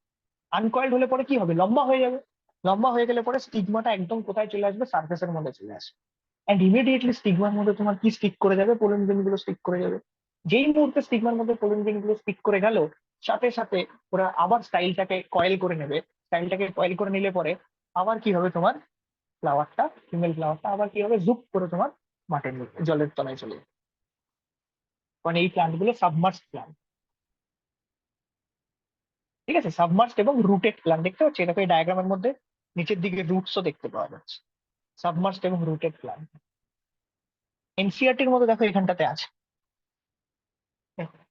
আনকয়েলড হলে পরে কি হবে, লম্বা হয়ে যাবে। লম্বা হয়ে গেলে পরে স্টিগমাটা একদম কোথায় চলে আসবে, সার্ফেসের মধ্যে চলে আসবে। অ্যান্ড ইমিডিয়েটলি স্টিগমার মধ্যে তোমার কি স্টিক করে যাবে, পোলেন গ্রেন গুলো স্টিক করে যাবে। যেই মুহূর্তে স্টিগমার মধ্যে পোলেন গ্রেন গুলো স্টিক করে গেল, সাথে সাথে ওরা আবার স্টাইলটাকে কয়েল করে নেবে। স্টাইলটাকে কয়েল করে নিলে পরে আবার কি হবে, তোমার ফ্লাওয়ারটা, ফিমেল ফ্লাওয়ারটা আবার কি হবে, জুপ করে তোমার মাটির নিচে জলের তলায় চলে যাবে। কারণ এই প্ল্যান্ট গুলো সাবমার্স প্ল্যান্ট, ঠিক আছে, সাবমার্সড এবং রুটেড প্ল্যান্ট, দেখতে পাচ্ছি দেখো এই ডায়াগ্রামের মধ্যে নিচের দিকে রুটসও দেখতে পাওয়া যাচ্ছে। সাবমার্সড এবং রুটেড প্ল্যান্ট এনসিআরটির মধ্যে দেখো এখানটাতে আছে।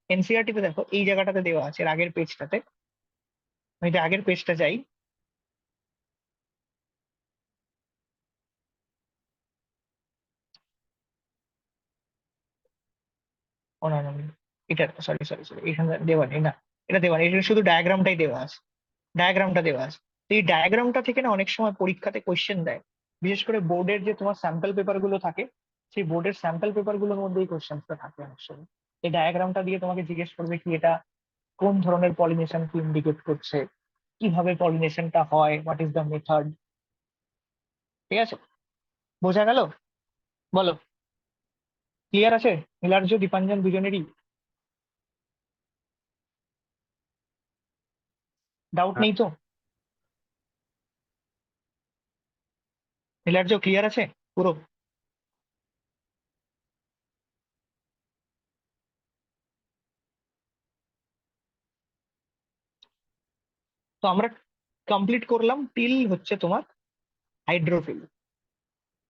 এনসিআরটি তে দেখো এই জায়গাটাতে দেওয়া আছে, এর আগের পেজটাতে, আমি যদি আগের পেজটা যাই, ও না না না, এটা সরি সরি সরি, এখানে দেওয়া নেই না, এটা দেওয়া নেই, এটা শুধু ডায়াগ্রামটাই দেওয়া আছে, ডায়াগ্রামটা দেওয়া আছে। তো এই ডায়াগ্রামটা থেকে না অনেক সময় পরীক্ষাতে কোয়েশ্চেন দেয়, বিশেষ করে বোর্ডের যে তোমার স্যাম্পল পেপার গুলো থাকে, সেই বোর্ডের স্যাম্পল পেপার গুলোর মধ্যে এই কোয়েশ্চেনটা থাকে অনেক সময়। এই ডায়াগ্রামটা দিয়ে তোমাকে জিজ্ঞেস করবে কি এটা কোন ধরনের পলিনেশন কে ইন্ডিকেট করছে, কিভাবে পলিনেশনটা হয়, হোয়াট ইজ দ্য মেথড। ঠিক আছে, বোঝা গেল? বলো, ক্লিয়ার আছে? নীলার্য দীপাঞ্জন দুজনেরই ডাউট হ্যাঁ, নেই তো? নীলার্য ক্লিয়ার আছে পুরো? তো আমরা কমপ্লিট করলাম টিল হচ্ছে তোমার হাইড্রোফিল।